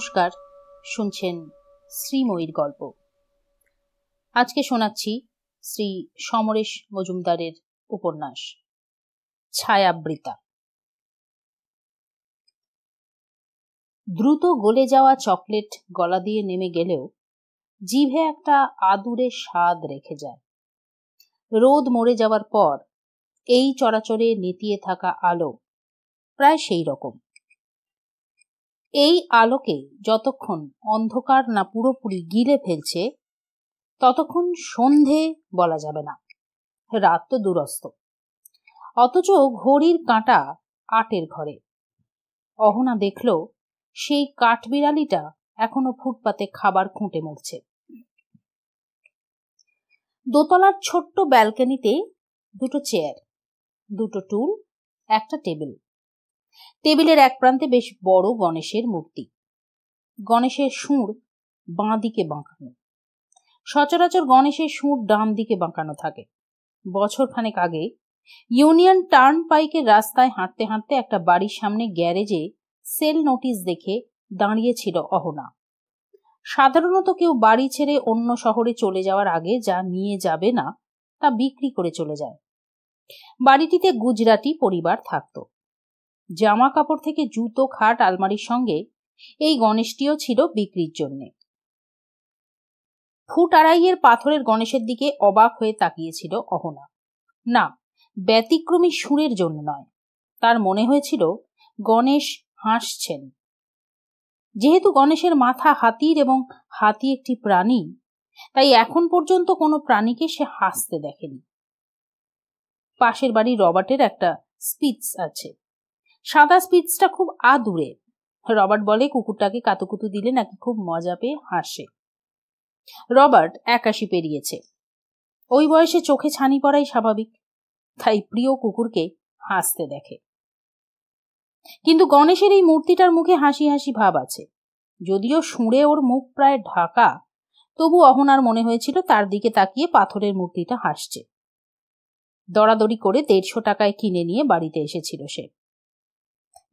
নমস্কার, শুনছেন শ্রীময়ীর গল্প। আজকে শোনাচ্ছি শ্রী সমরেশ মজুমদারের উপন্যাস ছায়াবৃতা। দ্রুত গলে যাওয়া চকলেট গলা দিয়ে নেমে গেলেও জিভে একটা আদুরে স্বাদ রেখে যায়। রোদ মরে যাওয়ার পর এই চরাচরে নেতিয়ে থাকা আলো প্রায় সেই রকম। এই আলোকে যতক্ষণ অন্ধকার না পুরোপুরি গিলে ফেলছে ততক্ষণ সন্ধে বলা যাবে না, রাত তো দূরস্থ। অথচ ঘড়ির কাঁটা ৮-এর ঘরে। অহনা দেখল সেই কাঠবিড়ালিটা এখনো ফুটপাতে খাবার খুঁটে মরছে। দোতলার ছোট্ট ব্যালকনিতে দুটো চেয়ার, দুটো টুল, একটা টেবিল। টেবিলের এক প্রান্তে বেশ বড় গণেশের মূর্তি। গণেশের সুর বাঁ দিকে বাঁকানো। সচরাচর গণেশের সুর ডান দিকে বাঁকানো থাকে। বছরখানেক আগে ইউনিয়ন টার্ন পাইকের রাস্তায় হাঁটতে হাঁটতে একটা বাড়ির সামনে গ্যারেজে সেল নোটিশ দেখে দাঁড়িয়েছিল অহনা। সাধারণত কেউ বাড়ি ছেড়ে অন্য শহরে চলে যাওয়ার আগে যা নিয়ে যাবে না তা বিক্রি করে চলে যায়। বাড়িটিতে গুজরাটি পরিবার থাকত। জামা কাপড় থেকে জুতো, খাট, আলমারির সঙ্গে এই গণেশটিও ছিল বিক্রির জন্য। ফুট ২.৫-এর পাথরের গণেশের দিকে অবাক হয়ে তাকিয়েছিল অহনা। না, ব্যতিক্রমী সুরের জন্য নয়, তার মনে হয়েছিল গণেশ হাসছেন। যেহেতু গণেশের মাথা হাতির এবং হাতি একটি প্রাণী, তাই এখন পর্যন্ত কোনো প্রাণীকে সে হাসতে দেখেনি। পাশের বাড়ি রবার্টের একটা স্পিচ আছে। সাদা স্পিচটা খুব আদুরে। রবার্ট বলে কুকুরটাকে কাতুকুতু দিলে নাকি খুব মজা পেয়ে হাসে। রবার্ট ৮১ পেরিয়েছে। ওই বয়সে চোখে ছানি পড়াই স্বাভাবিক, তাই প্রিয় কুকুরকে হাসতে দেখে। কিন্তু গণেশের এই মূর্তিটার মুখে হাসি হাসি ভাব আছে। যদিও সুরে ওর মুখ প্রায় ঢাকা, তবু অহনার মনে হয়েছিল তার দিকে তাকিয়ে পাথরের মূর্তিটা হাসছে। দরাদরি করে ১৫০ টাকায় কিনে নিয়ে বাড়িতে এসেছিল সে।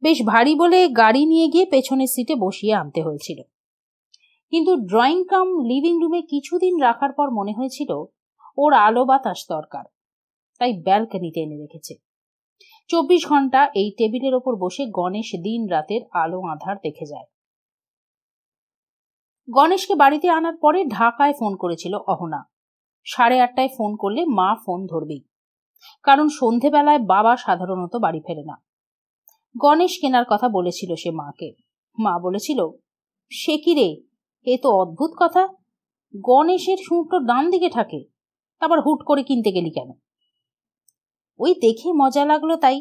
বেশ ভারী বলে গাড়ি নিয়ে গিয়ে পেছনের সিটে বসিয়ে আনতে হয়েছিল। কিন্তু ড্রয়িং কাম লিভিং রুমে কিছুদিন রাখার পর মনে হয়েছিল ওর আলো বাতাস দরকার, তাই ব্যালকনিতে এনে রেখেছে। ২৪ ঘন্টা এই টেবিলের ওপর বসে গণেশ দিন রাতের আলো আঁধার দেখে যায়। গণেশকে বাড়িতে আনার পরে ঢাকায় ফোন করেছিল অহনা। ৮:৩০ ফোন করলে মা ফোন ধরবেই, কারণ সন্ধেবেলায় বাবা সাধারণত বাড়ি ফেরে না। গণেশ কেনার কথা বলেছিল সে মাকে। মা বলেছিল, সে কি রে, এ তো অদ্ভুত কথা, গণেশের সুরটা ডান দিকে থাকে, তারপর হুট করে কিনতে গেলি কেন? ওই দেখে মজা লাগলো তাই।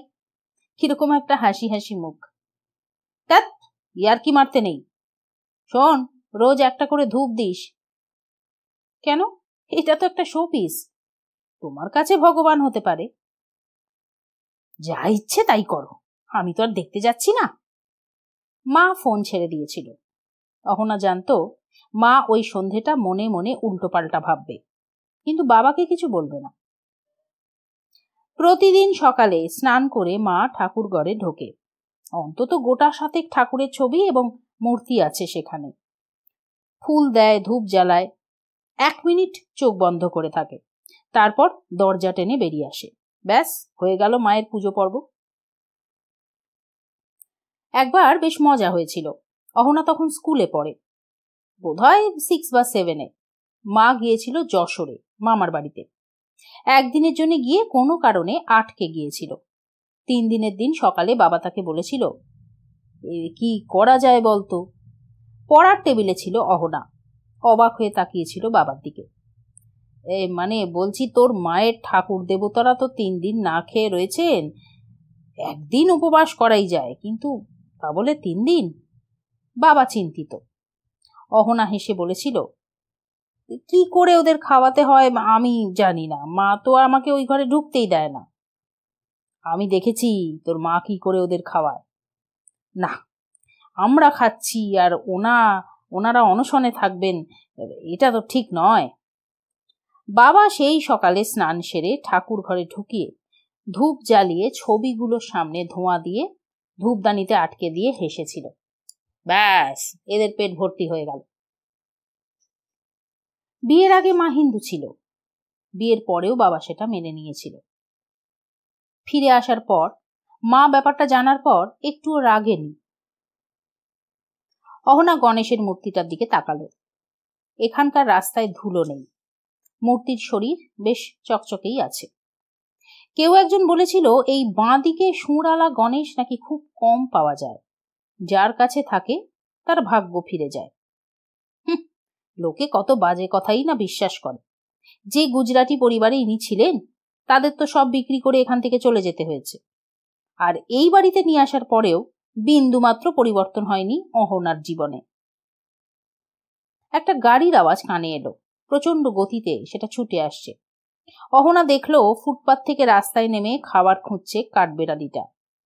কিরকম একটা হাসি হাসি মুখ। ধ্যাৎ, ইয়ার্কি মারতে নেই। শোন, রোজ একটা করে ধূপ দিস। কেন? এটা তো একটা শোপিস। তোমার কাছে ভগবান হতে পারে। যা ইচ্ছে তাই করো, আমি তো আর দেখতে যাচ্ছি না। মা ফোন ছেড়ে দিয়েছিল। অহনা জানতো মা ওই সন্ধেটা মনে মনে উল্টো পাল্টা ভাববে, কিন্তু বাবাকে কিছু বলবে না। প্রতিদিন সকালে স্নান করে মা ঠাকুর ঘরে ঢোকে। অন্তত গোটা ৭ ঠাকুরের ছবি এবং মূর্তি আছে সেখানে। ফুল দেয়, ধূপ জ্বালায়, ১ মিনিট চোখ বন্ধ করে থাকে, তারপর দরজা টেনে বেরিয়ে আসে। ব্যাস, হয়ে গেল মায়ের পুজো পর্ব। একবার বেশ মজা হয়েছিল। অহনা তখন স্কুলে পড়ে, বোধহয় ৬ বা ৭-এ। মা গিয়েছিল যশোরে মামার বাড়িতে। একদিনের জন্য গিয়ে কোনো কারণে আটকে গিয়েছিল। ৩ দিনের দিন সকালে বাবা তাকে বলেছিল, কি করা যায় বলতো? পড়ার টেবিলে ছিল অহনা। অবাক হয়ে তাকিয়েছিল বাবার দিকে। মানে বলছি, তোর মায়ের ঠাকুর দেবতারা তো ৩ দিন না খেয়ে রয়েছেন, একদিন উপবাস করাই যায়, কিন্তু তা বলে ৩ দিন? বাবা চিন্তিত। অহনা হেসে বলেছিল, কি করে ওদের খাওয়াতে হয় আমি জানি না, মা তো আমাকে ওই ঘরে ঢুকতেই দেয় না। আমি দেখেছি তোর মা কি করে ওদের খাওয়ায়। না, আমরা খাচ্ছি আর ওনারা অনশনে থাকবেন, এটা তো ঠিক নয়। বাবা সেই সকালে স্নান সেরে ঠাকুর ঘরে ঢুকিয়ে ধূপ জ্বালিয়ে ছবিগুলোর সামনে ধোঁয়া দিয়ে ধূপদানিতে আটকে দিয়ে হেসেছিল। ব্যাস, এদের পেট ভর্তি হয়ে গেল। বিয়ের আগে মা হিন্দু ছিল, বিয়ের পরেও বাবা সেটা মেনে নিয়েছিল। ফিরে আসার পর মা ব্যাপারটা জানার পর একটুও রাগেনি। অহনা গণেশের মূর্তিটার দিকে তাকালো। এখানকার রাস্তায় ধুলো নেই, মূর্তির শরীর বেশ চকচকেই আছে। কেউ একজন বলেছিল এই বাঁ দিকে সুঁড়ালা গণেশ নাকি খুব কম পাওয়া যায়, যার কাছে থাকে তার ভাগ্য ফিরে যায়। লোকে কত বাজে কথাই না বিশ্বাস করে। যে গুজরাটি পরিবারে ইনি ছিলেন তাদের তো সব বিক্রি করে এখান থেকে চলে যেতে হয়েছে, আর এই বাড়িতে নিয়ে আসার পরেও বিন্দুমাত্র পরিবর্তন হয়নি অহনার জীবনে। একটা গাড়ির আওয়াজ কানে এলো, প্রচন্ড গতিতে সেটা ছুটে আসছে। অহনা দেখলো ফুটপাত থেকে রাস্তায় নেমে খাবার খুঁজছে কাঠবেড়ালিটা।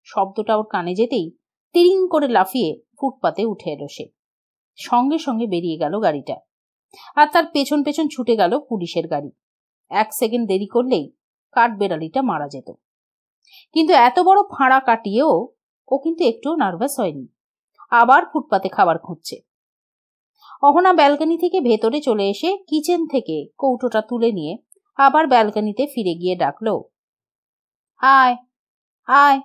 শব্দটা ওর কানে যেতেই তিরিং করে লাফিয়ে ফুটপাতে উঠে এলো সে। সঙ্গে সঙ্গে বেরিয়ে গেল গাড়িটা, আর তার পেছন পেছন ছুটে গেল পুলিশের গাড়ি। 1 সেকেন্ড দেরি করলেই কাঠবেড়ালিটা মারা যেত। কিন্তু এত বড় ফাঁড়া কাটিয়েও ও কিন্তু একটুও নার্ভাস হয়নি। আবার ফুটপাতে খাবার খুঁজছে। অহনা ব্যালকনি থেকে ভেতরে চলে এসে কিচেন থেকে কৌটোটা তুলে নিয়ে আবার ব্যালকনিতে ফিরে গিয়ে ডাকলো, আয় আয়।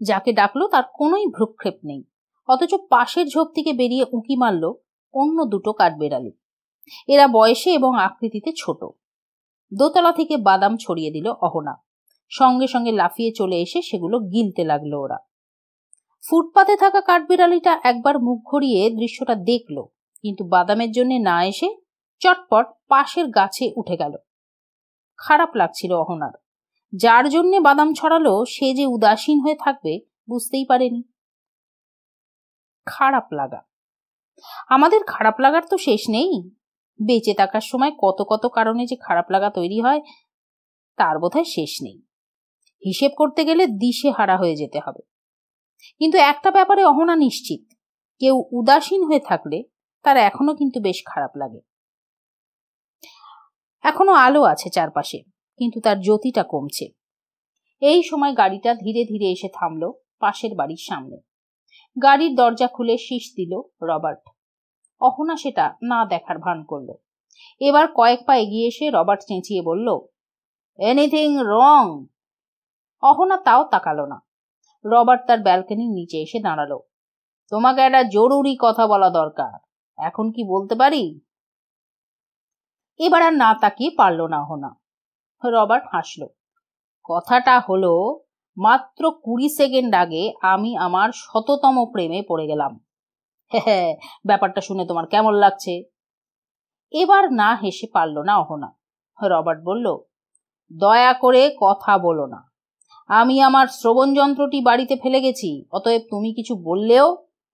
যাকে ডাকলো তার কোনোই ভ্রুক্ষেপ নেই, অথচ পাশের ঝোপ থেকে বেরিয়ে উঁকি মারল অন্য দুটো কাঠবেড়ালি। এরা বয়সে এবং আকৃতিতে ছোট। দোতলা থেকে বাদাম ছড়িয়ে দিল অহনা। সঙ্গে সঙ্গে লাফিয়ে চলে এসে সেগুলো গিলতে লাগলো ওরা। ফুটপাতে থাকা কাঠবিড়ালিটা একবার মুখ ঘুরিয়ে দৃশ্যটা দেখল, কিন্তু বাদামের জন্য না এসে চটপট পাশের গাছে উঠে গেল। খারাপ লাগছিল অহনার। যার জন্যে বাদাম ছড়ালো সে যে উদাসীন হয়ে থাকবে বুঝতেই পারেনি। খারাপ লাগা, আমাদের খারাপ লাগার তো শেষ নেই। বেঁচে থাকার সময় কত কত কারণে যে খারাপ লাগা তৈরি হয় তার বোধহয় শেষ নেই। হিসেব করতে গেলে দিশে হারা হয়ে যেতে হবে। কিন্তু একটা ব্যাপারে অহনা নিশ্চিত, কেউ উদাসীন হয়ে থাকলে তার এখনো কিন্তু বেশ খারাপ লাগে। এখনো আলো আছে চারপাশে, কিন্তু তার জ্যোতিটা কমছে। এই সময় গাড়িটা ধীরে ধীরে এসে থামলো পাশের বাড়ির সামনে। গাড়ির দরজা খুলে শীষ দিল রবার্ট। অহনা সেটা না দেখার ভান করলো। এবার কয়েক পা এগিয়ে এসে রবার্ট চেঁচিয়ে বলল, এনিথিং রং? অহনা তাও তাকালো না। রবার্ট তার ব্যালকনির নিচে এসে দাঁড়ালো। তোমাকে একটা জরুরি কথা বলা দরকার, এখন কি বলতে পারি? এবার আর না তাকিয়ে পারল না অহনা। রবার্ট হাসলো। কথাটা হলো, মাত্র 20 সেকেন্ড আগে আমি আমার 100তম প্রেমে পড়ে গেলাম। হ্যাঁ, ব্যাপারটা শুনে তোমার কেমন লাগছে? এবার না হেসে পারল না অহনা। রবার্ট বলল, দয়া করে কথা বলো না। আমি আমার শ্রবণ যন্ত্রটি বাড়িতে ফেলে গেছি, অতএব তুমি কিছু বললেও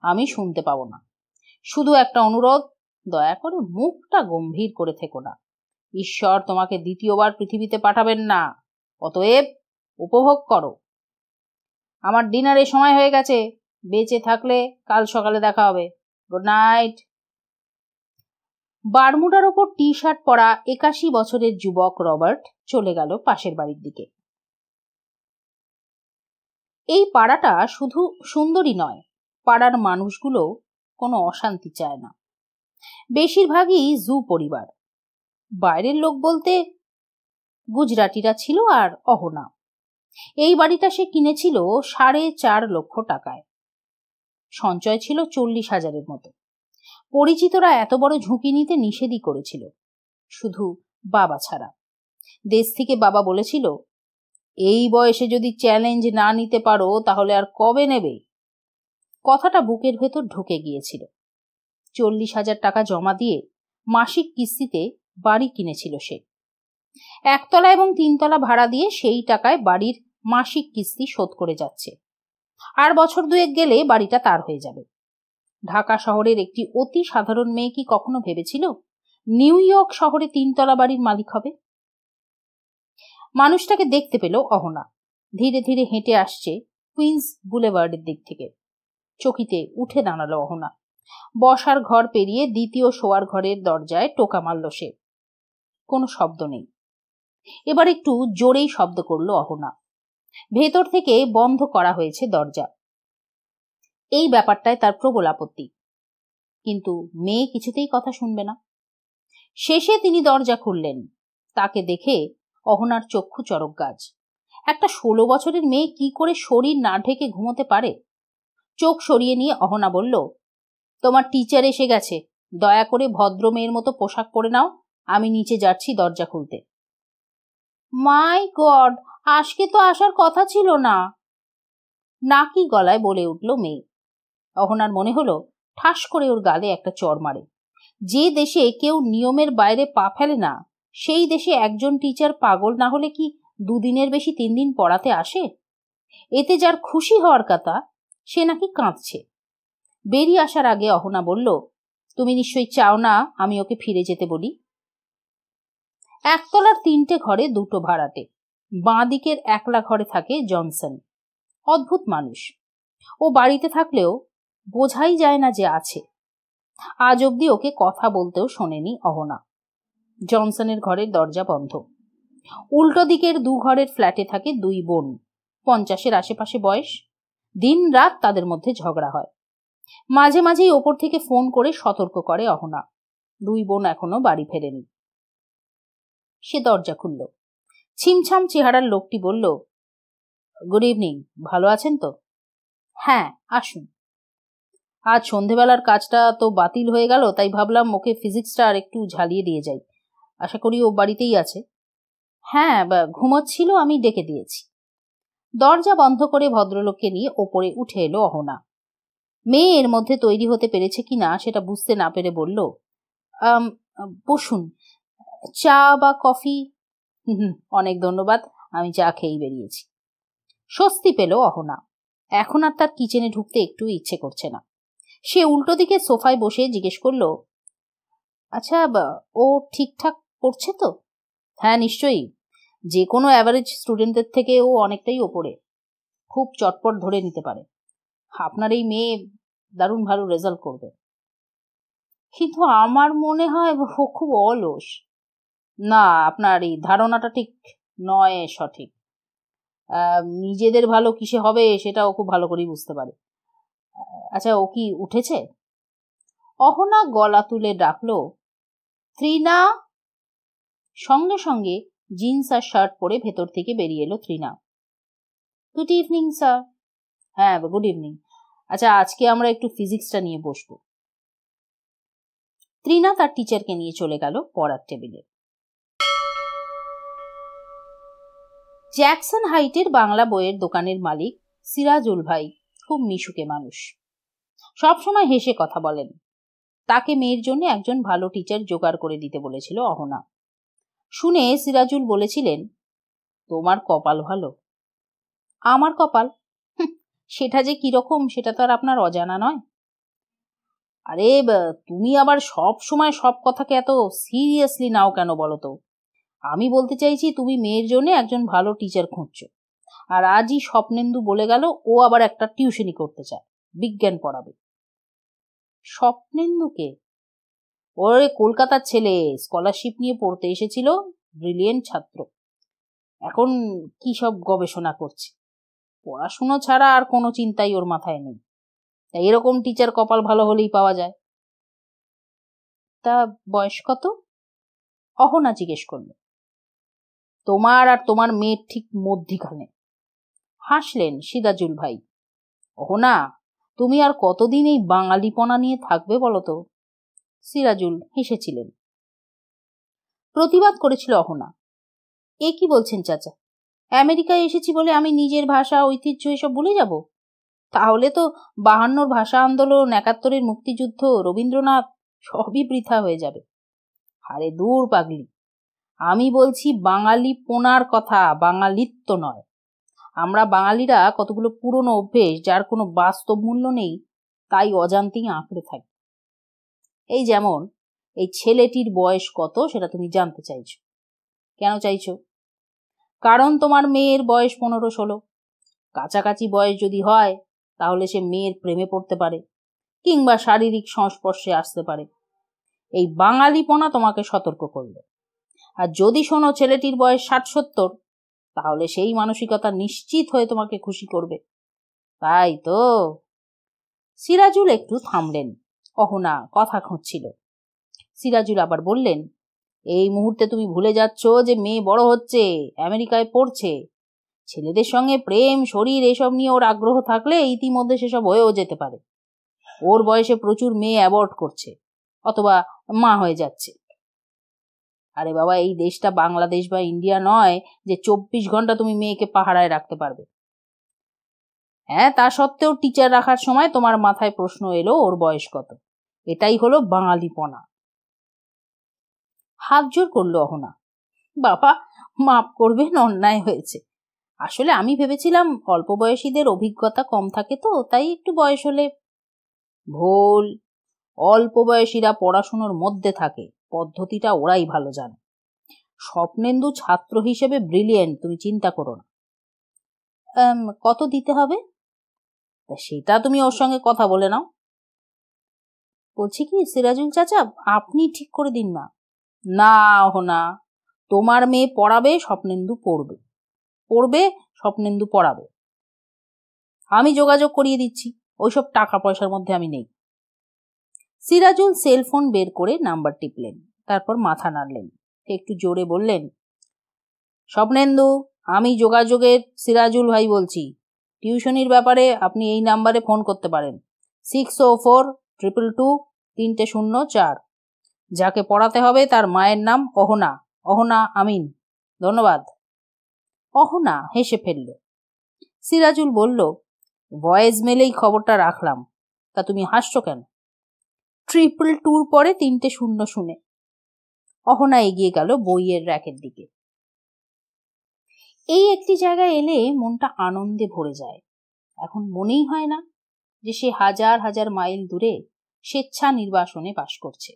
আমি শুনতে পাবো না। শুধু একটা অনুরোধ, দয়া করে মুখটা গম্ভীর করে থেকো না। ঈশ্বর তোমাকে দ্বিতীয়বার পৃথিবীতে পাঠাবেন না, অতএব উপভোগ করো। আমার ডিনারের সময় হয়ে গেছে, বেঁচে থাকলে কাল সকালে দেখা হবে। Good night. বারমুডার ওপর টি শার্ট পরা 81 বছরের যুবক রবার্ট চলে গেল পাশের বাড়ির দিকে। এই পাড়াটা শুধু সুন্দরী নয়, পাড়ার মানুষগুলো কোনো অশান্তি চায় না। বেশিরভাগই জু পরিবার। বাইরের লোক বলতে গুজরাটিরা ছিল আর অহনা। এই বাড়িটা সে কিনেছিল 4.5 লক্ষ টাকায়। সঞ্চয় ছিল 40,000-এর মতো। পরিচিতরা এত বড় ঝুঁকি নিতে নিষেধই করেছিল, শুধু বাবা ছাড়া। দেশ থেকে বাবা বলেছিল, এই বয়সে যদি চ্যালেঞ্জ না নিতে পারো তাহলে আর কবে নেবে? কথাটা বুকের ভেতর ঢুকে গিয়েছিল। 40,000 টাকা জমা দিয়ে মাসিক কিস্তিতে বাড়ি কিনেছিল সে। 1 তলা এবং 3 তলা ভাড়া দিয়ে সেই টাকায় বাড়ির মাসিক কিস্তি শোধ করে যাচ্ছে। আর বছর 2 গেলে বাড়িটা তার হয়ে যাবে। ঢাকা শহরের একটি অতি সাধারণ মেয়ে কি কখনো ভেবেছিল নিউ ইয়র্ক শহরে 3 তলা বাড়ির মালিক হবে? মানুষটাকে দেখতে পেল অহনা। ধীরে ধীরে হেঁটে আসছে কুইন্স বুলেভার্ডের দিক থেকে। চকিতে উঠে দাঁড়ালো অহনা। বসার ঘর পেরিয়ে দ্বিতীয় শোয়ার ঘরের দরজায় টোকা মারল সে। কোনো শব্দ নেই। এবার একটু জোরেই শব্দ করলো অহনা। ভেতর থেকে বন্ধ করা হয়েছে দরজা। এই ব্যাপারটায় তার প্রবল আপত্তি, কিন্তু মেয়ে কিছুতেই কথা শুনবে না। শেষে তিনি দরজা খুললেন। তাকে দেখে অহনার চক্ষু চরক গাছ। একটা 16 বছরের মেয়ে কি করে শরীর না ঢেকে ঘুমোতে পারে? চোখ সরিয়ে নিয়ে অহনা বলল, তোমার টিচার এসে গেছে, দয়া করে ভদ্র মেয়ের মতো পোশাক পরে নাও, আমি নিচে যাচ্ছি দরজা খুলতে। মাই গড, আজকে তো আসার কথা ছিল না, নাকি গলায় বলে উঠল মেয়ে। অহনার মনে হলো ঠাস করে ওর গালে একটা চড় মারে। যে দেশে কেউ নিয়মের বাইরে পা ফেলে না, সেই দেশে একজন টিচার পাগল না হলে কি 2 দিনের বেশি 3 দিন পড়াতে আসে? এতে যার খুশি হওয়ার কথা, সে নাকি কাঁদছে। বেরিয়ে আসার আগে অহনা বলল, তুমি নিশ্চয়ই চাও না আমি ওকে ফিরে যেতে বলি? একতলার 3টে ঘরে 2টো ভাড়াটে। বাঁ দিকের একলা ঘরে থাকে জনসন। অদ্ভুত মানুষ। ও বাড়িতে থাকলেও বোঝাই যায় না যে আছে। আজ অব্দি ওকে কথা বলতেও শোনেনি অহনা। জনসনের ঘরের দরজা বন্ধ। উল্টো দিকের 2 ঘরের ফ্ল্যাটে থাকে 2 বোন, 50-এর আশেপাশে বয়স। দিন রাত তাদের মধ্যে ঝগড়া হয়। মাঝে মাঝেই ওপর থেকে ফোন করে সতর্ক করে অহনা। 2 বোন এখনো বাড়ি ফেরেনি। সে দরজা খুলল। ছিমছাম চেহারার লোকটি বলল, গুড ইভিনিং, ভালো আছেন তো? হ্যাঁ, আসুন। আজ সন্ধেবেলার কাজটা তো বাতিল হয়ে গেল, তাই ভাবলাম ওকে ফিজিক্সটা আর একটু ঝালিয়ে দিয়ে যাই। আশা করি ও বাড়িতেই আছে। হ্যাঁ, ঘুমোচ্ছিল, আমি ডেকে দিয়েছি। দরজা বন্ধ করে ভদ্রলোককে নিয়ে ওপরে উঠে এলো অহনা। মেয়ে এর মধ্যে তৈরি হতে পেরেছে কিনা সেটা বুঝতে না পেরে বলল, বসুন, চা বা কফি? অনেক ধন্যবাদ, আমি চা খেয়েই বেরিয়েছি। স্বস্তি পেল অহনা। এখন আর তার কিচেনে ঢুকতে একটু ইচ্ছে করছে না। সে উল্টো দিকে সোফায় বসে জিজ্ঞেস করল, আচ্ছা, ও ঠিকঠাক পড়ছে তো? হ্যাঁ, নিশ্চয়ই। যে কোনো অ্যাভারেজ স্টুডেন্টদের থেকে ও অনেকটাই ওপরে। খুব চটপট ধরে নিতে পারে। আপনার এই মেয়ে দারুণ ভালো রেজাল্ট করবে। কিন্তু আমার মনে হয় ও খুব অলস। না, আপনার এই ধারণাটা ঠিক নয় সঠিক। নিজেদের ভালো কিসে হবে সেটা ও খুব ভালো করেই বুঝতে পারে। আচ্ছা, ও কি উঠেছে? অহনা গলা তুলে ডাকলো, ত্রিনা। সঙ্গে সঙ্গে জিন্স আর শার্ট পরে ভেতর থেকে বেরিয়ে এলো ত্রিনা। Good evening sir. হ্যাঁ, গুড ইভিনিং। আচ্ছা, আজকে আমরা একটু ফিজিক্সটা নিয়ে বসবো। ত্রিনা তার টিচারকে নিয়ে চলে গেল পড়ার টেবিলে। জ্যাকসন হাইটের বাংলা বইয়ের দোকানের মালিক সিরাজুল ভাই খুব মিশুকে মানুষ। সবসময় হেসে কথা বলেন। তাকে মেয়ের জন্য একজন ভালো টিচার জোগাড় করে দিতে বলেছিল অহনা। শুনে সিরাজুল বলেছিলেন, তোমার কপাল ভালো। আমার কপাল? সেটা যে কিরকম সেটা তো আর আপনার অজানা নয়। আরে, তুমি আবার সব সময় সব কথাকে এত সিরিয়াসলি নাও কেন বলো তো? আমি বলতে চাইছি, তুমি মেয়ের জন্য একজন ভালো টিচার খুঁজছো, আর আজই স্বপ্নেন্দু বলে গেল ও আবার একটা টিউশনি করতে চায়, বিজ্ঞান পড়াবে। স্বপ্নেন্দুকে? ওরে কলকাতার ছেলে, স্কলারশিপ নিয়ে পড়তে এসেছিল, ব্রিলিয়েন্ট ছাত্র। এখন কি সব গবেষণা করছে। পড়াশুনো ছাড়া আর কোনো চিন্তাই ওর মাথায় নেই। তাই এরকম টিচার কপাল ভালো হলেই পাওয়া যায়। তা বয়স কত? অহনা জিজ্ঞেস করলো। তোমার আর তোমার মেয়ের ঠিক মধ্যিখানে। হাসলেন সিরাজুল ভাই। অহনা, তুমি আর কতদিন এই বাঙালিপনা নিয়ে থাকবে বলো তো? সিরাজুল হেসেছিলেন। প্রতিবাদ করেছিল অহনা, এ কি বলছেন চাচা? আমেরিকায় এসেছি বলে আমি নিজের ভাষা, ঐতিহ্য এসব ভুলে যাব? তাহলে তো 52-র ভাষা আন্দোলন, 71-এর মুক্তিযুদ্ধ, রবীন্দ্রনাথ সবই বৃথা হয়ে যাবে। আরে দূর পাগলি, আমি বলছি বাঙালি পোনার কথা, বাঙালিত্ব নয়। আমরা বাঙালিরা কতগুলো পুরনো অভ্যেস যার কোনো বাস্তব মূল্য নেই, তাই অজান্তেই আঁকড়ে থাকি। এই যেমন, এই ছেলেটির বয়স কত সেটা তুমি জানতে চাইছো। কেন চাইছো? কারণ তোমার মেয়ের বয়স 15-16। কাছাকাছি বয়স যদি হয়, তাহলে সে মেয়ের প্রেমে পড়তে পারে, কিংবা শারীরিক সংস্পর্শে আসতে পারে। এই বাঙালিপনা তোমাকে সতর্ক করলো। আর যদি শোনো ছেলেটির বয়স 60-70, তাহলে সেই মানসিকতা নিশ্চিত হয়ে তোমাকে খুশি করবে। তাই তো? সিরাজুল একটু থামলেন। অহনা কথা খুঁজছিল। সিরাজুল আবার বললেন, এই মুহূর্তে তুমি ভুলে যাচ্ছ যে মেয়ে বড় হচ্ছে, আমেরিকায় পড়ছে। ছেলেদের সঙ্গে প্রেম, শরীর এসব নিয়ে ওর আগ্রহ থাকলে ইতিমধ্যে সেসব হয়েও যেতে পারে। ওর বয়সে প্রচুর মেয়ে অ্যাবর্ট করছে অথবা মা হয়ে যাচ্ছে। আরে বাবা, এই দেশটা বাংলাদেশ বা ইন্ডিয়া নয় যে 24 ঘন্টা তুমি মেয়েকে পাহারায় রাখতে পারবে। হ্যাঁ, তা সত্ত্বেও টিচার রাখার সময় তোমার মাথায় প্রশ্ন এলো ওর বয়স কত। এটাই হলো বাঙালিপনা। হাত জোর করলো অহনা। বাবা, মাফ করবেন, অন্যায় হয়েছে। আসলে আমি ভেবেছিলাম অল্প বয়সীদের অভিজ্ঞতা কম থাকে, তো তাই একটু বয়স হলে। ভুল। অল্প বয়সীরা পড়াশুনোর মধ্যে থাকে, পদ্ধতিটা ওরাই ভালো জানে। স্বপ্নেন্দু ছাত্র হিসেবে ব্রিলিয়েন্ট, তুমি চিন্তা করো না। কত দিতে হবে? সেটা তুমি ওর সঙ্গে কথা বলে নাও। বলছি কি সিরাজুল চাচা, আপনি ঠিক করে দিন না। না না, তোমার মেয়ে পড়াবে, স্বপ্নেন্দু পড়বে, পড়বে স্বপ্নেন্দু পড়াবে। আমি যোগাযোগ করিয়ে দিচ্ছি, ওইসব টাকা পয়সার মধ্যে আমি নেই। সিরাজুল সেলফোন বের করে নাম্বার টিপলেন, তারপর মাথা নাড়লেন, একটু জোরে বললেন, স্বপ্নেন্দু, আমি যোগাযোগের সিরাজুল ভাই বলছি। টিউশনির ব্যাপারে আপনি এই নাম্বারে ফোন করতে পারেন, 6042223004। যাকে পড়াতে হবে তার মায়ের নাম অহনা, অহনা আমিন। ধন্যবাদ। অহনা হেসে ফেলল। সিরাজুল বলল, ভয়েস মেলেই খবরটা রাখলাম। তা তুমি হাসছো কেন? 222 পরে 3টে শূন্য শুনে। অহনা এগিয়ে গেল বইয়ের র্যাকের দিকে। এই একটি জায়গায় এলে মনটা আনন্দে ভরে যায়। এখন মনেই হয় না যে সে হাজার হাজার মাইল দূরে স্বেচ্ছা নির্বাসনে বাস করছে।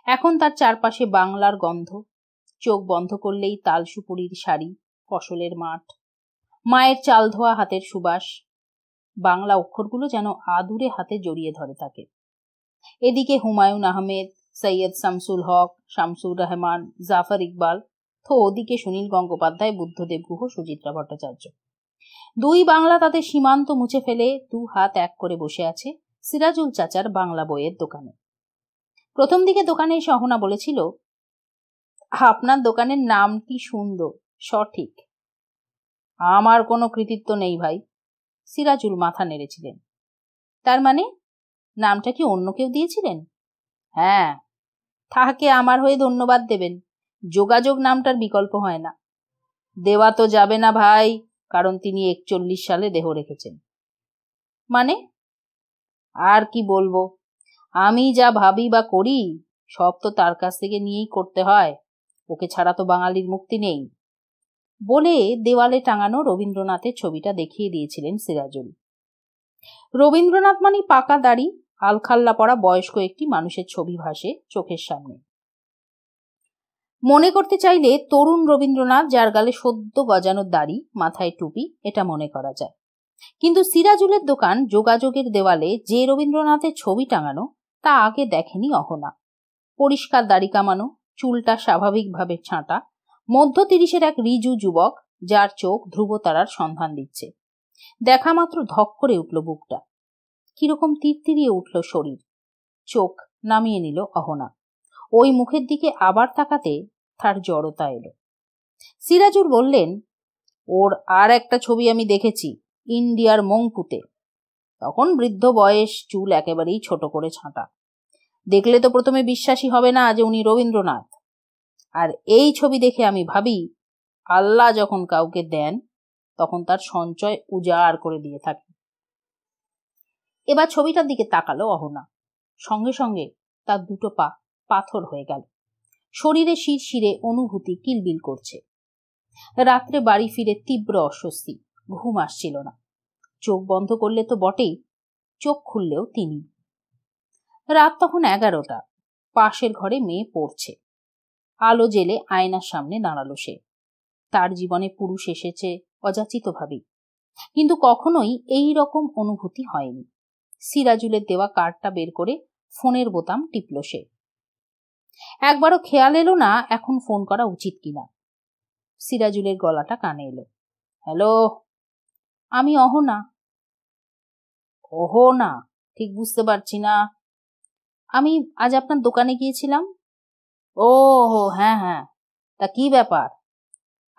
এখন তার চারপাশে বাংলার গন্ধ, চোখ বন্ধ করলেই তাল সুপুরির শাড়ি, ফসলের মাঠ, মায়ের চাল ধোয়া হাতের সুবাস। বাংলা অক্ষরগুলো যেন আদুরে হাতে জড়িয়ে ধরে থাকে। এদিকে হুমায়ুন আহমেদ, সৈয়দ শামসুল হক, শামসুর রহমান, জাফর ইকবাল, তো ওদিকে সুনীল গঙ্গোপাধ্যায়, বুদ্ধদেব গুহ, সুচিত্রা ভট্টাচার্য। দুই বাংলা তাদের সীমান্ত মুছে ফেলে 2 হাত এক করে বসে আছে সিরাজুল চাচার বাংলা বইয়ের দোকানে। প্রথম দিকে দোকানে এসে অহনা বলেছিল, আপনার দোকানের নামটি সুন্দর, সঠিক। আমার কোনো কৃতিত্ব নেই ভাই। সিরাজুল মাথা নেড়েছিলেন। তার মানে নামটা কি অন্য কেউ দিয়েছিলেন? হ্যাঁ। তাহাকে আমার হয়ে ধন্যবাদ দেবেন। যোগাযোগ নামটার বিকল্প হয় না। দেওয়া তো যাবে না ভাই, কারণ তিনি 41 সালে দেহ রেখেছেন। মানে? আর কি বলবো, আমি যা ভাবি বা করি সব তো তার কাছ থেকে নিয়েই করতে হয়। ওকে ছাড়া তো বাঙালির মুক্তি নেই। বলে দেওয়ালে টাঙানো রবীন্দ্রনাথের ছবিটা দেখিয়ে দিয়েছিলেন সিরাজুল। রবীন্দ্রনাথ মানে পাকা দাড়ি, আলখাল্লা পরা বয়স্ক একটি মানুষের ছবি ভাসে চোখের সামনে। মনে করতে চাইলে তরুণ রবীন্দ্রনাথ, যার গালে সদ্য গজানো দাড়ি, মাথায় টুপি, এটা মনে করা যায়। কিন্তু সিরাজুলের দোকান যোগাযোগের দেওয়ালে যে রবীন্দ্রনাথের ছবি টাঙানো তা আগে দেখেনি অহনা। পরিষ্কার দাড়ি কামানো, চুলটা স্বাভাবিকভাবে ছাঁটা, মধ্য 30-এর এক রিজু যুবক, যার চোখ ধ্রুবতারার সন্ধান দিচ্ছে। দেখা মাত্র ধক করে উঠল বুকটা, কিরকম তিরতিরিয়ে উঠল শরীর। চোখ নামিয়ে নিল অহনা। ওই মুখের দিকে আবার তাকাতে তার জড়তা এলো। সিরাজুল বললেন, ওর আর একটা ছবি আমি দেখেছি, ইন্ডিয়ার মংপুতে। তখন বৃদ্ধ বয়স, চুল একেবারেই ছোট করে ছাঁটা। দেখলে তো প্রথমে বিশ্বাসই হবে না যে উনি রবীন্দ্রনাথ। আর এই ছবি দেখে আমি ভাবি, আল্লাহ যখন কাউকে দেন তখন তার সঞ্চয় উজাড় করে দিয়ে থাকে। এবার ছবিটার দিকে তাকালো অহনা। সঙ্গে সঙ্গে তার দুটো পা পাথর হয়ে গেল। শরীরে শিরশিরে অনুভূতি কিলবিল করছে। রাত্রে বাড়ি ফিরে তীব্র অস্বস্তি, ঘুম আসছিল না। চোখ বন্ধ করলে তো বটেই, চোখ খুললেও তিনি। রাত তখন 11টা। পাশের ঘরে মেয়ে পড়ছে। আলো জেলে আয়নার সামনে দাঁড়ালো সে। তার জীবনে পুরুষ এসেছে অযাচিতভাবেই, কিন্তু কখনোই এই রকম অনুভূতি হয়নি। সিরাজুলের দেওয়া কার্ডটা বের করে ফোনের বোতাম টিপল সে। একবারও খেয়াল এলো না এখন ফোন করা উচিত কিনা। সিরাজুলের গলাটা কানে এলো। হ্যালো, আমি অহনা। ওহো না, ঠিক বুঝতে পারছি না। আমি আজ আপনার দোকানে গিয়েছিলাম। ও হো, হ্যাঁ হ্যাঁ, তা কি ব্যাপার?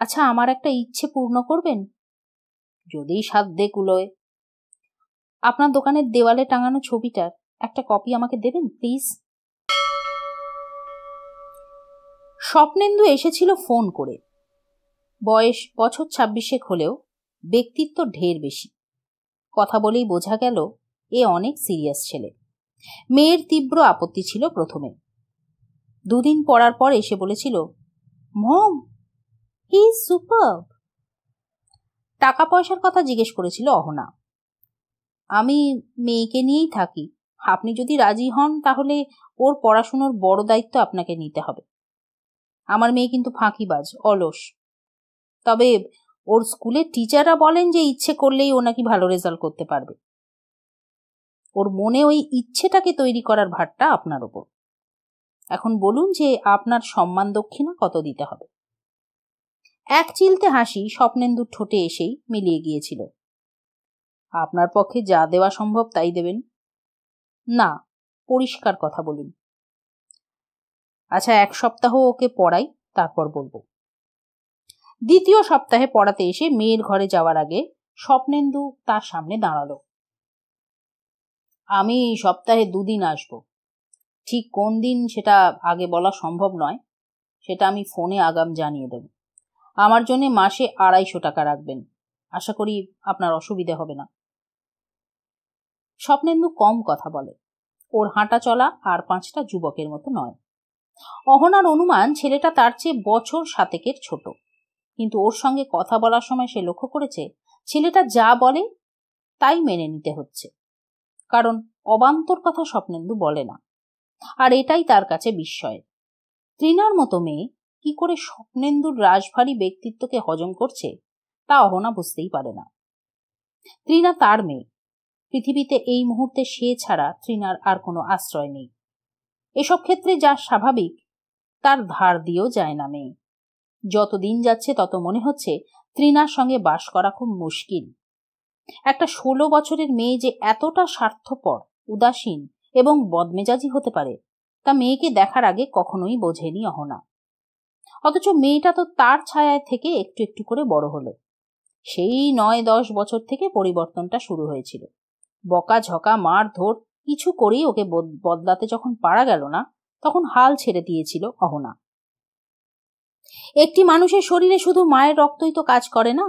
আচ্ছা, আমার একটা ইচ্ছে পূর্ণ করবেন, যদি সাধ্যে কুলোয়। আপনার দোকানের দেওয়ালে টাঙানো ছবিটার একটা কপি আমাকে দেবেন প্লিজ। স্বপ্নেন্দু এসেছিল ফোন করে। বয়স বছর 26 হলেও ব্যক্তিত্ব ঢের বেশি। কথা বলেই বোঝা গেল এ অনেক সিরিয়াস ছেলে। মেয়ের তীব্র আপত্তি ছিল প্রথমে। দুদিন পড়ার পর এসে বলেছিল, মম, হি ইজ সুপারব। টাকা পয়সার কথা জিজ্ঞেস করেছিল অহনা। আমি মেয়েকে নিয়েই থাকি, আপনি যদি রাজি হন তাহলে ওর পড়াশুনোর বড় দায়িত্ব আপনাকে নিতে হবে। আমার মেয়ে কিন্তু ফাঁকিবাজ, অলস। তবে ওর স্কুলের টিচাররা বলেন যে ইচ্ছে করলেই ও নাকি ভালো রেজাল্ট করতে পারবে। ওর মনে ওই ইচ্ছেটাকে তৈরি করার ভারটা আপনার ওপর। এখন বলুন যে আপনার সম্মান দক্ষিণা কত দিতে হবে। এক চিলতে হাসি স্বপ্নেন্দুর ঠোঁটে এসেই মিলিয়ে গিয়েছিল। আপনার পক্ষে যা দেওয়া সম্ভব তাই দেবেন। না, পরিষ্কার কথা বলুন। আচ্ছা, 1 সপ্তাহ ওকে পড়াই, তারপর বলবো। দ্বিতীয় সপ্তাহে পড়াতে এসে মেয়ের ঘরে যাওয়ার আগে স্বপ্নেন্দু তার সামনে দাঁড়ালো। আমি সপ্তাহে 2 দিন আসবো। ঠিক কোন দিন সেটা আগে বলা সম্ভব নয়, সেটা আমি ফোনে আগাম জানিয়ে দেব। আমার জন্য মাসে 250 টাকা রাখবেন। আশা করি আপনার অসুবিধে হবে না। স্বপ্নেন্দু কম কথা বলে। ওর হাঁটা চলা আর 5টা যুবকের মতো নয়। অহনার অনুমান ছেলেটা তার চেয়ে বছর 7 ছোট, কিন্তু ওর সঙ্গে কথা বলার সময় সে লক্ষ্য করেছে ছেলেটা যা বলে তাই মেনে নিতে হচ্ছে, কারণ অবান্তর কথা স্বপ্নেন্দু বলে না। আর এটাই তার কাছে বিস্ময়। তৃণার মতো মেয়ে কি করে স্বপ্নেন্দুর রাশভারী ব্যক্তিত্বকে হজম করছে তা অহনা বুঝতেই পারে না। তৃণা তার মেয়ে। পৃথিবীতে এই মুহূর্তে সে ছাড়া তৃণার আর কোনো আশ্রয় নেই। এসব ক্ষেত্রে যা স্বাভাবিক তার ধার দিয়েও যায় না মেয়ে। যত দিন যাচ্ছে তত মনে হচ্ছে তৃণার সঙ্গে বাস করা খুব মুশকিল। একটা 16 বছরের মেয়ে যে এতটা স্বার্থপর, উদাসীন এবং বদমেজাজি হতে পারে তা মেয়েকে দেখার আগে কখনোই বোঝেনি অহনা। অথচ মেয়েটা তো তার ছায়ায় থেকে একটু একটু করে বড় হলো। সেই 9-10 বছর থেকে পরিবর্তনটা শুরু হয়েছিল। বকাঝকা, মারধর কিছু করেই ওকে বদলাতে যখন পারা গেল না, তখন হাল ছেড়ে দিয়েছিল অহনা। একটি মানুষের শরীরে শুধু মায়ের রক্তই তো কাজ করে না।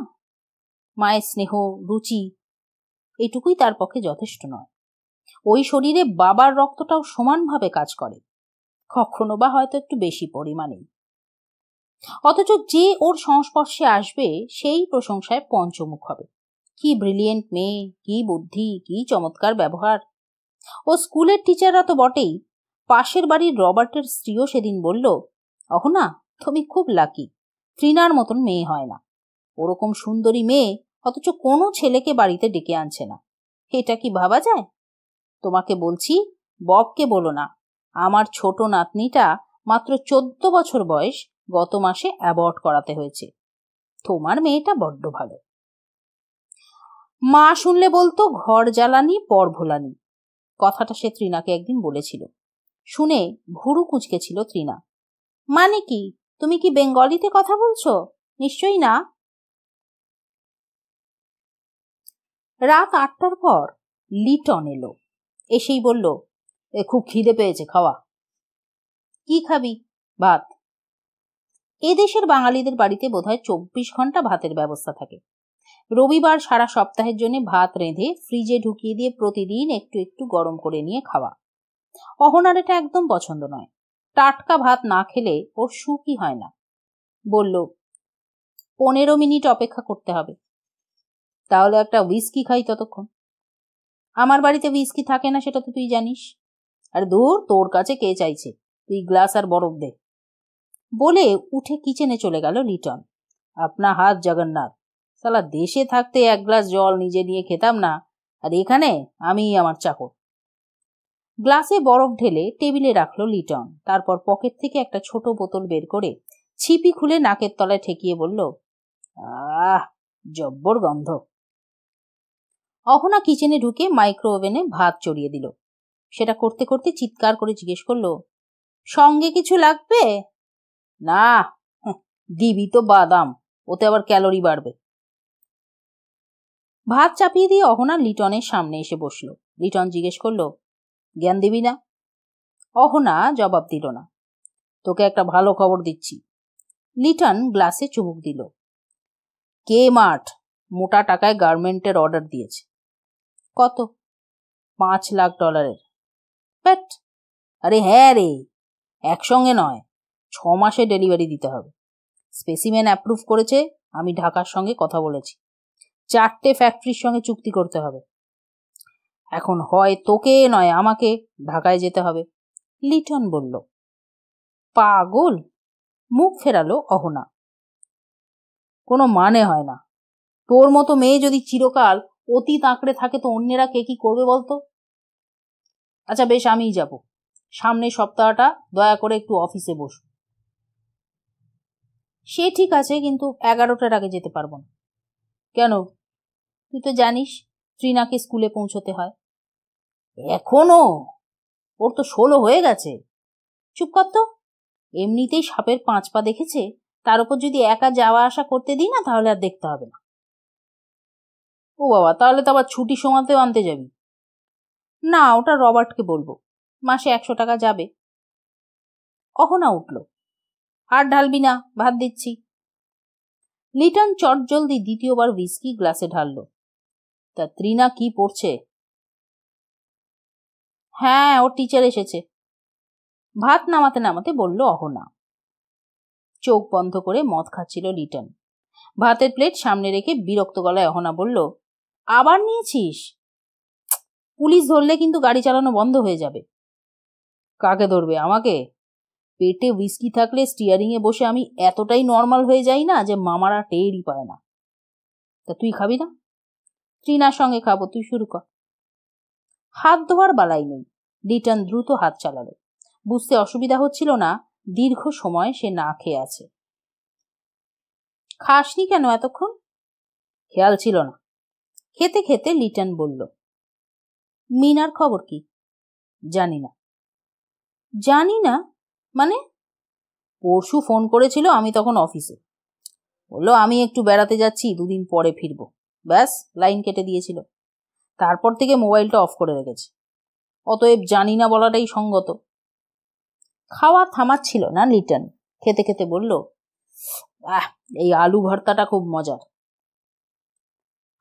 মায়ের স্নেহ, রুচি, এটুকুই তার পক্ষে যথেষ্ট নয়। ওই শরীরে বাবার রক্তটাও সমানভাবে কাজ করে, কখনো বা হয়তো একটু বেশি পরিমাণেই। অথচ যে ওর সংস্পর্শে আসবে সেই প্রশংসায় পঞ্চমুখ হবে। কি ব্রিলিয়েন্ট মেয়ে, কি বুদ্ধি, কি চমৎকার ব্যবহার। ও স্কুলের টিচাররা তো বটেই, পাশের বাড়ির রবার্টের স্ত্রীও সেদিন বলল, অহনা তুমি খুব লাকি, তৃণার মতন মেয়ে হয় না। ওরকম সুন্দরী মেয়ে অথচ কোনো ছেলেকে বাড়িতে ডেকে আনছে না। এটা কি ভাবা যায়? তোমাকে বলছি, ববকে বলো না। আমার ছোট নাতনিটা মাত্র 14 বছর বয়স, গত মাসে অ্যাবর্ট করাতে হয়েছে। তোমার মেয়েটা বড্ড ভালো। মা শুনলে বলতো ঘর জ্বালানি পর ভোলানি। কথাটা সে তৃণাকে একদিন বলেছিল। শুনে ভুরু কুঁচকেছিল তৃণা। মানে কি? তুমি কি বেঙ্গলিতে কথা বলছো? নিশ্চয়ই না। রাত 8টার পর লিটন এলো। এসেই বলল, খুব খিদে পেয়েছে, খাওয়া। কি খাবি? ভাত। এদেশের বাঙালিদের বাড়িতে বোধহয় 24 ঘন্টা ভাতের ব্যবস্থা থাকে। রবিবার সারা সপ্তাহের জন্য ভাত রেঁধে ফ্রিজে ঢুকিয়ে দিয়ে প্রতিদিন একটু একটু গরম করে নিয়ে খাওয়া। অহনার এটা একদম পছন্দ নয়। টাটকা ভাত না খেলে ওর সুখই হয় না। বলল, 15 মিনিট অপেক্ষা করতে হবে। তাহলে একটা হুইস্কি খাই ততক্ষণ। আমার বাড়িতে হুইস্কি থাকে না, সেটা তো তুই জানিস। আর দূর, তোর কাছে কে চাইছে, তুই গ্লাস আর বরফ দে। বলে উঠে কিচেনে চলে গেল লিটন। আপনা হাত জগন্নাথ, সালা দেশে থাকতে 1 গ্লাস জল নিজে নিয়ে খেতাম না, আর এখানে আমি আমার চাকর। গ্লাসে বরফ ঢেলে টেবিলে রাখলো লিটন। তারপর পকেট থেকে একটা ছোট বোতল বের করে ছিপি খুলে নাকের তলায় ঠেকিয়ে বলল, আহ, জব্বর গন্ধ। অহনা কিচেনে ঢুকে মাইক্রো ওভেনে ভাত চড়িয়ে দিল। সেটা করতে করতে চিৎকার করে জিজ্ঞেস করলো, সঙ্গে কিছু লাগবে? না, দিবি তো বাদাম, ওতে আবার ক্যালোরি বাড়বে। ভাত চাপিয়ে দিয়ে অহনা লিটনের সামনে এসে বসলো। লিটন জিজ্ঞেস করলো, জ্ঞান দিবি না? অহনা জবাব দিল না। তোকে একটা ভালো খবর দিচ্ছি। লিটন গ্লাসে চুমুক দিল। কে মার্ট মোটা টাকায় গার্মেন্টের অর্ডার দিয়েছে। কত? $5 লাখ। ব্যাট, আরে হ্যাঁ রে, একসঙ্গে নয়, 6 মাসে ডেলিভারি দিতে হবে। স্পেসিমেন অ্যাপ্রুভ করেছে, আমি ঢাকার সঙ্গে কথা বলেছি। 4টে ফ্যাক্টরির সঙ্গে চুক্তি করতে হবে। এখন হয় তোকে নয় আমাকে ঢাকায় যেতে হবে। লিটন বলল। পাগল? মুখ ফেরালো অহনা। কোনো মানে হয় না। তোর মতো মেয়ে যদি চিরকাল অতীত আঁকড়ে থাকে তো অন্যেরা কে কি করবে বলতো? আচ্ছা বেশ, আমিই যাব। সামনের সপ্তাহটা দয়া করে একটু অফিসে বস। সে ঠিক আছে, কিন্তু 11টার আগে যেতে পারবো না। কেন? তুই তো জানিস ত্রিনাকে স্কুলে পৌঁছতে হয়। এখনো? ওর তো 16 হয়ে গেছে। চুপ কর তো। এমনিতেই সাপের 5 পা দেখেছে, তার উপর যদি একা যাওয়া আসা করতে দিই না, তাহলে আর দেখতে হবে না। ও বাবা, তাহলে তো আবার ছুটি সময়তেও আনতে যাবি? না, ওটা রবার্টকে বলবো। মাসে 100 টাকা যাবে। অহনা উঠল। আর ঢালবি না, ভাত দিচ্ছি। লিটন চটজলদি দ্বিতীয়বার হুইস্কি গ্লাসে ঢাললো। তা ত্রিনা কি পড়ছে? হ্যাঁ, ওর টিচার এসেছে। ভাত নামাতে নামাতে বলল অহনা। চোখ বন্ধ করে মদ খাচ্ছিল লিটন। ভাতের প্লেট সামনে রেখে বিরক্ত গলায় অহনা বলল, আবার নিয়েছিস? পুলিশ ধরলে কিন্তু গাড়ি চালানো বন্ধ হয়ে যাবে। কাকে ধরবে, আমাকে? পেটে হুইস্কি থাকলে স্টিয়ারিং এ বসে আমি এতটাই নর্মাল হয়ে যাই না যে মামারা টেরই পায় না। তা তুই খাবি না? ত্রিনার সঙ্গে খাবো, তুই শুরু কর। হাত ধোয়ার বালাই নেই। লিটন দ্রুত হাত চালালো। বুঝতে অসুবিধা হচ্ছিল না দীর্ঘ সময় সে না খেয়ে আছে। খাসনি কেন এতক্ষণ? খেয়াল ছিল না। খেতে খেতে লিটন বলল, মিনার খবর কি? জানি না। জানি না মানে? পরশু ফোন করেছিল, আমি তখন অফিসে। বললো আমি একটু বেড়াতে যাচ্ছি, 2 দিন পরে ফিরবো। ব্যাস, লাইন কেটে দিয়েছিল। তারপর থেকে মোবাইলটা অফ করে রেখেছে। অতএব জানি না বলাটাই সঙ্গত। খাওয়া থামাচ্ছিল না লিটন। খেতে খেতে বলল, এই আলু ভর্তাটা খুব মজার।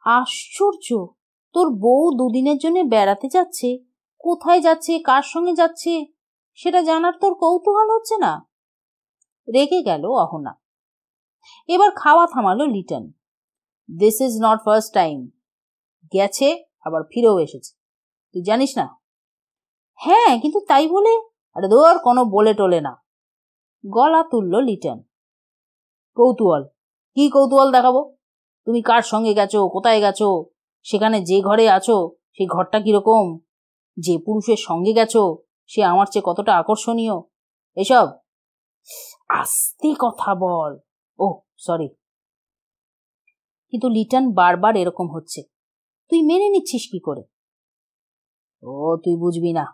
আশ্চর্য, তোর বউ 2 দিনের জন্য বেড়াতে যাচ্ছে, কোথায় যাচ্ছে, কার সঙ্গে যাচ্ছে সেটা জানার তোর কৌতূহল হচ্ছে না? রেগে গেল অহনা। এবার খাওয়া থামালো Liton. This is not first time. গেছে, আবার ফিরেও এসেছে, তুই জানিস না? হ্যাঁ, কিন্তু তাই বলে? আরে ধর, কোনো বলে টলে না। গলা তুলল লিটন। কৌতূহল? কি কৌতূহল দেখাবো? তুমি কার সঙ্গে গেছো, কোথায় গেছো, সেখানে যে ঘরে আছো সেই ঘরটা কিরকম, যে পুরুষের সঙ্গে গেছো সে আমার চেয়ে কতটা আকর্ষণীয়, এসব? আস্তে কথা বল। ও সরি। কিন্তু লিটন বারবার এরকম হচ্ছে, তুই মেনে নিচ্ছিস কি করে? ও তুই বুঝবি না।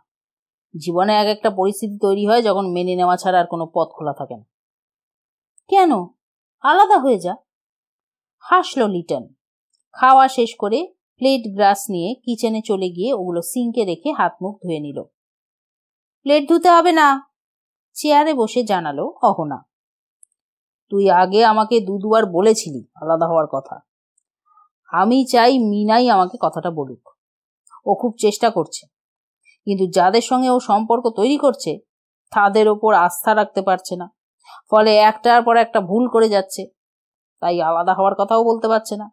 জীবনে এক একটা পরিস্থিতি তৈরি হয় যখন মেনে নেওয়া ছাড়া আর কোনো পথ খোলা থাকে না। কেন? আলাদা হয়ে যা। হাসলো লিটন। খাওয়া শেষ করে প্লেট গ্লাস নিয়ে কিচেনে চলে গিয়ে ওগুলো সিঙ্কে রেখে হাত মুখ ধুয়ে নিল। প্লেট ধুতে হবে না, চেয়ারে বসে জানালো অহনা। তুই আগে আমাকে 2-2বার বলেছিলি আলাদা হওয়ার কথা। আমি চাই মিনাই আমাকে কথাটা বলুক। ও খুব চেষ্টা করছে, কিন্তু যাদের সঙ্গে ও সম্পর্ক তৈরি করছে তাদের ওপর আস্থা রাখতে পারছে না, ফলে একটার পর একটা ভুল করে যাচ্ছে। তাই আলাদা হওয়ার কথাও বলতে পারছে না।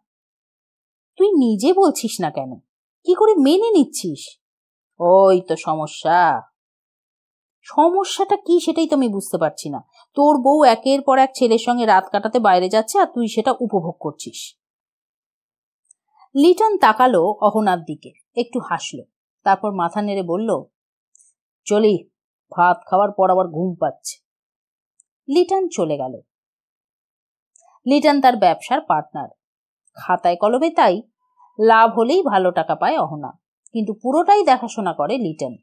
তুই নিজে বলছিস না কেন? কি করে মেনে নিচ্ছিস? ওই তো সমস্যা। সমস্যাটা কি সেটাই তো আমি বুঝতে পারছি না। তোর বউ একের পর এক ছেলের সঙ্গে রাত কাটাতে বাইরে যাচ্ছে আর তুই সেটা উপভোগ করছিস। লিটন তাকালো অহনার দিকে, একটু হাসলো, তারপর মাথা নেড়ে বলল, চলি, ভাত খাওয়ার পর আবার ঘুম পাচ্ছে। লিটন চলে গেল। লিটন তার ব্যবসার পার্টনার, খাতায় কলমে তাই। লাভ হলেই ভালো টাকা পায় অহনা, কিন্তু পুরোটাই দেখাশোনা করে লিটন।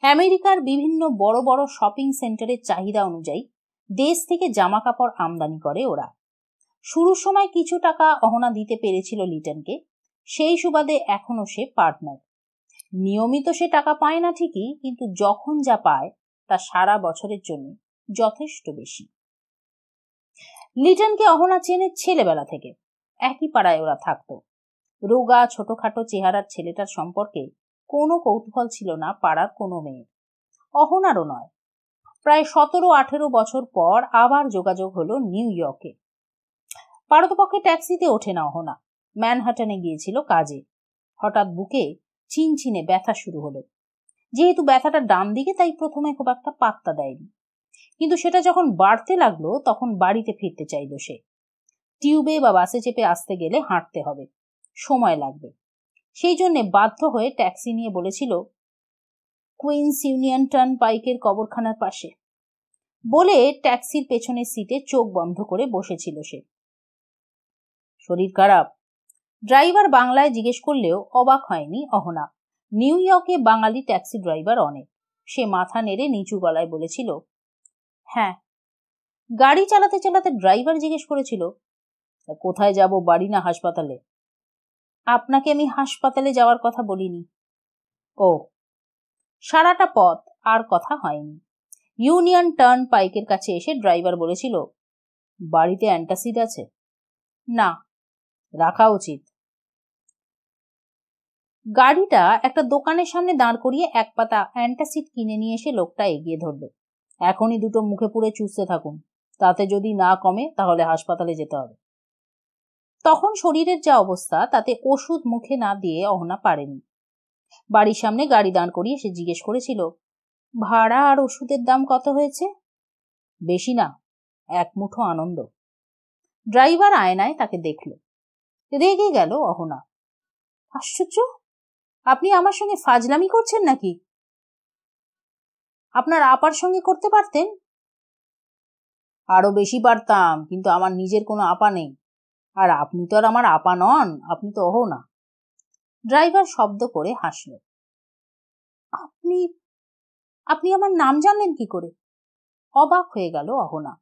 আমেরিকার বিভিন্ন বড় বড় শপিং সেন্টারের চাহিদা অনুযায়ী দেশ থেকে জামা কাপড় আমদানি করে ওরা। শুরুর সময় কিছু টাকা অহনা দিতে পেরেছিল লিটনকে, সেই সুবাদে এখনো সে পার্টনার। নিয়মিত সে টাকা পায় না ঠিকই, কিন্তু যখন যা পায় তা সারা বছরের জন্য যথেষ্ট বেশি। লিটনকে অহনা চেনে ছেলেবেলা থেকে, একই পাড়ায় ওরা থাকতো। রোগা ছোটখাটো চেহারার ছেলেটার সম্পর্কে কোনো কৌতূহল ছিল না পাড়ার কোনো মেয়ের, অহনারও নয়। প্রায় 17-18 বছর পর আবার যোগাযোগ হলো নিউ ইয়র্কে। পারতপক্ষে ট্যাক্সিতে ওঠে না অহনা, ম্যানহাটনে গিয়েছিল কাজে। হঠাৎ বুকে চিনচিনে ব্যথা শুরু হলো। যেহেতু ব্যথাটা ডান দিকে, তাই প্রথমে খুব একটা পাত্তা দেয়নি, কিন্তু সেটা যখন বাড়তে লাগলো তখন বাড়িতে ফিরতে চাইল সে। টিউবে বা বাসে চেপে আসতে গেলে হাঁটতে হবে, সময় লাগবে। সেই জন্য বাধ্য হয়ে ট্যাক্সি নিয়ে বলেছিল কুইন্স ইউনিয়ন টার্ন পাইকের কবরখানার পাশে। বলে ট্যাক্সির পেছনের সিটে চোখ বন্ধ করে বসেছিল সে। শরীর খারাপ? ড্রাইভার বাংলায় জিজ্ঞেস করলেও অবাক হয়নি অহনা। নিউ ইয়র্কে বাঙালি ট্যাক্সি ড্রাইভার অনেক। সে মাথা নেড়ে নিচু গলায় বলেছিল, হ্যাঁ। গাড়ি চালাতে চালাতে ড্রাইভার জিজ্ঞেস করেছিল, কোথায় যাব, বাড়ি না হাসপাতালে? আপনাকে আমি হাসপাতালে যাওয়ার কথা বলিনি। ও। সারাটা পথ আর কথা হয়নি। ইউনিয়ন টার্ন পাইকের কাছে এসে ড্রাইভার বলেছিল, বাড়িতে অ্যান্টাসিড আছে? না, রাখা উচিত। গাড়িটা একটা দোকানের সামনে দাঁড় করিয়ে এক পাতা অ্যান্টাসিড কিনে নিয়ে এসে লোকটা এগিয়ে ধরল। এখনই দুটো মুখে পুরে চুষতে থাকুন, তাতে যদি না কমে তাহলে হাসপাতালে যেতে হবে। তখন শরীরের যা অবস্থা, তাতে ওষুধ মুখে না দিয়ে অহনা পারেনি। বাড়ির সামনে গাড়ি দাঁড় করিয়ে সে জিজ্ঞেস করেছিল, ভাড়া আর ওষুধের দাম কত হয়েছে? বেশি না, এক মুঠো আনন্দ। ড্রাইভার আয়নায় তাকে দেখল, রেগে গেল অহনা। আশ্চর্য, আপনি আমার সঙ্গে ফাজলামি করছেন নাকি? আপনার আপার সঙ্গে করতে পারতেন। আরো বেশি পারতাম, কিন্তু আমার নিজের কোনো আপা নেই। আর আপনি তো আর আমার আপা নন, আপনি তো অহনা। ড্রাইভার শব্দ করে হাসল। আপনি আপনি আমার নাম জানলেন কি করে? অবাক হয়ে গেল অহনা।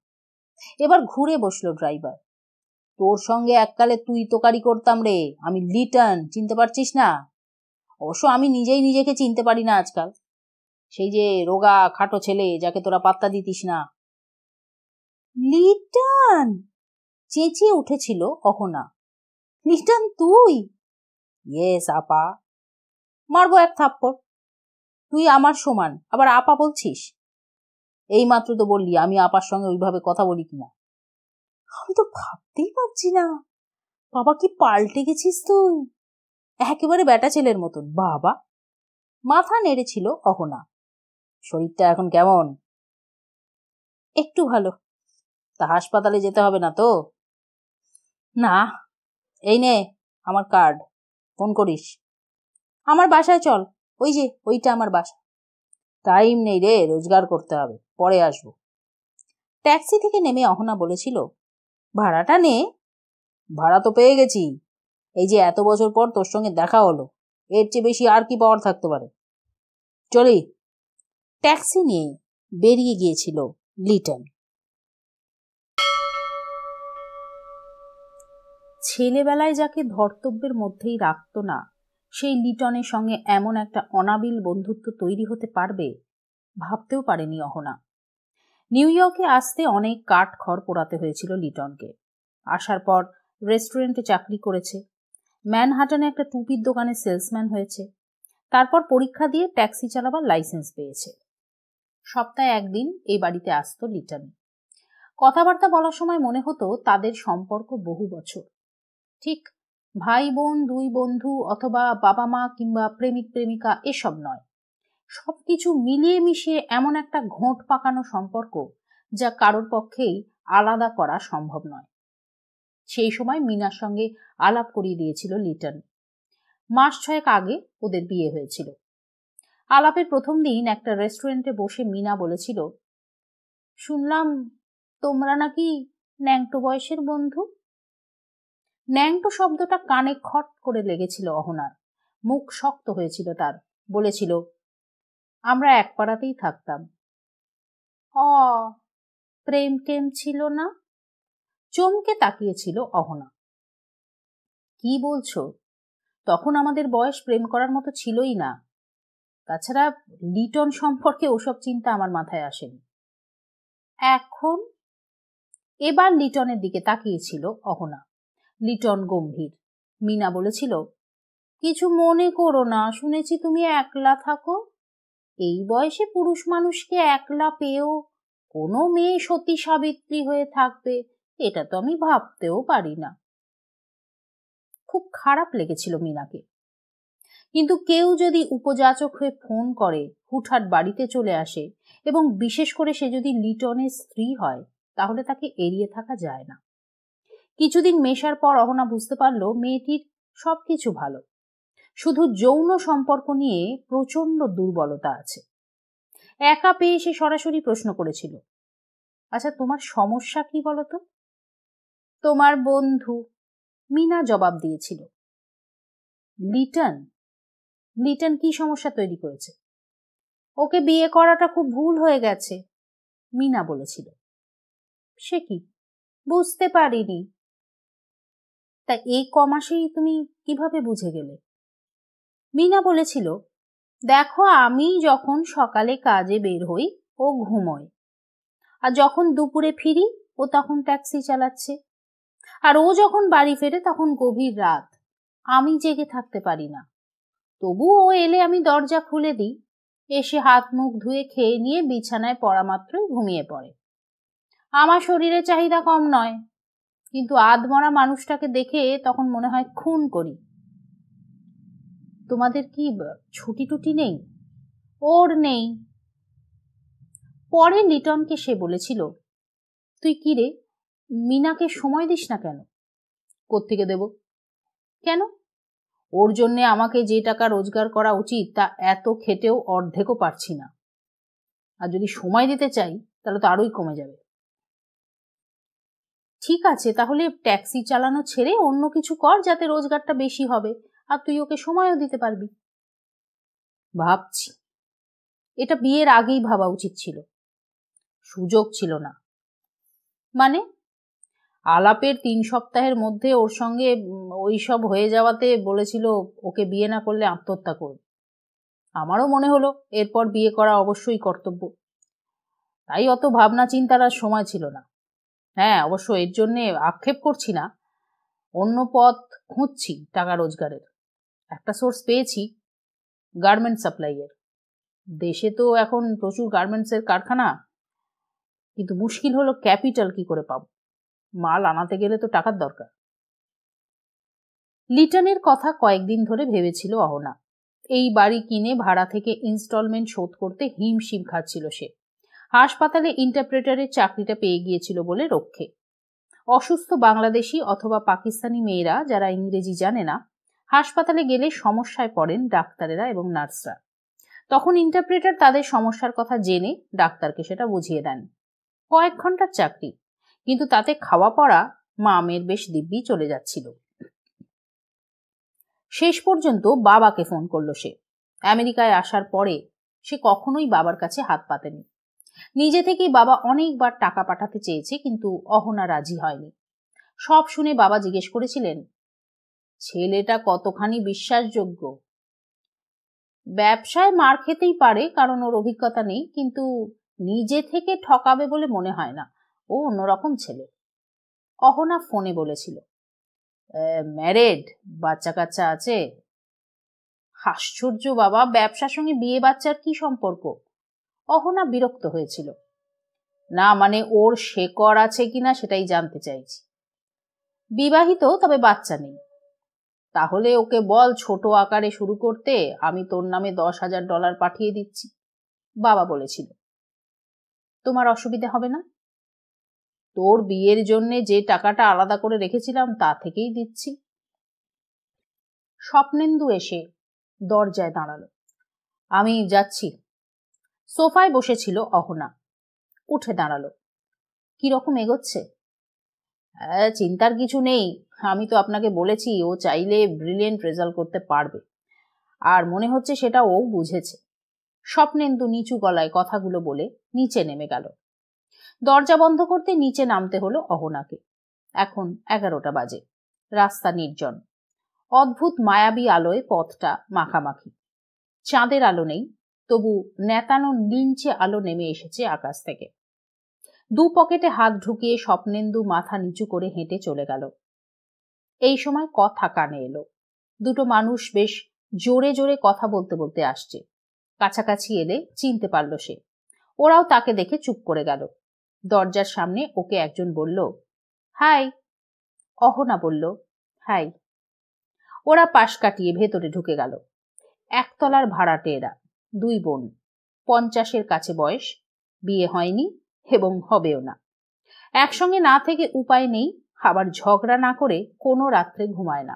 এবার ঘুরে বসলো ড্রাইভার। তোর সঙ্গে এককালে তুই তোকারি করতাম রে, আমি লিটন, চিনতে পারছিস না? অবশ্য আমি নিজেই নিজেকে চিনতে পারি না আজকাল। সেই যে রোগা খাটো ছেলে যাকে তোরা পাত্তা দিতিস না। লিটন! চেঁচিয়ে উঠেছিল অহনা। লিটন তুই? ইয়েস আপা। মারবো এক থাপ্পড়। তুই আমার সমান, আবার আপা বলছিস? এই মাত্র তো বললি আমি আপার সঙ্গে ওইভাবে কথা বলি কিনা। আমি তো ভাবতেই পারছি না, বাবা কি পাল্টে গেছিস তুই, একেবারে বেটা ছেলের মতন। বাবা! মাথা নেড়েছিল অহনা। শরীরটা এখন কেমন? একটু ভালো। তা হাসপাতালে যেতে হবে না তো? না। এই নে আমার কার্ড, ফোন করিস। আমার বাসায় চল, ওই যে ওইটা আমার বাসা। টাইম নেই রে, রোজগার করতে হবে, পরে আসবো। ট্যাক্সি থেকে নেমে অহনা বলেছিল, ভাড়াটা নে। ভাড়া তো পেয়ে গেছি, এই যে এত বছর পর তোর সঙ্গে দেখা হলো, এর চেয়ে বেশি আর কি পাওয়ার থাকতে পারে। চলি। ট্যাক্সি নিয়ে বেরিয়ে গিয়েছিল লিটন। ছেলেবেলায় যাকে ধর্তব্যের মধ্যেই রাখত না, সেই লিটনের সঙ্গে এমন একটা অনাবিল বন্ধুত্ব তৈরি হতে পারবে ভাবতেও পারেনি অহনা। নিউ ইয়র্কে আসতে অনেক কাঠ খড় পোড়াতে হয়েছিল লিটনকে। আসার পর রেস্টুরেন্টে চাকরি করেছে, ম্যানহাটনে একটা টুপির দোকানে সেলসম্যান হয়েছে, তারপর পরীক্ষা দিয়ে ট্যাক্সি চালাবার লাইসেন্স পেয়েছে। সপ্তাহে একদিন এই বাড়িতে আসতো লিটন। কথাবার্তা বলার সময় মনে হতো তাদের সম্পর্ক বহু বছর। ঠিক ভাই বোন, দুই বন্ধু, অথবা বাবা মা কিংবা প্রেমিক প্রেমিকা এসব নয়। সবকিছু মিলিয়ে মিশিয়ে এমন একটা ঘোঁট পাকানো সম্পর্ক যা কারোর পক্ষেই আলাদা করা সম্ভব নয়। সেই সময় মিনার সঙ্গে আলাপ করিয়ে দিয়েছিল লিটন। মাস 6 আগে ওদের বিয়ে হয়েছিল। আলাপের প্রথম দিন একটা রেস্টুরেন্টে বসে মিনা বলেছিল, শুনলাম তোমরা নাকি ন্যাংটো বয়সের বন্ধু। ন্যাংটো শব্দটা কানে খট করে লেগেছিল অহনার। মুখ শক্ত হয়েছিল তার। বলেছিল, আমরা এক পাড়াতেই থাকতাম। প্রেম টেম ছিল না? চমকে তাকিয়েছিল অহনা। কি বলছো? তখন আমাদের বয়স প্রেম করার মতো ছিলই না। তাছাড়া লিটন সম্পর্কে ওসব চিন্তা আমার মাথায় আসেনি। এখন? এবার লিটনের দিকে তাকিয়েছিল অহনা। লিটন গম্ভীর। মিনা বলেছিল, কিছু মনে করো না, শুনেছি তুমি একলা থাকো। এই বয়সে পুরুষ মানুষকে একলা পেয়েও কোনো মেয়ে সতী সাবিত্রী হয়ে থাকবে, এটা তো আমি ভাবতেও পারি না। খুব খারাপ লেগেছিল মিনাকে। কিন্তু কেউ যদি উপযাচক হয়ে ফোন করে, হুটহাট বাড়িতে চলে আসে, এবং বিশেষ করে সে যদি লিটনের স্ত্রী হয়, তাহলে তাকে এড়িয়ে থাকা যায় না। কিছুদিন মেশার পর অহনা বুঝতে পারল মেয়েটির সবকিছু ভালো, শুধু যৌন সম্পর্ক নিয়ে প্রচন্ড দুর্বলতা আছে। একা পেয়ে সে সরাসরি প্রশ্ন করেছিল, আচ্ছা তোমার সমস্যা কি বলতো? তোমার বন্ধু, মিনা জবাব দিয়েছিল। লিটন? লিটন কি সমস্যা তৈরি করেছে? ওকে বিয়ে করাটা খুব ভুল হয়ে গেছে, মিনা বলেছিল। সে কি? বুঝতে পারিনি। তা এই কমাসেই তুমি কিভাবে বুঝে গেলে? মিনা বলেছিল, দেখো আমি যখন সকালে কাজে বের হই ও ঘুমোয়, আর যখন দুপুরে ফিরি ও তখন ট্যাক্সি চালাচ্ছে, আর ও যখন বাড়ি ফেরে তখন গভীর রাত, আমি জেগে থাকতে পারি না। তবু ও এলে আমি দরজা খুলে দিই, এসে হাত মুখ ধুয়ে খেয়ে নিয়ে বিছানায় পড়া মাত্রই ঘুমিয়ে পড়ে। আমার শরীরে চাহিদা কম নয়, কিন্তু আধমরা মানুষটাকে দেখে তখন মনে হয় খুন করি। তোমাদের কি ছুটি টুটি নেই? ওর নেই। পরে লিটনকে সে বলেছিল, তুই কি রে, মিনাকে সময় দিস না কেন? কোত্থেকে দেব? কেন? ওর জন্যে আমাকে যে টাকা রোজগার করা উচিত তা এত খেটেও অর্ধেকও পারছি না, আর যদি সময় দিতে চাই তাহলে তো আরোই কমে যাবে। ঠিক আছে, তাহলে ট্যাক্সি চালানো ছেড়ে অন্য কিছু কর, যাতে রোজগারটা বেশি হবে আর তুই ওকে সময়ও দিতে পারবি। ভাবছি, এটা বিয়ের আগেই ভাবা উচিত ছিল। সুযোগ ছিল না। মানে? আলাপের 3 সপ্তাহের মধ্যে ওর সঙ্গে ওইসব হয়ে যাওয়াতে বলেছিল ওকে বিয়ে না করলে আত্মহত্যা করবে। আমারও মনে হলো এরপর বিয়ে করা অবশ্যই কর্তব্য, তাই অত ভাবনা চিন্তার আর সময় ছিল না। হ্যাঁ, অবশ্য এর জন্য আক্ষেপ করছি না, অন্য পথ খুঁজছি টাকা রোজগারের। একটা সোর্স পেয়েছি, গার্মেন্ট সাপ্লাইয়ের। দেশে তো এখন প্রচুর গার্মেন্টসের কারখানা, কিন্তু মুশকিল হলো ক্যাপিটাল কি করে পাবো। মাল আনাতে গেলে তো টাকার দরকার। লিটনের কথা কয়েকদিন ধরে ভেবেছিল অহনা। এই বাড়ি কিনে ভাড়া থেকে ইনস্টলমেন্ট শোধ করতে হিমশিম খাচ্ছিল সে। হাসপাতালে ইন্টারপ্রেটারের চাকরিটা পেয়ে গিয়েছিল বলে রক্ষে। অসুস্থ বাংলাদেশি অথবা পাকিস্তানি মেয়েরা যারা ইংরেজি জানে না, হাসপাতালে গেলে সমস্যায় পড়েন ডাক্তারেরা এবং নার্সরা। তখন ইন্টারপ্রেটার তাদের সমস্যার কথা জেনে ডাক্তারকে সেটা বুঝিয়ে দেন। কয়েক ঘন্টার চাকরি, কিন্তু তাতে খাওয়া পড়া মামের বেশ দিব্যি চলে যাচ্ছিল। শেষ পর্যন্ত বাবাকে ফোন করলো সে। আমেরিকায় আসার পরে সে কখনোই বাবার কাছে হাত পাতেনি। নিজে থেকেই বাবা অনেকবার টাকা পাঠাতে চেয়েছে, কিন্তু অহনা রাজি হয়নি। সব শুনে বাবা জিজ্ঞেস করেছিলেন, ছেলেটা কতখানি বিশ্বাসযোগ্য? ব্যবসায় মার খেতেই পারে, কারণ ওর অভিজ্ঞতা নেই, কিন্তু নিজে থেকে ঠকাবে বলে মনে হয় না। ও অন্যরকম ছেলে। অহনা ফোনে বলেছিল, ম্যারেড, বাচ্চা কাচ্চা আছে? আশ্চর্য বাবা, ব্যবসার সঙ্গে বিয়ে বাচ্চার কি সম্পর্ক? অহনা বিরক্ত হয়েছিল। না মানে ওর শেকড় আছে কিনা সেটাই জানতে চাইছি। বিবাহিত, তবে বাচ্চা নেই। তাহলে ওকে বল ছোট আকারে শুরু করতে, আমি তোর নামে $10,000 পাঠিয়ে দিচ্ছি, বাবা বলেছিল। তোমার অসুবিধা হবে না? তোর বিয়ের জন্য যে টাকাটা আলাদা করে রেখেছিলাম তা থেকেই দিচ্ছি। স্বপ্নেন্দু এসে দরজায় দাঁড়ালো। আমি যাচ্ছি। সোফায় বসেছিল অহনা। উঠে দাঁড়ালো। কিরকম এগোচ্ছে? চিন্তার কিছু নেই, আমি তো আপনাকে বলেছি ও চাইলে ব্রিলিয়েন্ট রেজাল্ট করতে পারবে, আর মনে হচ্ছে সেটা ও বুঝেছে। স্বপ্নেন্দু নিচু গলায় কথাগুলো বলে নিচে নেমে গেল। দরজা বন্ধ করতে নিচে নামতে হলো অহনাকে। এখন 11টা বাজে। রাস্তা নির্জন। অদ্ভুত মায়াবী আলোয় পথটা মাখামাখি। চাঁদের আলো নেই, তবু নেতানো নীলচে আলো নেমে এসেছে আকাশ থেকে। দু পকেটে হাত ঢুকিয়ে স্বপ্নেন্দু মাথা নিচু করে হেঁটে চলে গেল। এই সময় কথা কানে এলো। দুটো মানুষ বেশ জোরে জোরে কথা বলতে বলতে আসছে। কাছাকাছি এলে চিনতে পারল সে। ওরাও তাকে দেখে চুপ করে গেল। দরজার সামনে ওকে একজন বলল, হাই। অহনা বলল, হাই। ওরা পাশ কাটিয়ে ভেতরে ঢুকে গেল। একতলার ভাড়াটে এরা, দুই বোন, 50-এর কাছে বয়স, বিয়ে হয়নি এবং হবেও না। একসঙ্গে না থেকে উপায় নেই, আবার ঝগড়া না করে কোনো রাত্রে ঘুমায় না।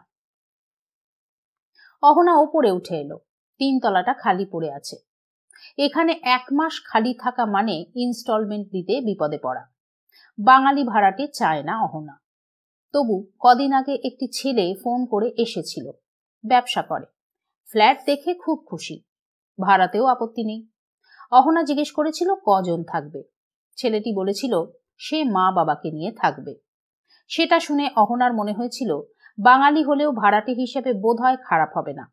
অহনা ওপরে উঠে এলো। 3 তলাটা খালি পড়ে আছে। এখানে 1 মাস খালি থাকা মানে ইনস্টলমেন্ট দিতে বিপদে পড়া। বাঙালি ভাড়াটে চায় না অহনা। তবু কদিন আগে একটি ছেলে ফোন করে এসেছিল। ব্যবসা করে, ফ্ল্যাট দেখে খুব খুশি, ভাড়াতেও আপত্তি নেই। অহনা জিজ্ঞেস করেছিল কজন থাকবে। ছেলেটি বলেছিল সে মা বাবাকে নিয়ে থাকবে। সেটা শুনে অহনার মনে হয়েছিল বাঙালি হলেও ভাড়াটে হিসেবে বোধহয় খারাপ হবে না।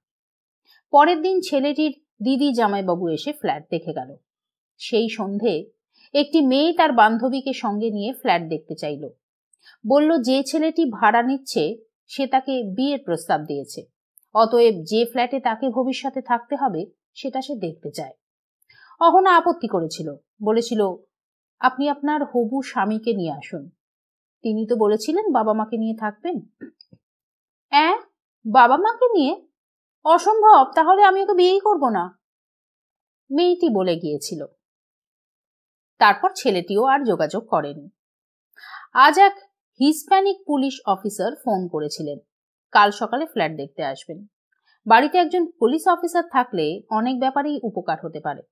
পরের দিন ছেলেটির দিদি জামাইবাবু এসে ফ্ল্যাট দেখে গেল। সেই সন্ধে একটি মেয়ে তার বান্ধবীকে সঙ্গে নিয়ে ফ্ল্যাট দেখতে চাইল। বলল যে ছেলেটি ভাড়া নিচ্ছে সে তাকে বিয়ের প্রস্তাব দিয়েছে, অতএব যে ফ্ল্যাটে তাকে ভবিষ্যতে থাকতে হবে সেটা সে দেখতে চায়। অহনা আপত্তি করেছিল, বলেছিল আপনি আপনার হবু স্বামীকে নিয়ে আসুন, তিনি তো বলেছিলেন বাবা মাকে নিয়ে থাকবেন। বাবা মাকে নিয়ে? অসম্ভব, তাহলে আমি ওকে বিয়েই করব না, মেয়েটি বলে গিয়েছিল। তারপর ছেলেটিও আর যোগাযোগ করেনি। আজ এক হিসপ্যানিক পুলিশ অফিসার ফোন করেছিলেন, কাল সকালে ফ্ল্যাট দেখতে আসবেন। বাড়িতে একজন পুলিশ অফিসার থাকলে অনেক ব্যাপারেই উপকার হতে পারে।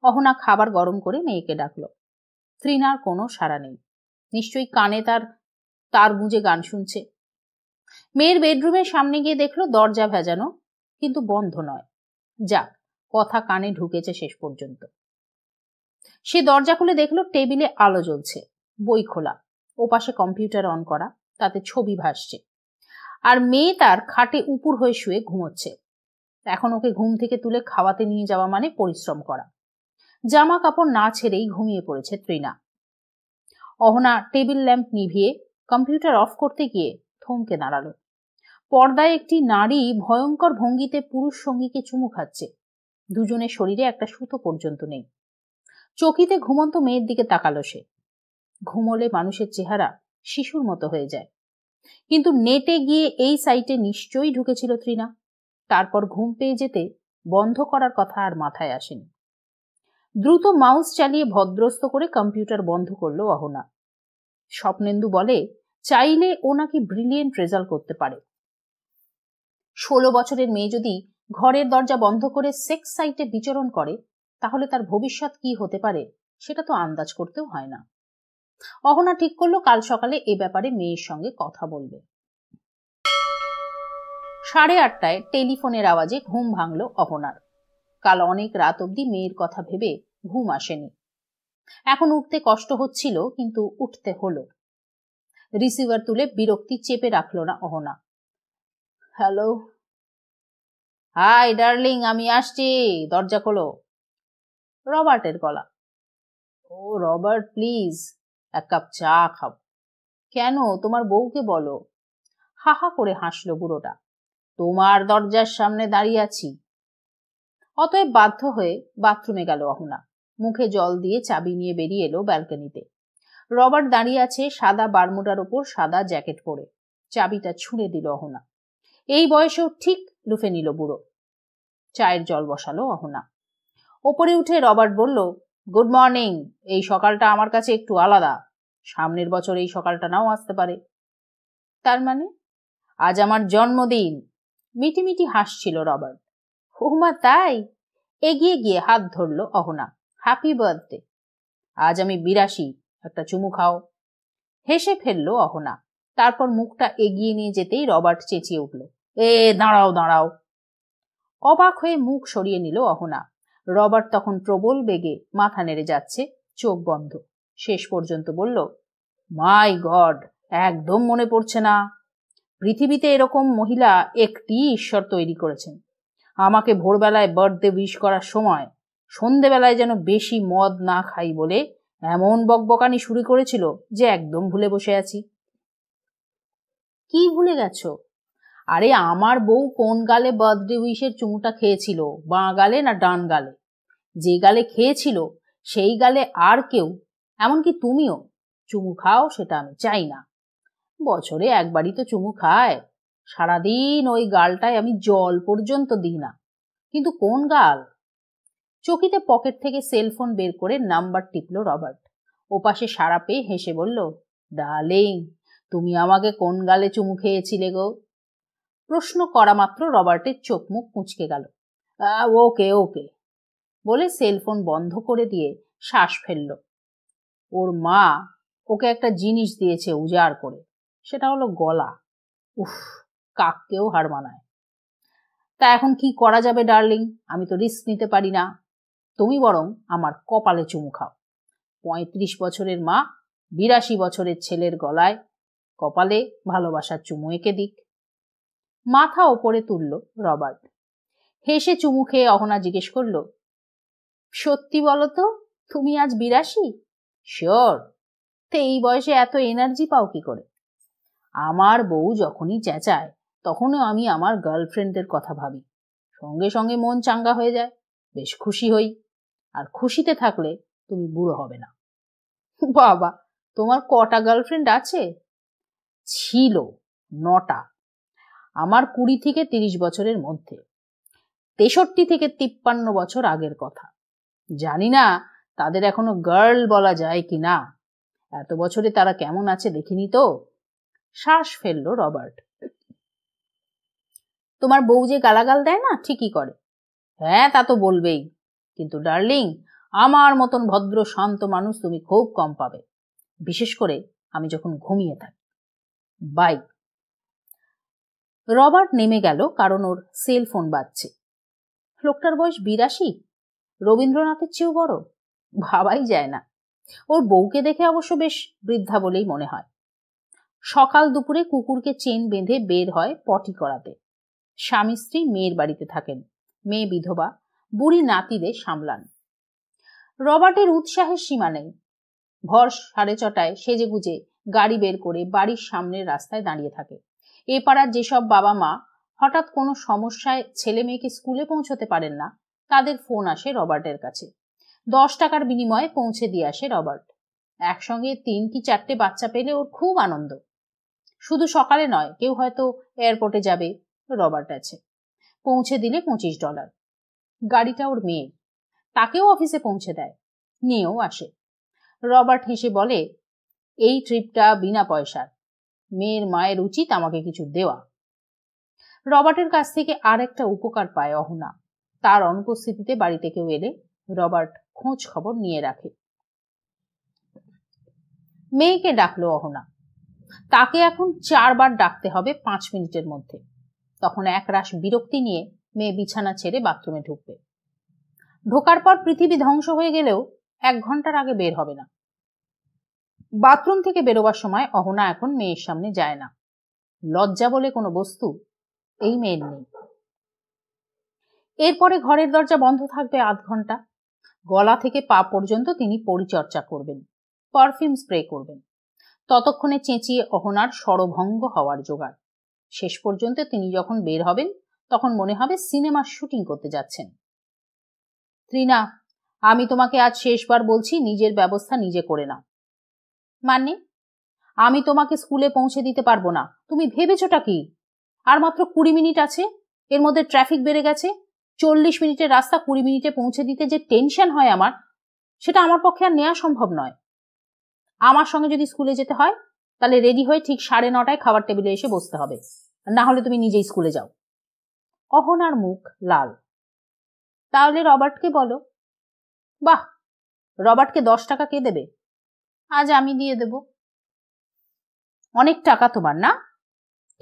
অহনা খাবার গরম করে মেয়েকে ডাকলো। তৃণার কোনো সাড়া নেই, নিশ্চয়ই কানে তার গুঁজে গান শুনছে। মেয়ের বেডরুমের সামনে গিয়ে দেখলো দরজা ভেজানো, কিন্তু বন্ধ নয়। যাক, কথা কানে ঢুকেছে শেষ পর্যন্ত। সে দরজা খুলে দেখলো টেবিলে আলো জ্বলছে, বই খোলা, ওপাশে কম্পিউটার অন করা, তাতে ছবি ভাসছে, আর মেয়ে তার খাটে উপুর হয়ে শুয়ে ঘুমোচ্ছে। এখন ওকে ঘুম থেকে তুলে খাওয়াতে নিয়ে যাওয়া মানে পরিশ্রম করা। জামা কাপড় না ছেড়েই ঘুমিয়ে পড়েছে তৃণা। অহনা টেবিল ল্যাম্প নিভিয়ে কম্পিউটার অফ করতে গিয়ে থমকে দাঁড়ালো। পর্দায় একটি নারী ভয়ঙ্কর ভঙ্গিতে পুরুষ সঙ্গীকে চুমু খাচ্ছে। দুজনের শরীরে একটা সুতো পর্যন্ত নেই। চকিতে ঘুমন্ত মেয়ের দিকে তাকালো সে। ঘুমোলে মানুষের চেহারা শিশুর মতো হয়ে যায়, কিন্তু নেটে গিয়ে এই সাইটে নিশ্চয়ই ঢুকেছিল তৃণা। তারপর ঘুম পেয়ে যেতে বন্ধ করার কথা আর মাথায় আসেনি। দ্রুত মাউস চালিয়ে ভদ্রস্ত করে কম্পিউটার বন্ধ করলো অহনা। স্বপ্নেন্দু বলে চাইলে ও নাকি ব্রিলিয়েন্ট রেজাল্ট করতে পারে। 16 বছরের মেয়ে যদি ঘরের দরজা বন্ধ করে সেক্স সাইটে বিচরণ করে, তাহলে তার ভবিষ্যৎ কি হতে পারে সেটা তো আন্দাজ করতেও হয় না। অহনা ঠিক করলো কাল সকালে এ ব্যাপারে মেয়ের সঙ্গে কথা বলবে। 8:30টায় টেলিফোনের আওয়াজে ঘুম ভাঙল অহনার। কাল অনেক রাত অবধি মেয়ের কথা ভেবে ঘুম আসেনি। এখন উঠতে কষ্ট হচ্ছিল, কিন্তু উঠতে হলো। রিসিভার তুলে বিরক্তি চেপে রাখলো না অহনা। হ্যালো। হাই ডার্লিং, আমি আসছি, দরজা খোলো। রবার্টের গলা। ও রবার্ট, প্লিজ 1 কাপ চা খাও। কেন, তোমার বউকে বলো। হাহা করে হাসলো বুড়োটা। তোমার দরজার সামনে দাঁড়িয়ে আছি। অতএব বাধ্য হয়ে বাথরুমে গেল অহনা। মুখে জল দিয়ে চাবি নিয়ে বেরিয়ে এলো ব্যালকনিতে। রবার্ট দাঁড়িয়ে আছে সাদা বারমুডার ওপর সাদা জ্যাকেট পরে। চাবিটা ছুঁড়ে দিল অহনা। এই বয়সেও ঠিক লুফে নিল বুড়ো। চায়ের জল বসালো অহনা। ওপরে উঠে রবার্ট বলল, গুড মর্নিং। এই সকালটা আমার কাছে একটু আলাদা। সামনের বছর এই সকালটা নাও আসতে পারে। তার মানে? আজ আমার জন্মদিন। মিটিমিটি হাসছিল রবার্ট। হুমা তাই? এগিয়ে গিয়ে হাত ধরল অহনা। Happy birthday. আজ আমি 82। একটা চুমু খাও। হেসে ফেলল অহনা। তারপর মুখটা এগিয়ে নিয়ে যেতেই রবার্ট চেঁচিয়ে উঠল, এ দাঁড়াও দাঁড়াও। অবাক হয়ে মুখ সরিয়ে নিল অহনা। রবার্ট তখন প্রবল বেগে মাথা নেড়ে যাচ্ছে, চোখ বন্ধ। শেষ পর্যন্ত বলল, মাই গড, একদম মনে পড়ছে না। পৃথিবীতে এরকম মহিলা একটি ঈশ্বর তৈরি করেছেন। আমাকে ভোরবেলায় বার্থডে উইশ করার সময় সন্ধেবেলায় যেন বেশি মদ না খাই বলে এমন বকবকানি শুরু করেছিল যে একদম ভুলে বসে আছি। কি ভুলে গেছো? আরে আমার বউ কোন গালে বার্থডে উইশের চুমুটা খেয়েছিল, বাঁ গালে না ডান গালে? যে গালে খেয়েছিল সেই গালে আর কেউ, এমনকি তুমিও চুমু খাও সেটা আমি চাই না। বছরে একবারই তো চুমু খায়, সারাদিন ওই গালটায় আমি জল পর্যন্ত দিই না। কিন্তু কোন গাল? চকিতে পকেট থেকে সেলফোন বের করে নাম্বার টিপল রবার্ট। ওপাশে সাড়া পেয়ে হেসে বলল, ডার্লিং, তুমি আমাকে কোন গালে চুমু খেয়েছিলে গো? প্রশ্ন করা মাত্র রবার্টের চোখ মুখ কুঁচকে গেল। ওকে ওকে বলে সেলফোন বন্ধ করে দিয়ে শ্বাস ফেলল। ওর মা ওকে একটা জিনিস দিয়েছে উজাড় করে, সেটা হলো গলা। উফ, কাককেও হার মানায়। তা এখন কি করা যাবে ডার্লিং? আমি তো রিস্ক নিতে পারি না। তুমি বরং আমার কপালে চুমু খাও। 35 বছরের মা 82 বছরের ছেলের গলায় কপালে ভালোবাসার চুমু এঁকে দিক। মাথা ওপরে তুলল রবার্ট। হেসে চুমু খেয়ে অহনা জিজ্ঞেস করল, সত্যি বলো তো, তুমি আজ 82? শিওর। তো এই বয়সে এত এনার্জি পাও কি করে? আমার বউ যখনই চেঁচায় তখনও আমি আমার গার্লফ্রেন্ডের কথা ভাবি, সঙ্গে সঙ্গে মন চাঙ্গা হয়ে যায়, বেশ খুশি হই। আর খুশিতে থাকলে তুমি বুড়ো হবে না। বাবা, তোমার কটা গার্লফ্রেন্ড আছে? ছিল 9টা। আমার 20 থেকে 30 বছরের মধ্যে, 63 থেকে 53 বছর আগের কথা। জানি না তাদের এখনো গার্ল বলা যায় কি না। এত বছরে তারা কেমন আছে দেখিনি তো। শ্বাস ফেলল রবার্ট। তোমার বউ যে গালাগাল দেয় না, ঠিকই করে। হ্যাঁ, তা তো বলবেই। কিন্তু ডার্লিং, আমার মতন ভদ্র শান্ত মানুষ তুমি খুব কম পাবে, বিশেষ করে আমি যখন ঘুমিয়ে থাকি। বাই। রবার্ট নেমে গেল, কারণ ওর সেলফোন বাজছে। লোকটার বয়স 82, রবীন্দ্রনাথের চেয়েও বড়। ভাবাই যায় না। ওর বউকে দেখে অবশ্য বেশ বৃদ্ধা বলেই মনে হয়। সকাল দুপুরে কুকুরকে চেন বেঁধে বের হয় পটি করাতে। স্বামী স্ত্রী মেয়ের বাড়িতে থাকেন, মেয়ে বিধবা, বুড়ি নাতিদের সামলান। রবার্টের উৎসাহের সীমা নেই। ভর 6:30টায় সেজে গুজে গাড়ি বের করে বাড়ির সামনের রাস্তায় দাঁড়িয়ে থাকে। এ পাড়ার যেসব বাবা মা হঠাৎ কোনো সমস্যায় ছেলে মেয়েকে স্কুলে পৌঁছতে পারেন না, তাদের ফোন আসে রবার্টের কাছে। 10 টাকার বিনিময়ে পৌঁছে দিয়ে আসে রবার্ট। একসঙ্গে 3 কি 4টে বাচ্চা পেলে ওর খুব আনন্দ। শুধু সকালে নয়, কেউ হয়তো এয়ারপোর্টে যাবে, রবার্ট আছে, পৌঁছে দিলে $25। গাড়িটা ওর মেয়ে, তাকেও অফিসে পৌঁছে দেয়, নিয়েও আসে। রবার্ট হেসে বলে, এই ট্রিপটা বিনা পয়সার, মেয়ের মায়ের উচিত আমাকে কিছু দেওয়া। রবার্টের কাছ থেকে আর একটা উপকার পায় অহনা। তার অনুপস্থিতিতে বাড়িতে কেউ এলে রবার্ট খোঁজ খবর নিয়ে রাখে। মেয়েকে ডাকলো অহনা। তাকে এখন 4 বার ডাকতে হবে 5 মিনিটের মধ্যে। তখন একরাশ বিরক্তি নিয়ে মেয়ে বিছানা ছেড়ে বাথরুমে ঢুকবে। ঢোকার পর পৃথিবী ধ্বংস হয়ে গেলেও 1 ঘন্টার আগে বের হবে না। বাথরুম থেকে বেরোবার সময় অহনা এখন মেয়ের সামনে যায় না। লজ্জা বলে কোনো বস্তু এই মেয়ের নেই। এরপরে ঘরের দরজা বন্ধ থাকবে আধ ঘন্টা। গলা থেকে পা পর্যন্ত তিনি পরিচর্যা করবেন, পারফিউম স্প্রে করবেন। ততক্ষণে চেঁচিয়ে অহনার স্বরভঙ্গ হওয়ার জোগাড়। শেষ পর্যন্ত তিনি যখন বের হবেন তখন মনে হবে সিনেমার শুটিং করতে যাচ্ছেন। ত্রিনা, আমি তোমাকে আজ শেষবার বলছি, নিজের ব্যবস্থা নিজে করে নাও। মানে? আমি তোমাকে স্কুলে পৌঁছে দিতে পারবো না। তুমি ভেবেছোটা কি? আর মাত্র 20 মিনিট আছে, এর মধ্যে ট্রাফিক বেড়ে গেছে। 40 মিনিটের রাস্তা 20 মিনিটে পৌঁছে দিতে যে টেনশন হয় আমার, সেটা আমার পক্ষে আর নেওয়া সম্ভব নয়। আমার সঙ্গে যদি স্কুলে যেতে হয় তাহলে রেডি হয়ে ঠিক 9:30টায় খাবার টেবিলে এসে বসতে হবে, না হলে তুমি নিজেই স্কুলে যাও। অহনার মুখ লাল। তাহলে রবার্টকে বলো। বাহ, রবার্টকে 10 টাকা কে দেবে? আজ আমি দিয়ে দেব। অনেক টাকা তোমার না?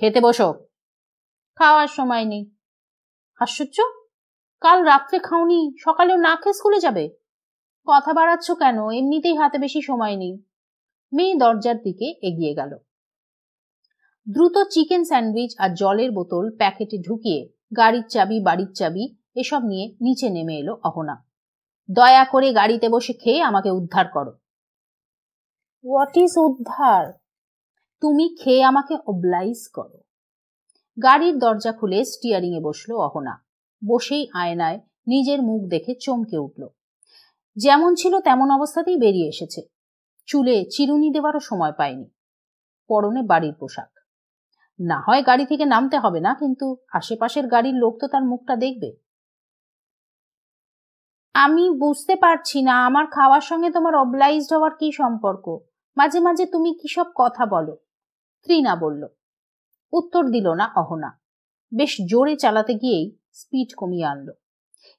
খেতে বসো। খাওয়ার সময় নেই। আশ্চর্য, কাল রাত্রে খাওনি, সকালেও না খেয়ে স্কুলে যাবে? কথা বাড়াচ্ছ কেন? এমনিতেই হাতে বেশি সময় নেই। মেয়ে দরজার দিকে এগিয়ে গেল। দ্রুত চিকেন স্যান্ডউইচ আর জলের বোতল প্যাকেটে ঢুকিয়ে গাড়ির চাবি, বাড়ির চাবি এসব নিয়ে নিচে নেমে এলো অহনা। দয়া করে গাড়িতে বসে খেয়ে আমাকে উদ্ধার করো। হোয়াট ইজ উদ্ধার? তুমি খেয়ে আমাকে অবলাইজ করো। গাড়ির দরজা খুলে স্টিয়ারিং এ বসলো অহনা। বসেই আয়নায় নিজের মুখ দেখে চমকে উঠল। যেমন ছিল তেমন অবস্থাতেই বেরিয়ে এসেছে। চুলে চিরুনি দেওয়ারও সময় পায়নি। পরনে বাড়ির পোশাক। না হয় গাড়ি থেকে নামতে হবে না, কিন্তু আশেপাশের গাড়ির লোক তো তার মুখটা দেখবে। আমি বুঝতে পারছি না, আমার খাওয়ার সঙ্গে তোমার অবলাইজড হওয়ার কি সম্পর্ক? মাঝে মাঝে তুমি কি সব কথা বলো? ত্রিনা বলল। উত্তর দিল না অহনা। বেশ জোরে চালাতে গিয়েই স্পিড কমিয়ে আনলো।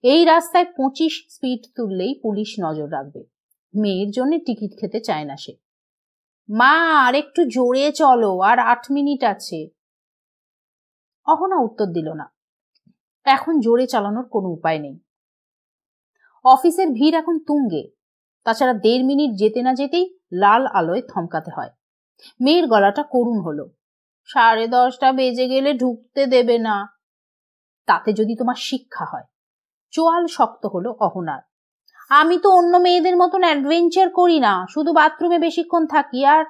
এই রাস্তায় 25 স্পিড তুললেই পুলিশ নজর রাখবে। মেয়ের জন্য টিকিট খেতে চায় না সে। মা, আর একটু জোরে চলো, আর 8 মিনিট আছে। অহনা উত্তর দিল না। এখন জোরে চালানোর কোনো উপায় নেই। অফিসের ভিড় এখন তুঙ্গে। তাছাড়া 1.5 মিনিট যেতে না যেতেই লাল আলোয় থমকাতে হয়। মেয়ের গলাটা করুণ হলো। 10:30 বেজে গেলে ঢুকতে দেবে না। তাতে যদি তোমার শিক্ষা হয়। চোয়াল শক্ত হলো অহনার। আমি তো অন্য মেয়েদের মতন অ্যাডভেঞ্চার করি না, শুধু বাথরুমে বেশিক্ষণ থাকি। আর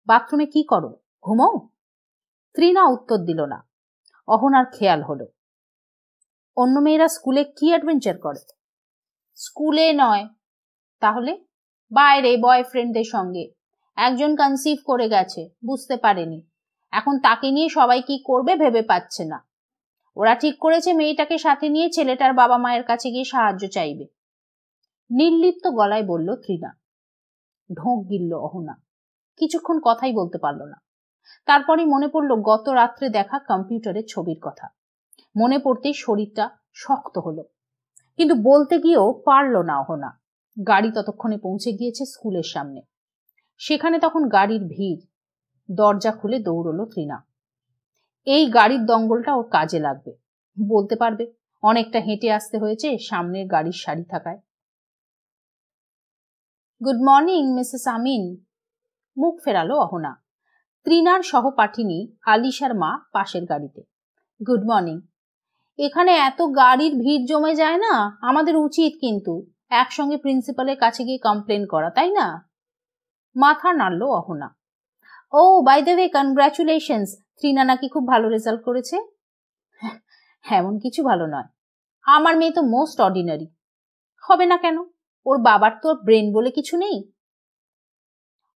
বাথরুমে কি করো? ঘুমাও? ত্রিনা উত্তর দিল না। অহনার খেয়াল হলো, অন্য মেয়েরা স্কুলে কি অ্যাডভেঞ্চার করে? স্কুলে নয়। তাহলে? বাইরে বয়ফ্রেন্ডদের সঙ্গে। একজন কনসিভ করে গেছে, বুঝতে পারেনি। এখন তাকে নিয়ে সবাই কি করবে ভেবে পাচ্ছে না। ওরা ঠিক করেছে মেয়েটাকে সাথে নিয়ে ছেলেটার বাবা মায়ের কাছে গিয়ে সাহায্য চাইবে। নির্লিপ্ত গলায় বলল ত্রিনা। ঢোক গিলল অহনা। কিছুক্ষণ কথাই বলতে পারল না। তারপরই মনে পড়ল গত রাত্রে দেখা কম্পিউটারের ছবির কথা। মনে পড়তেই শরীরটা শক্ত হলো, কিন্তু বলতে গিয়েও পারল না অহনা। গাড়ি ততক্ষণে পৌঁছে গিয়েছে স্কুলের সামনে। সেখানে তখন গাড়ির ভিড়। দরজা খুলে দৌড়লো ত্রিনা। এই গাড়ির দঙ্গলটা ওর কাজে লাগবে। বলতে পারবে অনেকটা হেঁটে আসতে হয়েছে সামনের গাড়ির সারি থাকায়। গুড মর্নিং মিসেস আমিন। মুখ ফেরালো অহনা। ত্রিনার সহপাঠিনী আলিশার মা পাশের গাড়িতে। Good morning. এখানে এত গাড়ির ভিড় জমে যায় না, আমাদের উচিত কিন্তু একসঙ্গে প্রিন্সিপালের কাছে গিয়ে কমপ্লেন করা, তাই না? মাথা নাড়ল Ahana. Oh by the way, congratulations. Trina নাকি খুব ভালো রেজাল্ট করেছে। এমন কিছু ভালো নয়, আমার মেয়ে তো মোস্ট অর্ডিনারি। হবে না কেন? ওর বাবার তো ব্রেন বলে কিছু নেই।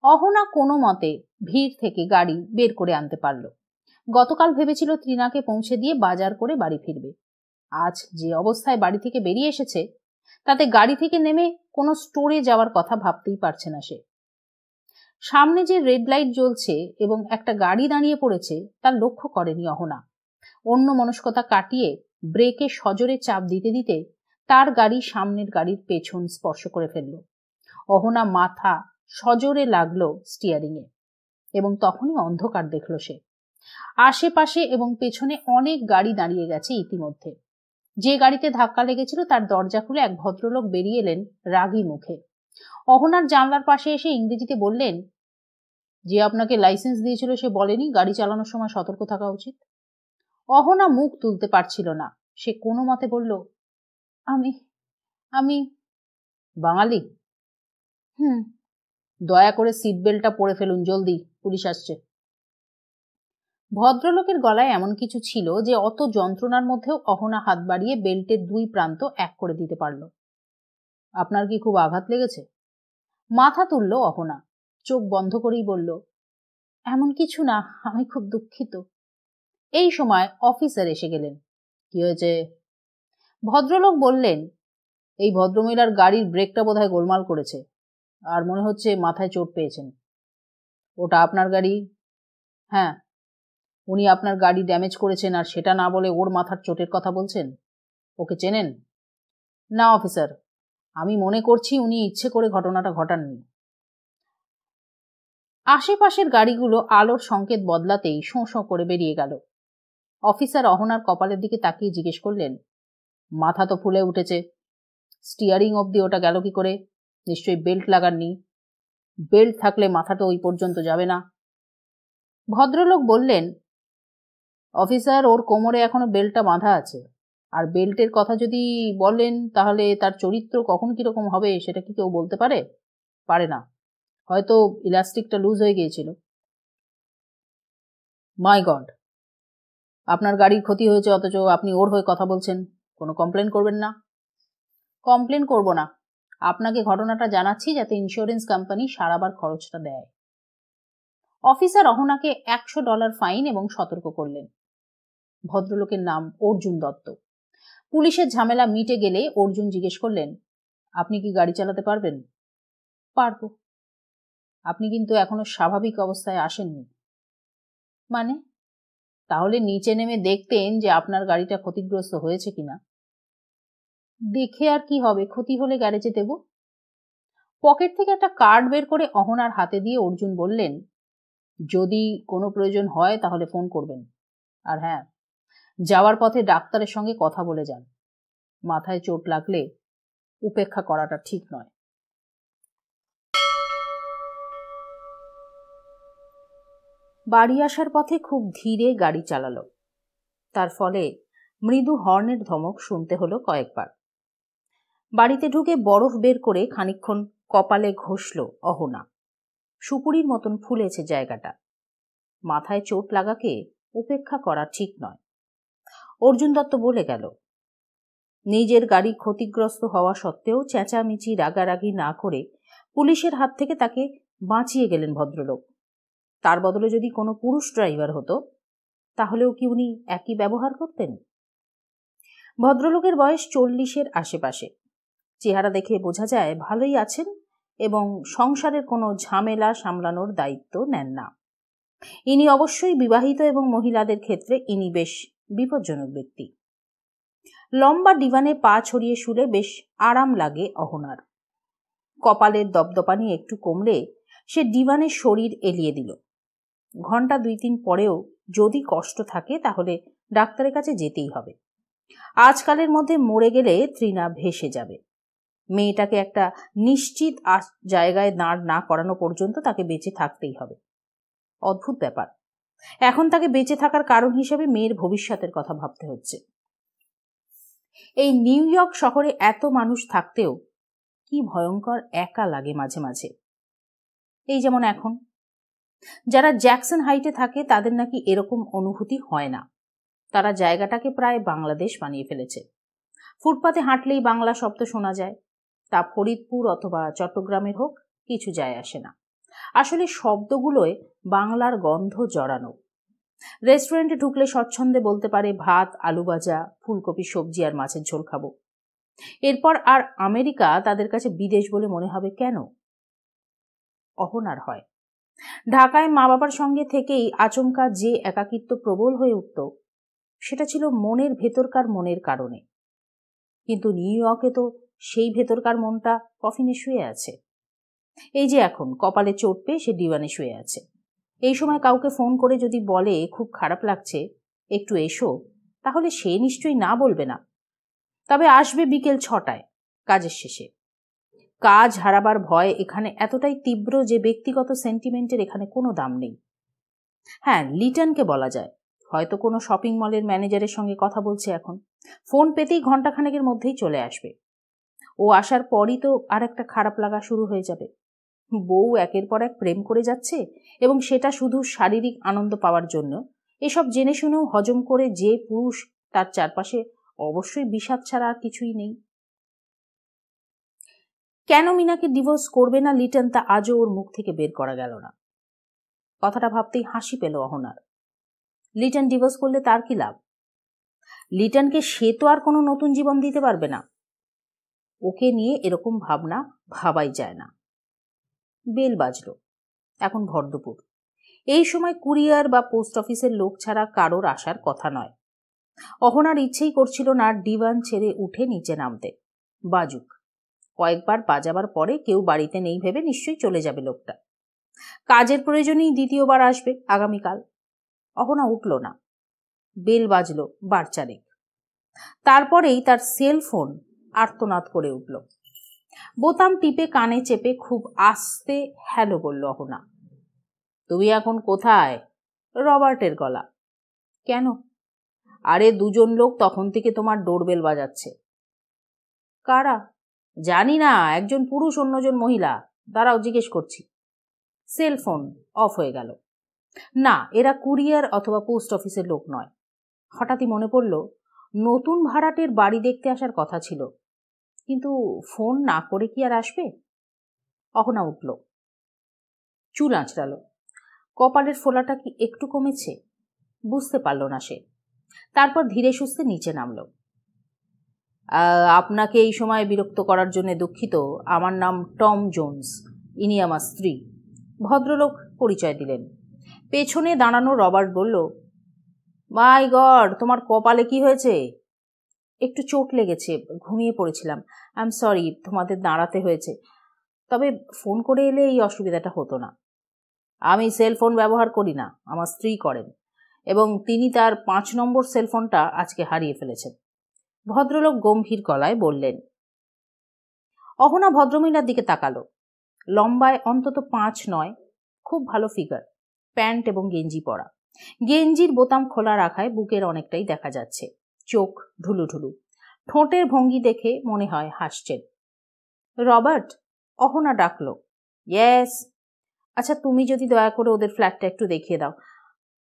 অহনা কোনো মতে ভিড় থেকে গাড়ি বের করে আনতে পারল। গতকাল ভেবেছিল ত্রিনাকে পৌঁছে দিয়ে বাজার করে বাড়ি ফিরবে। আজ যে অবস্থায় বাড়ি থেকে বেরিয়ে এসেছে, তাতে গাড়ি থেকে নেমে কোনো স্টোরে যাওয়ার কথা ভাবতেই পারছে না সে। সামনে যে রেড লাইট জ্বলছে এবং একটা গাড়ি দাঁড়িয়ে পড়েছে তার লক্ষ্য করেনি অহনা। অন্য মনস্কতা কাটিয়ে ব্রেকে সজোরে চাপ দিতে দিতে তার গাড়ি সামনের গাড়ির পেছন স্পর্শ করে ফেলল। অহনা মাথা সজোরে লাগলো স্টিয়ারিং এ, এবং তখনই অন্ধকার দেখল সে। আশেপাশে এবং পেছনে অনেক গাড়ি দাঁড়িয়ে গেছে ইতিমধ্যে। যে গাড়িতে ধাক্কা লেগেছিল তার দরজা খুলে এক ভদ্রলোক বেরিয়ে এলেন রাগী মুখে। অহনার জানলার পাশে এসে ইংরেজিতে বললেন, যে আপনাকে লাইসেন্স দিয়েছিল সে বলেনি গাড়ি চালানোর সময় সতর্ক থাকা উচিত? অহনা মুখ তুলতে পারছিল না। সে কোনো মতে বলল, আমি আমি বাঙালি। দয়া করে সিট বেল্টটা পরে ফেলুন, জলদি, পুলিশ আসছে। ভদ্রলোকের গলায় এমন কিছু ছিল যে অত যন্ত্রণার মধ্যেও অহনা হাত বাড়িয়ে বেল্টের 2 প্রান্ত এক করে দিতে পারল। আপনার কি খুব আঘাত লেগেছে? মাথা তুলল অহনা। চোখ বন্ধ করেই বলল, এমন কিছু না, আমি খুব দুঃখিত। এই সময় অফিসার এসে গেলেন। কি হয়েছে? ভদ্রলোক বললেন, এই ভদ্রমহিলার গাড়ির ব্রেকটা বোধহয় গোলমাল করেছে, আর মনে হচ্ছে মাথায় চোট পেয়েছেন। ওটা আপনার গাড়ি? হ্যাঁ। উনি আপনার গাড়ি ড্যামেজ করেছেন আর সেটা না বলে ওর মাথার চোটের কথা বলছেন। ওকে চেনেন? না অফিসার, আমি মনে করছি উনি ইচ্ছে করে ঘটনাটা ঘটাননি। আশেপাশের গাড়িগুলো আলোর সংকেত বদলাতেই শোঁ শোঁ করে বেরিয়ে গেল। অফিসার অহনার কপালের দিকে তাকিয়ে জিজ্ঞেস করলেন, মাথা তো ফুলে উঠেছে, স্টিয়ারিং অবধি ওটা গেল কি করে? নিশ্চয়ই বেল্ট লাগাননি। বেল্ট থাকলে মাথা তো ওই পর্যন্ত যাবে না। ভদ্রলোক বললেন, অফিসার, ওর কোমরে এখনো বেল্টটা বাঁধা আছে, আর বেল্টের কথা যদি বলেন তাহলে তার চরিত্র কখন কিরকম হবে সেটা কি কেউ বলতে পারে? পারে না। হয়তো ইলাস্টিকটা লুজ হয়ে গিয়েছিল। মাই গড, আপনার গাড়ির ক্ষতি হয়েছে অথচ আপনি ওর হয়ে কথা বলছেন। কোনো কমপ্লেন করবেন না? কমপ্লেন করব না, আপনাকে ঘটনাটা জানাচ্ছি যাতে ইন্স্যুরেন্স কোম্পানি সারাবার খরচটা দেয়। অফিসার অহনাকে $100 ফাইন এবং সতর্ক করলেন। ভদ্রলোকের নাম অর্জুন দত্ত। পুলিশের ঝামেলা মিটে গেলে অর্জুন জিজ্ঞেস করলেন, আপনি কি গাড়ি চালাতে পারবেন? পারবো। আপনি কিন্তু এখনো স্বাভাবিক অবস্থায় আসেননি। মানে? তাহলে নিচে নেমে দেখতেন যে আপনার গাড়িটা ক্ষতিগ্রস্ত হয়েছে কিনা। দেখে আর কি হবে, ক্ষতি হলে গ্যারেজে দেব। পকেট থেকে একটা কার্ড বের করে অহনার হাতে দিয়ে অর্জুন বললেন, যদি কোনো প্রয়োজন হয় তাহলে ফোন করবেন। আর হ্যাঁ, যাওয়ার পথে ডাক্তারের সঙ্গে কথা বলে যান। মাথায় চোট লাগলে উপেক্ষা করাটা ঠিক নয়। বাড়ি আসার পথে খুব ধীরে গাড়ি চালালো। তার ফলে মৃদু হর্নের ধমক শুনতে হলো কয়েকবার। বাড়িতে ঢুকে বরফ বের করে খানিকক্ষণ কপালে ঘষল অহনা। সুপুরির মতন ফুলেছে জায়গাটা। মাথায় চোট লাগাকে উপেক্ষা করা ঠিক নয়। অর্জুন দত্ত বলে গেল। নিজের গাড়ি ক্ষতিগ্রস্ত হওয়া সত্ত্বেও চেঁচামেচি রাগারাগি না করে পুলিশের হাত থেকে তাকে বাঁচিয়ে গেলেন ভদ্রলোক। তার বদলে যদি কোনো পুরুষ ড্রাইভার হতো তাহলেও কি উনি একই ব্যবহার করতেন? ভদ্রলোকের বয়স 40-এর আশেপাশে। চেহারা দেখে বোঝা যায় ভালোই আছেন এবং সংসারের কোনো ঝামেলা সামলানোর দায়িত্ব নেন না। ইনি অবশ্যই বিবাহিত এবং মহিলাদের ক্ষেত্রে ইনি বেশ বিপজ্জনক ব্যক্তি। লম্বা ডিভানে পা ছড়িয়ে শুলে বেশ আরাম লাগে অহনার। কপালের দপদপানি একটু কমলে সে ডিভানের শরীর এলিয়ে দিল। ঘন্টা 2-3 পরেও যদি কষ্ট থাকে তাহলে ডাক্তারের কাছে যেতেই হবে। আজকালের মধ্যে মরে গেলে তৃণা ভেসে যাবে। মেয়েটাকে একটা নিশ্চিত জায়গায় দাঁড় না করানো পর্যন্ত তাকে বেঁচে থাকতেই হবে। অদ্ভুত ব্যাপার, এখন তাকে বেঁচে থাকার কারণ হিসেবে মেয়ের ভবিষ্যতের কথা ভাবতে হচ্ছে। এই নিউ ইয়র্ক শহরে এত মানুষ থাকতেও কি ভয়ঙ্কর একা লাগে মাঝে মাঝে। এই যেমন এখন যারা জ্যাকসন হাইটে থাকে তাদের নাকি এরকম অনুভূতি হয় না। তারা জায়গাটাকে প্রায় বাংলাদেশ বানিয়ে ফেলেছে। ফুটপাতে হাঁটলেই বাংলা শব্দ শোনা যায়। তা ফরিদপুর অথবা চট্টগ্রামের হোক, কিছু যায় আসে না। আসলে শব্দগুলোয় বাংলার গন্ধ জড়ানো। রেস্টুরেন্টে ঢুকলে স্বচ্ছন্দে বলতে পারে ভাত, আলু ভাজা, ফুলকপি সবজি আর মাছের ঝোল খাবো। এরপর আর আমেরিকা তাদের কাছে বিদেশ বলে মনে হবে কেন? অহনার হয়। ঢাকায় মা বাবার সঙ্গে থেকেই আচমকা যে একাকিত্ব প্রবল হয়ে উঠত সেটা ছিল মনের ভেতরকার মনের কারণে। কিন্তু নিউ ইয়র্কে তো সেই ভেতরকার মনটা কফিনে শুয়ে আছে। এই যে এখন কপালে চোট পেয়ে সে ডিভানে শুয়ে আছে। এই সময় কাউকে ফোন করে যদি বলে খুব খারাপ লাগছে, একটু এসো, তাহলে সে নিশ্চয়ই না বলবে না। তবে আসবে বিকেল 6টায় কাজের শেষে। কাজ হারাবার ভয় এখানে এতটাই তীব্র যে ব্যক্তিগত সেন্টিমেন্টের এখানে কোনো দাম নেই। হ্যাঁ, লিটনকে বলা যায়, হয়তো কোনো শপিং মলের ম্যানেজারের সঙ্গে কথা বলছে এখন। ফোন পেতেই ঘন্টাখানেকের মধ্যেই চলে আসবে। ও আসার পরই তো আর একটা খারাপ লাগা শুরু হয়ে যাবে। বউ একের পর এক প্রেম করে যাচ্ছে এবং সেটা শুধু শারীরিক আনন্দ পাওয়ার জন্য। এসব জেনে শুনেও হজম করে যে পুরুষ তার চারপাশে, অবশ্যই বিষাদ ছাড়া আর কিছুই নেই। কেন মিনাকে ডিভোর্স করবে না লিটন তা আজও ওর মুখ থেকে বের করা গেল না। কথাটা ভাবতেই হাসি পেল অহনার। লিটন ডিভোর্স করলে তার কি লাভ? লিটনকে সে তো আর কোনো নতুন জীবন দিতে পারবে না। ওকে নিয়ে এরকম ভাবনা ভাবাই যায় না। বেল বাজলো। এখন ভর দুপুর। এই সময় কুরিয়ার বা পোস্ট অফিসের লোক ছাড়া কারোর আসার কথা নয়। অহনার ইচ্ছেই করছিল না ডিভান ছেড়ে উঠে নিচে নামতে। বাজুক। কয়েকবার বাজাবার পরে কেউ বাড়িতে নেই ভেবে নিশ্চয়ই চলে যাবে লোকটা। কাজের প্রয়োজনেই দ্বিতীয়বার আসবে আগামীকাল। অহনা উঠল না। বেল বাজল বার চারেক। তারপরেই তার সেলফোন আর্তনাদ করে উঠল। বোতাম টিপে কানে চেপে খুব আস্তে হ্যালো বলল অহনা। তুমি এখন কোথায়? রবার্টের গলা। কেন? আরে দুজন লোক তখন থেকে তোমার ডোরবেল বাজাচ্ছে। কারা? জানি না, একজন পুরুষ অন্যজন মহিলা। দাঁড়াও জিজ্ঞেস করছি। সেলফোন অফ হয়ে গেল। না, এরা কুরিয়ার অথবা পোস্ট অফিসের লোক নয়। হঠাৎই মনে পড়ল নতুন ভাড়াটের বাড়ি দেখতে আসার কথা ছিল, কিন্তু ফোন না করে কি আর আসবে? অহনা উঠল, চুল আঁচড়াল। কপালের ফোলাটা কি একটু কমেছে? বুঝতে পারল না সে। তারপর ধীরে সুস্থে নিচে নামল। আপনাকে এই সময় বিরক্ত করার জন্য দুঃখিত। আমার নাম টম জোন্স, ইনি আমার স্ত্রী। ভদ্রলোক পরিচয় দিলেন। পেছনে দাঁড়ানো রবার্ট বলল, মাই গড, তোমার কপালে কি হয়েছে? একটু চোট লেগেছে, ঘুমিয়ে পড়েছিলাম। আই এম সরি তোমাদের দাঁড়াতে হয়েছে, তবে ফোন করে এলে এই অসুবিধাটা হতো না। আমি সেলফোন ব্যবহার করি না, আমার স্ত্রী করেন, এবং তিনি তার 5 নম্বর সেলফোনটা আজকে হারিয়ে ফেলেছেন। ভদ্রলোক গম্ভীর গলায় বললেন। অহনা ভদ্রমহিলার দিকে তাকালো। লম্বায় অন্তত 5 নয়, খুব ভালো ফিগার, প্যান্ট এবং গেঞ্জি পরা। গেঞ্জির বোতাম খোলা রাখায় বুকের অনেকটাই দেখা যাচ্ছে। চোখ ঢুলু ঢুলু, ঠোঁটের ভঙ্গি দেখে মনে হয় হাসছেন। রবার্ট, অহনা ডাকলো। ইয়েস। আচ্ছা, তুমি যদি দয়া করে ওদের ফ্ল্যাটটা একটু দেখিয়ে দাও।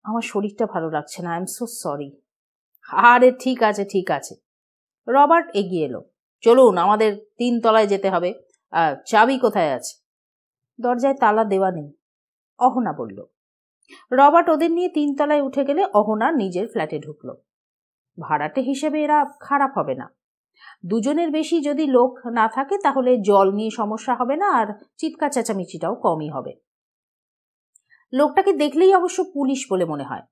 আমার শরীরটা ভালো লাগছে না। I am so sorry. আরে ঠিক আছে ঠিক আছে। রবার্ট এগিয়ে এলো। চলুন, আমাদের 3 তলায় যেতে হবে। চাবি কোথায় আছে? দরজায় তালা দেওয়া নেই, অহনা বলল। রবার্ট ওদের নিয়ে 3 তলায় উঠে গেলে অহনা নিজের ফ্ল্যাটে ঢুকলো। ভাড়াটে হিসেবে এরা খারাপ হবে না। দুজনের বেশি যদি লোক না থাকে তাহলে জল নিয়ে সমস্যা হবে না, আর চিৎকার চেঁচামেচিটাও কমই হবে। লোকটাকে দেখলেই অবশ্য পুলিশ বলে মনে হয়।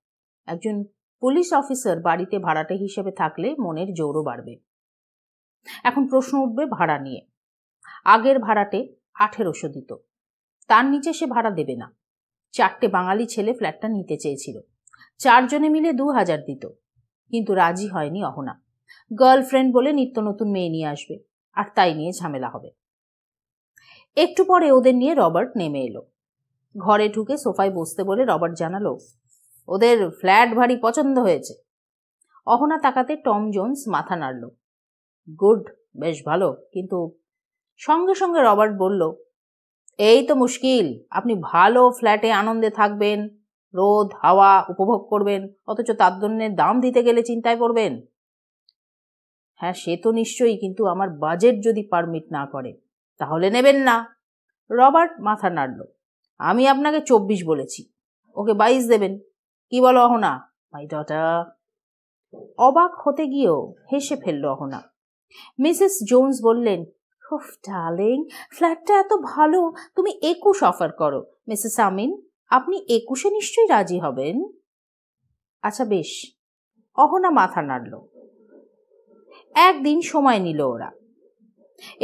একজন পুলিশ অফিসার বাড়িতে ভাড়াটে হিসেবে থাকলে মনের জোরও বাড়বে। এখন প্রশ্ন উঠবে ভাড়া নিয়ে। আগের ভাড়াটে 1800 দিত, তার নিচে সে ভাড়া দেবে না। 4টে বাঙালি ছেলে ফ্ল্যাটটা নিতে চেয়েছিল, 4 জনে মিলে 2000 দিত, কিন্তু রাজি হয়নি অহনা। গার্লফ্রেন্ড বলে নিত্য নতুন মেয়ে নিয়ে আসবে, আর তাই নিয়ে ঝামেলা হবে। একটু পরে ওদের নিয়ে রবার্ট নেমে এলো। ঘরে ঢুকে সোফায় বসতে বলে রবার্ট জানালো, ওদের ফ্ল্যাট ভারী পছন্দ হয়েছে। অহনা তাকাতে টম জোন্স মাথা নাড়ল। গুড, বেশ ভালো, কিন্তু সঙ্গে সঙ্গে রবার্ট বলল, এই তো মুশকিল। আপনি ভালো ফ্ল্যাটে আনন্দে থাকবেন, রোদ হাওয়া উপভোগ করবেন, অথচ তার জন্য দাম দিতে গেলে চিন্তায় পড়বেন। হ্যাঁ, সে তো নিশ্চয়ই, কিন্তু আমার বাজেট যদি পারমিট না করে তাহলে নেবেন না। রবার্ট মাথা নাড়ল। আমি আপনাকে 24 বলেছি, ওকে 22 দেবেন। কি বলো অহনা, মাই ডটার? অবাক হতে গিয়েও হেসে ফেলল অহনা। মিসেস জোন্স বললেন, উফ ডার্লিং, ফ্ল্যাটটা এত ভালো, তুমি 21 অফার করো। মিসেস আমিন, আপনি 21-এ নিশ্চয়ই রাজি হবেন। আচ্ছা বেশ। অহনা মাথা নাড়ল। একদিন সময় নিল ওরা।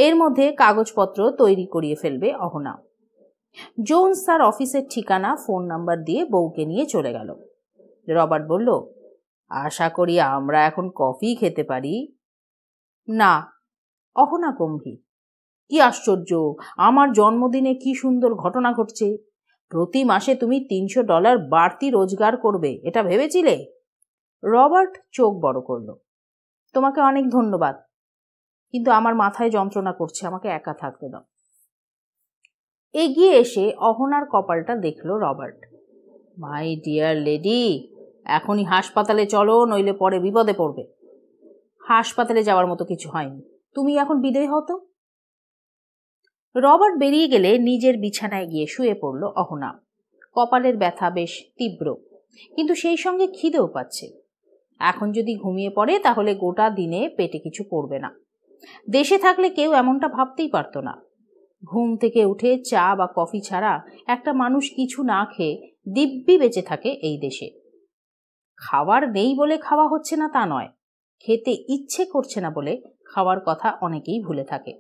এর মধ্যে কাগজপত্র তৈরি করিয়ে ফেলবে অহনা। জোন্স তার অফিসের ঠিকানা, ফোন নাম্বার দিয়ে বউকে নিয়ে চলে গেল। রবার্ট বলল, আশা করি আমরা এখন কফি খেতে পারি। না। অহনা গম্ভীর। কি আশ্চর্য, আমার জন্মদিনে কি সুন্দর ঘটনা ঘটছে। প্রতি মাসে তুমি $300 বাড়তি রোজগার করবে, এটা ভেবেছিলে? রবার্ট চোখ বড় করল। তোমাকে অনেক ধন্যবাদ, কিন্তু আমার মাথায় যন্ত্রণা করছে, আমাকে একা থাকতে দাও। এগিয়ে এসে অহনার কপালটা দেখল রবার্ট। মাই ডিয়ার লেডি, এখনই হাসপাতালে চলো, নইলে পরে বিপদে পড়বে। হাসপাতালে যাওয়ার মতো কিছু হয়নি, তুমি এখন বিদায় হতো। রবার্ট বেরিয়ে গেলে নিজের বিছানায় গিয়ে শুয়ে পড়ল অহনা। কপালের ব্যথা বেশ তীব্র, কিন্তু সেই সঙ্গে খিদেও পাচ্ছে। এখন যদি ঘুমিয়ে পড়ে তাহলে গোটা দিনে পেটে কিছু পড়বে না। দেশে থাকলে কেউ এমনটা ভাবতেই পারত না। ঘুম থেকে উঠে চা বা কফি ছাড়া একটা মানুষ কিছু না খেয়ে দিব্যি বেঁচে থাকে এই দেশে। খাবার নেই বলে খাওয়া হচ্ছে না তা নয়, খেতে ইচ্ছে করছে না বলে খাওয়ার কথা অনেকেই ভুলে থাকে।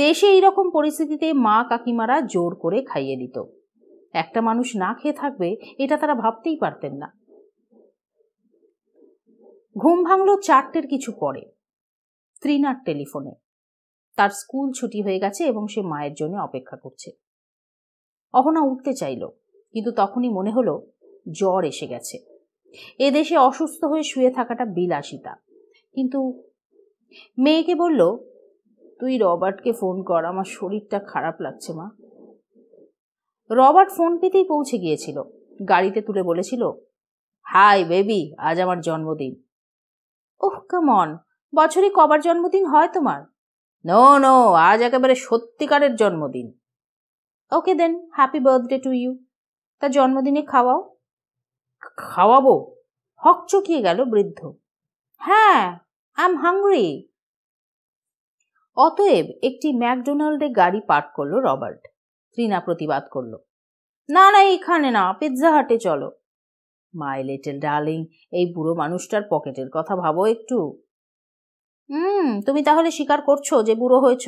দেশে এইরকম পরিস্থিতিতে মা কাকিমারা জোর করে খাইয়ে দিত। একটা মানুষ না খেয়ে থাকবে এটা তারা ভাবতেই পারতেন না। ঘুম ভাঙল 4টের কিছু পরে। ত্রিনার টেলিফোনে। তার স্কুল ছুটি হয়ে গেছে এবং সে মায়ের জন্য অপেক্ষা করছে। অহনা উঠতে চাইল, কিন্তু তখনই মনে হলো জ্বর এসে গেছে। এদেশে অসুস্থ হয়ে শুয়ে থাকাটা বিলাসিতা। কিন্তু মেয়েকে বলল, তুই রবার্টকে ফোন কর, আমার শরীরটা খারাপ লাগছে মা। রবার্ট ফোন পেতেই পৌঁছে গিয়েছিল। গাড়িতে তুলে বলেছিল, হাই বেবি, আজ আমার জন্মদিন। ওহ কাম অন, বছরে কবার জন্মদিন হয় তোমার? নো নো, আজ একেবারে সত্যিকারের জন্মদিন। ওকে দেন, হ্যাপি বার্থডে টু ইউ। তা জন্মদিনে খাওয়াও। খাওয়াবো? হকচকিয়ে গেল বৃদ্ধ। হ্যাঁ, আই এম হাংরি। অতএব একটি ম্যাকডোনাল্ডে গাড়ি পার্ক করলো রবার্ট। ত্রিনা প্রতিবাদ করলো, না না, এখানে না, পিৎজা হাটে চলো। মাই লিটল ডার্লিং, এই বুড়ো মানুষটার পকেটের কথা ভাবো একটু। তুমি তাহলে স্বীকার করছো যে বুড়ো হয়েছ?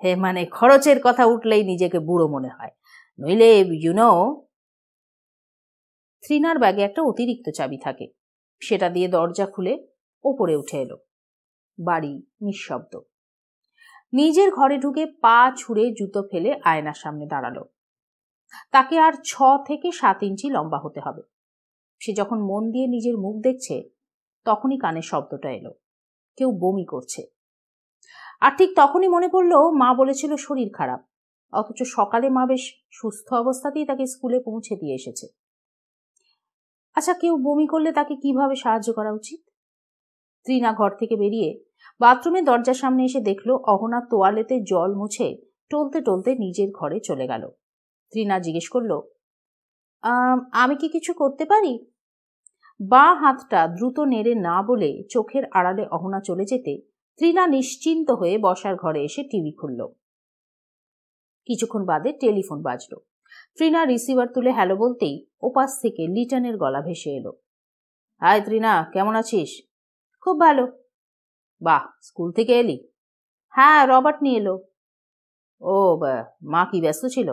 হে মানে খরচের কথা উঠলেই নিজেকে বুড়ো মনে হয়, নইলে ইউনো। ত্রিনার ব্যাগে একটা অতিরিক্ত চাবি থাকে, সেটা দিয়ে দরজা খুলে ওপরে উঠে এলো। বাড়ি নিঃশব্দ। নিজের ঘরে ঢুকে পা ছুঁড়ে জুতো ফেলে আয়নার সামনে দাঁড়ালো। তাকে আর 6 থেকে 7 ইঞ্চি লম্বা হতে হবে। সে যখন মন দিয়ে নিজের মুখ দেখছে, তখনই কানে শব্দটা এলো, কেউ বমি করছে। আর ঠিক তখনই মনে পড়লো মা বলেছিল শরীর খারাপ, অথচ সকালে মা বেশ সুস্থ অবস্থাতেই তাকে স্কুলে পৌঁছে দিয়ে এসেছে। আচ্ছা, কেউ বমি করলে তাকে কিভাবে সাহায্য করা উচিত? ত্রিনা ঘর থেকে বেরিয়ে বাথরুমে দরজার সামনে এসে দেখলো অহনা তোয়ালেতে জল মুছে টলতে টলতে নিজের ঘরে চলে গেল। ত্রিনা জিজ্ঞেস করলো, আমি কি কিছু করতে পারি? বাঁ হাতটা দ্রুত নেড়ে না বলে চোখের আড়ালে অহনা চলে যেতে ত্রিনা নিশ্চিন্ত হয়ে বসার ঘরে এসে টিভি খুলল। কিছুক্ষণ বাদে টেলিফোন বাজলো। ত্রিনা রিসিভার তুলে হ্যালো বলতেই ওপাশ থেকে লিটনের গলা ভেসে এলো। হাই ত্রিনা, কেমন আছিস? খুব ভালো। বাহ, স্কুল থেকে এলি? হ্যাঁ, রবার্ট নিয়ে এলো। ও মা কি ব্যস্ত ছিল?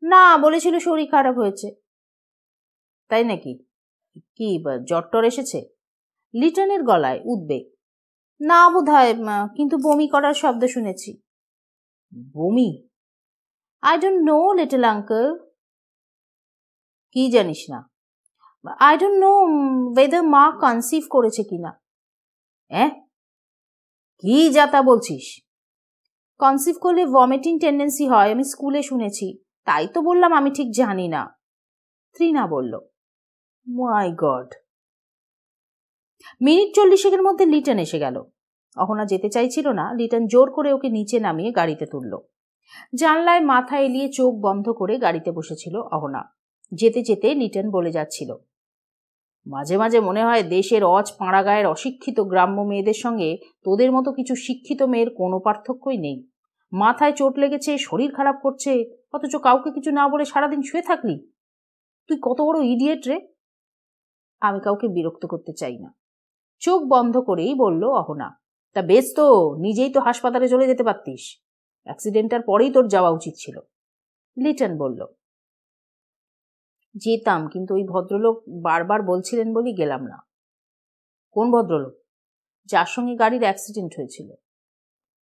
না, বলেছিল শরীর খারাপ হয়েছে। তাই নাকি? কি জ্বর টর এসেছে? লিটনের গলায় উদ্বেগ। না বোধহয়, কিন্তু বমি করার শব্দ শুনেছি। বমি? I don't know little uncle. কি জানিস না? আই ডোন্ট নো ওয়েদার মা কনসিভ করেছে কিনা। কি যাতা বলছিস? কনসিভ করলে ভমিটিং টেন্ডেন্সি হয়, আমি স্কুলে শুনেছি, তাই তো বললাম আমি ঠিক জানি না। ত্রিনা বলল, মাই গড। মিনিট 40 মধ্যে লিটন এসে গেল। অহনা যেতে চাইছিল না। লিটন জোর করে ওকে নিচে নামিয়ে গাড়িতে তুলল। জানলায় মাথা এলিয়ে চোখ বন্ধ করে গাড়িতে বসেছিল অহনা। যেতে যেতে লিটন বলে যাচ্ছিল, মাঝে মাঝে মনে হয় দেশের পাড়া গায়ের অশিক্ষিত গ্রাম্য মেয়েদের সঙ্গে তোদের মতো কিছু শিক্ষিত মেয়ের কোনো পার্থক্যই নেই। মাথায় চোট লেগেছে, শরীর খারাপ করছে, অথচ কাউকে কিছু না বলে সারাদিন শুয়ে থাকলি। তুই কত বড় ইডিয়েট রে। আমি কাউকে বিরক্ত করতে চাই না। চোখ বন্ধ করেই বলল অহনা। তা বেশ তো, নিজেই তো হাসপাতালে চলে যেতে পারতিস। অ্যাক্সিডেন্টটার পরেই তোর যাওয়া উচিত ছিল। লিটন বলল, যেতাম, কিন্তু ওই ভদ্রলোক বারবার বলছিলেন বলেই গেলাম না। কোন ভদ্রলোক? যার সঙ্গে গাড়ির অ্যাক্সিডেন্ট হয়েছিল।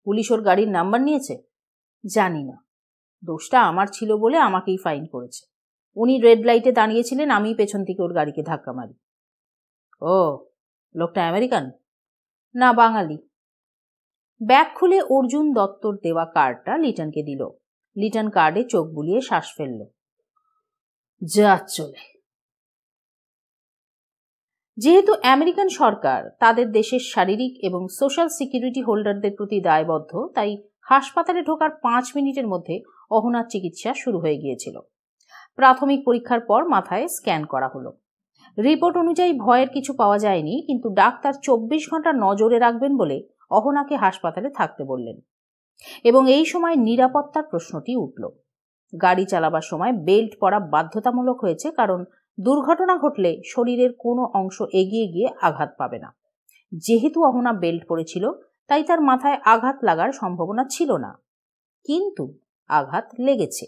পুলিশ ওর গাড়ির নাম্বার নিয়েছে? জানি না, দোষটা আমার ছিল বলে আমাকেই ফাইন করেছে। উনি রেড লাইটে দাঁড়িয়েছিলেন, আমি পেছন থেকে ওর গাড়িকে ধাক্কা মারি। ও, লোকটা আমেরিকান? না, বাঙালি। ব্যাগ খুলে অর্জুন দত্তর দেওয়া কার্ডটা লিটনকে দিল। লিটন কার্ডে চোখ বুলিয়ে শ্বাস ফেলল। যা চলে। যেহেতু আমেরিকান সরকার তাদের দেশের শারীরিক এবং সোশ্যাল সিকিউরিটি হোল্ডারদের প্রতি দায়বদ্ধ, তাই হাসপাতালে ঢোকার 5 মিনিটের মধ্যে অহনার চিকিৎসা শুরু হয়ে গিয়েছিল। প্রাথমিক পরীক্ষার পর মাথায় স্ক্যান করা হলো। রিপোর্ট অনুযায়ী ভয়ের কিছু পাওয়া যায়নি, কিন্তু ডাক্তার 24 ঘন্টা নজরে রাখবেন বলে অহনাকে হাসপাতালে থাকতে বললেন। এবং এই সময় নিরাপত্তার প্রশ্নটি উঠল। গাড়ি চালাবার সময় বেল্ট পরা বাধ্যতামূলক হয়েছে, কারণ দুর্ঘটনা ঘটলে শরীরের কোনো অংশ এগিয়ে গিয়ে আঘাত পাবে না। যেহেতু অহনা বেল্ট পরেছিল, তাই তার মাথায় আঘাত লাগার সম্ভাবনা ছিল না, কিন্তু আঘাত লেগেছে।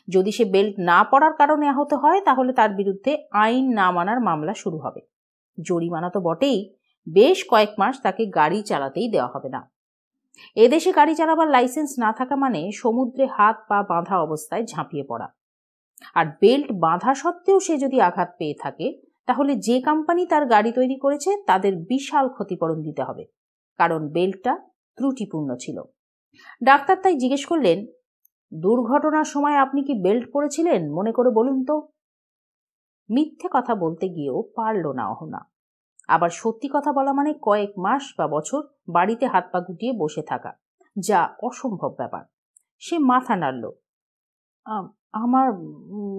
যদি সে বেল্ট না পরার কারণে আহত হয় তাহলে তার বিরুদ্ধে আইন না মানার মামলা শুরু হবে। জরিমানা তো বটেই, বেশ কয়েক মাস তাকে গাড়ি চালাতেই দেওয়া হবে না। এদেশে গাড়ি চালাবার লাইসেন্স না থাকা মানে সমুদ্রে হাত পা বাঁধা অবস্থায় ঝাঁপিয়ে পড়া। আর বেল্ট বাঁধা সত্ত্বেও সে যদি আঘাত পেয়ে থাকে তাহলে যে কোম্পানি তার গাড়ি তৈরি করেছে তাদের বিশাল ক্ষতিপূরণ দিতে হবে, কারণ বেল্টটা ত্রুটিপূর্ণ ছিল। ডাক্তার তাই জিজ্ঞেস করলেন, দুর্ঘটনার সময় আপনি কি বেল্ট পরেছিলেন? মনে করে বলুন তো। মিথ্যে কথা বলতে গিয়েও পারল না অহনা। আবার সত্যি কথা বলা মানে কয়েক মাস বা বছর বাড়িতে হাত পা গুটিয়ে বসে থাকা, যা অসম্ভব ব্যাপার। সে মাথা নাড়ল। আমার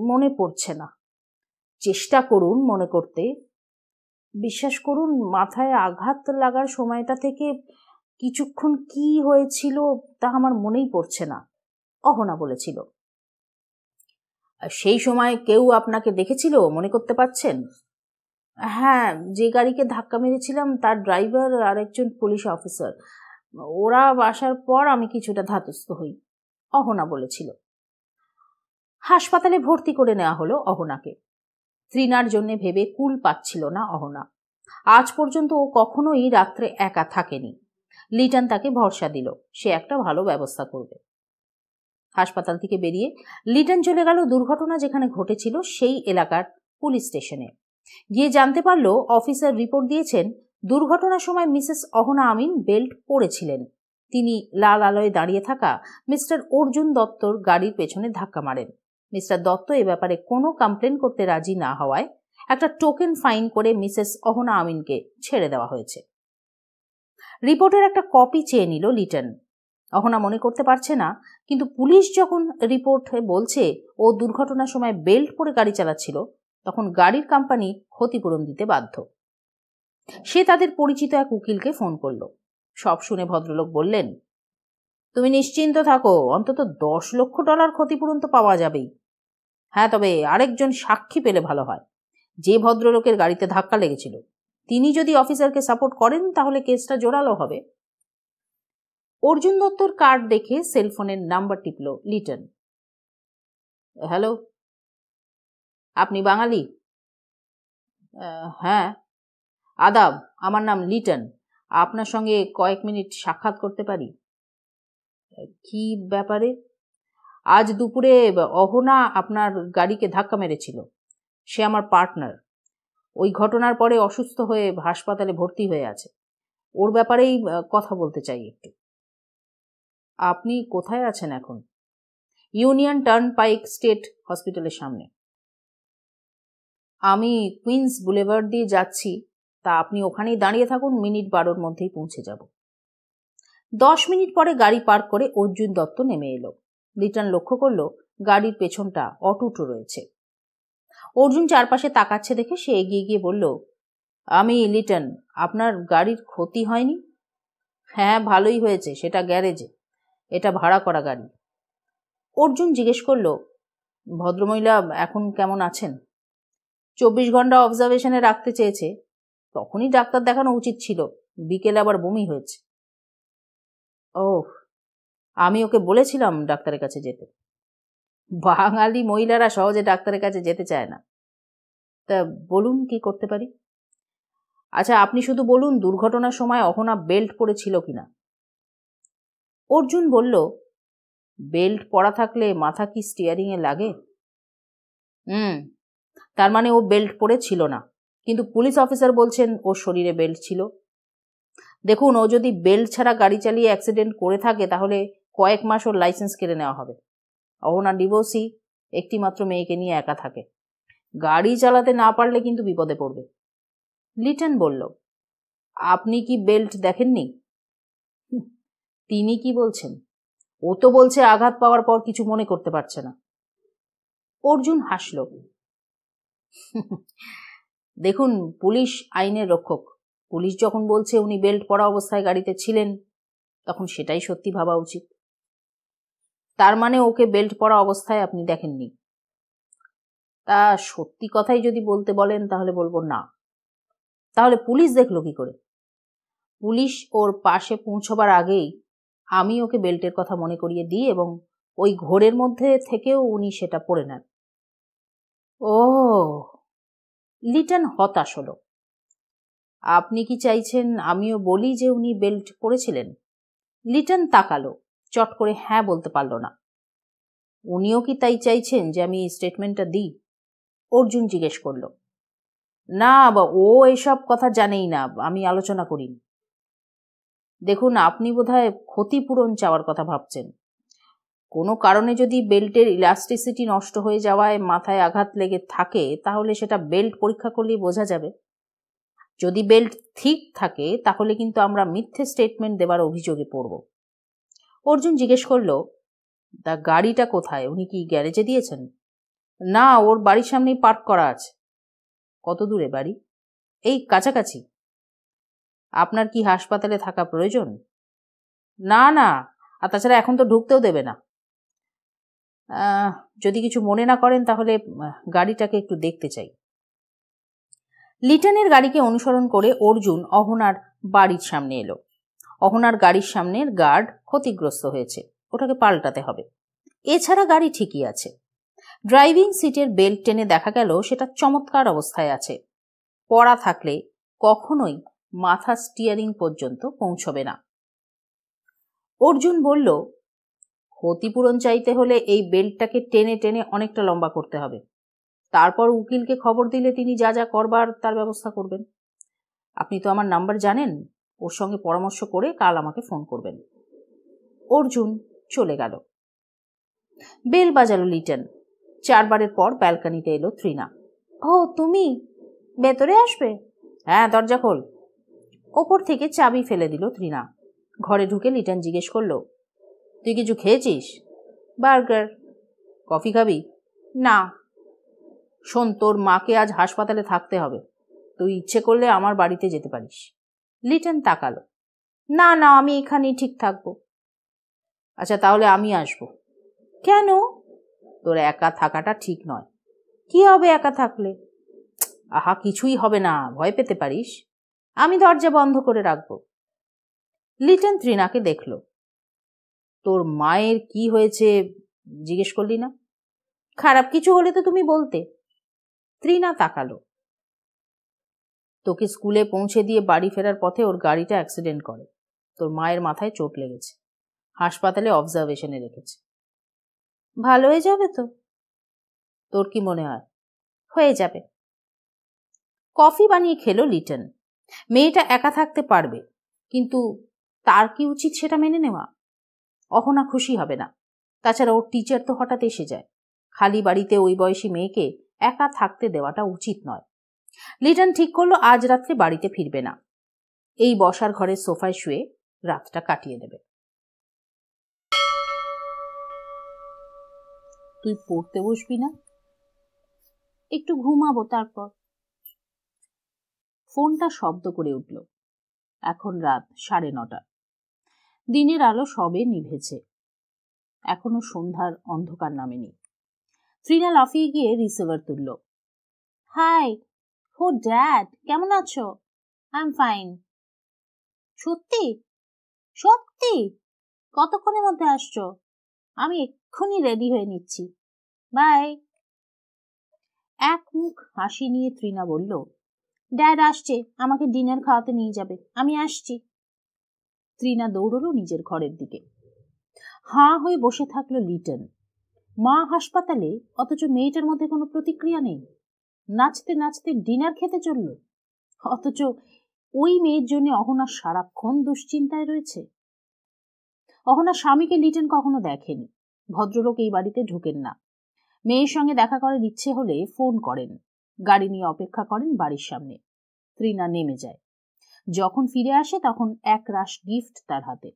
মনে পড়ছে না। চেষ্টা করুন মনে করতে। বিশ্বাস করুন, মাথায় আঘাত লাগার সময়টা থেকে কিছুক্ষণ কি হয়েছিল তা আমার মনেই পড়ছে না, অহনা বলেছিল। সেই সময় কেউ আপনাকে দেখেছিল, মনে করতে পারছেন? হ্যাঁ, যে গাড়িকে ধাক্কা মেরেছিলাম তার ড্রাইভার আর একজন পুলিশ অফিসার, ওরা আসার পর আমি কিছুটা ধাতস্থ হই, অহনা বলেছিল। হাসপাতালে ভর্তি করে নেওয়া হলো অহনাকে। ত্রিনার জন্য ভেবে কুল পাচ্ছিল না অহনা। আজ পর্যন্ত ও কখনোই রাত্রে একা থাকেনি। লিটন তাকে ভরসা দিল সে একটা ভালো ব্যবস্থা করবে। হাসপাতাল থেকে বেরিয়ে লিটন চলে গেল দুর্ঘটনা যেখানে ঘটেছিল সেই এলাকার পুলিশ স্টেশনে। গিয়ে জানতে পারল অফিসার রিপোর্ট দিয়েছেন দুর্ঘটনার সময় মিসেস অহনা আমিন বেল্ট পরেছিলেন। তিনি লাল আলোয় দাঁড়িয়ে থাকা মিস্টার অর্জুন দত্তর গাড়ির পেছনে ধাক্কা মারেন। মিস্টার দত্ত এ ব্যাপারে কোনো কমপ্লেন করতে রাজি না হওয়ায় একটা টোকেন ফাইন করে মিসেস অহনা আমিনকে ছেড়ে দেওয়া হয়েছে। রিপোর্টের একটা কপি চেয়ে নিল লিটন। অহনা মনে করতে পারছে না, কিন্তু পুলিশ যখন রিপোর্টে বলছে ও দুর্ঘটনার সময় বেল্ট পরে গাড়ি চালাচ্ছিল, তখন গাড়ির কোম্পানি ক্ষতিপূরণ দিতে বাধ্য। সে তাদের পরিচিত এক উকিলকে ফোন করল। সব শুনে ভদ্রলোক বললেন, তুমি নিশ্চিন্ত থাকো, অন্তত $10 লক্ষ ক্ষতিপূরণ তো পাওয়া যাবেই। হ্যাঁ, তবে আরেকজন সাক্ষী পেলে ভালো হয়। যে ভদ্রলোকের গাড়িতে ধাক্কা লেগেছিল তিনি যদি অফিসারকে সাপোর্ট করেন তাহলে কেসটা জোরালো হবে। অর্জুন দত্তর কার্ড দেখে সেলফোনের নাম্বার টিপল লিটন। হ্যালো, আপনি বাঙালি? হ্যাঁ। আদাব, আমার নাম লিটন। আপনার সঙ্গে কয়েক মিনিট সাক্ষাৎ করতে পারি? কি ব্যাপারে? আজ দুপুরে অহনা আপনার গাড়িকে ধাক্কা মেরেছিল। সে আমার পার্টনার। ওই ঘটনার পরে অসুস্থ হয়ে হাসপাতালে ভর্তি হয়ে আছে। ওর ব্যাপারেই কথা বলতে চাই একটু। আপনি কোথায় আছেন এখন? ইউনিয়ন টার্নপাইক স্টেট হসপিটালের সামনে। আমি কুইন্স বুলেভার্ড দিয়ে যাচ্ছি, তা আপনি ওখানেই দাঁড়িয়ে থাকুন, মিনিট 12 মধ্যেই পৌঁছে যাব। 10 মিনিট পরে গাড়ি পার্ক করে অর্জুন দত্ত নেমে এলো। লিটন লক্ষ্য করল গাড়ির পেছনটা অটুট রয়েছে। অর্জুন চারপাশে তাকাচ্ছে দেখে সে এগিয়ে গিয়ে বলল, আমি লিটন, আপনার গাড়ির ক্ষতি হয়নি? হ্যাঁ, ভালোই হয়েছে, সেটা গ্যারেজে, এটা ভাড়া করা গাড়ি। অর্জুন জিজ্ঞেস করল, ভদ্রমহিলা এখন কেমন আছেন? 24 ঘন্টা অবজারভেশনে রাখতে চেয়েছে। তখনই ডাক্তার দেখানো উচিত ছিল, বিকেলে আবার বমি হয়েছে। ওহ, আমি ওকে বলেছিলাম ডাক্তারের কাছে যেতে। বাঙালি মহিলারা সহজে ডাক্তারের কাছে যেতে চায় না। তা বলুন কি করতে পারি? আচ্ছা, আপনি শুধু বলুন দুর্ঘটনার সময় অহনা বেল্ট পরেছিল কিনা। অর্জুন বলল, বেল্ট পরা থাকলে মাথা কি স্টিয়ারিং এ লাগে? তার মানে ও বেল্ট পরে ছিল না, কিন্তু পুলিশ অফিসার বলছেন ওর শরীরে বেল্ট ছিল। দেখুন, ও যদি বেল্ট ছাড়া গাড়ি চালিয়ে অ্যাক্সিডেন্ট করে থাকে তাহলে কয়েক মাস ওর লাইসেন্স কেড়ে নেওয়া হবে। অহনা ডিভোর্সি, একটি মাত্র মেয়েকে নিয়ে একা থাকে। গাড়ি চালাতে না পারলে কিন্তু বিপদে পড়বে। লিটন বলল, আপনি কি বেল্ট দেখেননি? তিনি কি বলছেন? ও তো বলছে আঘাত পাওয়ার পর কিছু মনে করতে পারছে না। অর্জুন হাসল। দেখুন, পুলিশ আইনের রক্ষক। পুলিশ যখন বলছে উনি বেল্ট পরা অবস্থায় গাড়িতে ছিলেন, তখন সেটাই সত্যি ভাবা উচিত। তার মানে ওকে বেল্ট পরা অবস্থায় আপনি দেখেননি? তা সত্যি কথাই যদি বলতে বলেন তাহলে বলবো না। তাহলে পুলিশ দেখলো কি করে? পুলিশ ওর পাশে পৌঁছবার আগেই আমি ওকে বেল্টের কথা মনে করিয়ে দিই এবং ওই ঘোরের মধ্যে থেকেও উনি সেটা পরে নেন। ও, লিটন হতাশ হলো। আপনি কি চাইছেন আমিও বলি যে উনি বেল্ট পরেছিলেন? লিটন তাকালো, চট করে হ্যাঁ বলতে পারল না। উনিও কি তাই চাইছেন যে আমি স্টেটমেন্টটা দিই? অর্জুন জিজ্ঞেস করল। না, বা ও এসব কথা জানেই না, আমি আলোচনা করিনি। দেখুন, আপনি বোধহয় ক্ষতিপূরণ চাওয়ার কথা ভাবছেন। কোনো কারণে যদি বেল্টের ইলাস্টিসিটি নষ্ট হয়ে যাওয়ায় মাথায় আঘাত লেগে থাকে, তাহলে সেটা বেল্ট পরীক্ষা করলেই বোঝা যাবে। যদি বেল্ট ঠিক থাকে তাহলে কিন্তু আমরা মিথ্যে স্টেটমেন্ট দেবার অভিযোগে পড়ব। অর্জুন জিজ্ঞেস করল, তা গাড়িটা কোথায়? উনি কি গ্যারেজে দিয়েছেন? না, ওর বাড়ির সামনেই পার্ক করা আছে। কত দূরে বাড়ি? এই কাছাকাছি। আপনার কি হাসপাতালে থাকা প্রয়োজন? না না, আর তাছাড়া এখন তো ঢুকতেও দেবে না। যদি কিছু মনে না করেন তাহলে গাড়িটাকে একটু দেখতে চাই। লিটনের গাড়িকে অনুসরণ করে অর্জুন অহনার বাড়ির সামনে এলো। অহনার গাড়ির সামনের গার্ড ক্ষতিগ্রস্ত হয়েছে, ওটাকে পাল্টাতে হবে। এছাড়া গাড়ি ঠিকই আছে। ড্রাইভিং সিটের বেল্ট টেনে দেখা গেল সেটা চমৎকার অবস্থায় আছে। পড়া থাকলে কখনোই মাথা স্টিয়ারিং পর্যন্ত পৌঁছবে না। অর্জুন বলল, ক্ষতিপূরণ চাইতে হলে এই বেল্টটাকে টেনে টেনে অনেকটা লম্বা করতে হবে। তারপর উকিলকে খবর দিলে তিনি যা যা করবার তার ব্যবস্থা করবেন। আপনি তো আমার নাম্বার জানেন, ওর সঙ্গে পরামর্শ করে কাল আমাকে ফোন করবেন। অর্জুন চলে গেল। বেল বাজালো লিটন। 4 বারের পর ব্যালকনিতে এলো তৃণা। ও, তুমি ভেতরে আসবে? হ্যাঁ, দরজা খোল। ওপর থেকে চাবি ফেলে দিল তৃণা। ঘরে ঢুকে লিটন জিজ্ঞেস করলো, তুই কিছু খেয়েছিস? বার্গার। কফি খাবি? না। শোন, তোর মাকে আজ হাসপাতালে থাকতে হবে। তুই ইচ্ছে করলে আমার বাড়িতে যেতে পারিস। লিটন তাকালো। না না, আমি এখানেই ঠিক থাকবো। আচ্ছা, তাহলে আমি আসবো। কেন? তোর একা থাকাটা ঠিক নয়। কি হবে একা থাকলে? আহা, কিছুই হবে না, ভয় পেতে পারিস। আমি দরজা বন্ধ করে রাখবো। লিটন তৃণাকে দেখল। তোর মায়ের কি হয়েছে জিজ্ঞেস করলি না? খারাপ কিছু হলে তো তুমি বলতে। তৃণা তাকালো। তোকে স্কুলে পৌঁছে দিয়ে বাড়ি ফেরার পথে ওর গাড়িটা অ্যাক্সিডেন্ট করে। তোর মায়ের মাথায় চোট লেগেছে, হাসপাতালে অবজারভেশনে রেখেছে। ভালো হয়ে যাবে তো? তোর কি মনে হয়? হয়ে যাবে। কফি বানিয়ে খেলো লিটন। মেয়েটা একা থাকতে পারবে, কিন্তু তার কি উচিত সেটা মেনে নেওয়া? অহনা খুশি হবে না। তাছাড়া ওর টিচার তো হঠাৎ এসে যায়। খালি বাড়িতে ওই বয়সী মেয়েকে একা থাকতে দেওয়াটা উচিত নয়। লিটন ঠিক করলো আজ রাত্রে বাড়িতে ফিরবে না। এই বসার ঘরের সোফায় শুয়ে রাতটা কাটিয়ে দেবে। তুই পড়তে বসবি না? একটু ঘুমাবো তারপর। ফোনটা শব্দ করে উঠল। এখন রাত 9:30। দিনের আলো সবে নিভেছে, এখনো সন্ধ্যার অন্ধকার নামেনি। তৃণা লাফিয়ে গিয়ে রিসিভার তুলল। হাই, হো ড্যাড, কেমন আছো? I am fine. সত্যি? সত্যি? কতক্ষণের মধ্যে আসছো? আমি এক্ষুনি রেডি হয়ে নিচ্ছি। বাই। এক মুখ হাসি নিয়ে তৃণা বলল, ড্যাড আসছে, আমাকে ডিনার খাওয়াতে নিয়ে যাবে, আমি আসছি। তৃণা দৌড়লো নিজের ঘরের দিকে। হাঁ হয়ে বসে থাকলো লিটন। মা হাসপাতালে, অথচ মেয়েটার মধ্যে কোনো প্রতিক্রিয়া নেই। নাচতে নাচতে ডিনার খেতে চলল, অথচ ওই মেয়ের জন্য অহনা সারাক্ষণ দুশ্চিন্তায় রয়েছে। অহনার স্বামীকে লিটন কখনো দেখেনি। ভদ্রলোক এই বাড়িতে ঢুকেন না। মেয়ের সঙ্গে দেখা করার ইচ্ছে হলে ফোন করেন। গাড়ি নিয়ে অপেক্ষা করেন বাড়ির সামনে। তৃণা নেমে যায়। যখন ফিরে আসে তখন এক রাশ গিফট তার হাতে।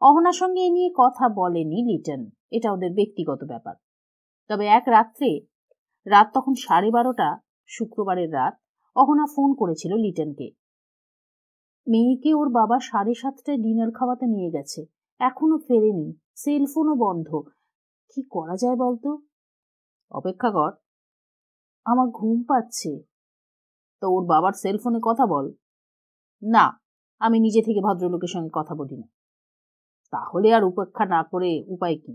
অহনার সঙ্গে এ নিয়ে কথা বলেনি লিটন, এটা ওদের ব্যক্তিগত ব্যাপার। তবে এক রাত্রে, রাত তখন 12:30, শুক্রবারের রাত, অহনা ফোন করেছিল লিটনকে। মেয়েকে ওর বাবা 7:30টায় ডিনার খাওয়াতে নিয়ে গেছে, এখনো ফেরেনি, সেলফোনও বন্ধ। কি করা যায় বলতো? অপেক্ষা কর, আমার ঘুম পাচ্ছে। তো ওর বাবার সেলফোনে কথা বল। না, আমি নিজে থেকে ভদ্রলোকের সঙ্গে কথা বলি না। তাহলে আর উপেক্ষা না করে উপায় কি?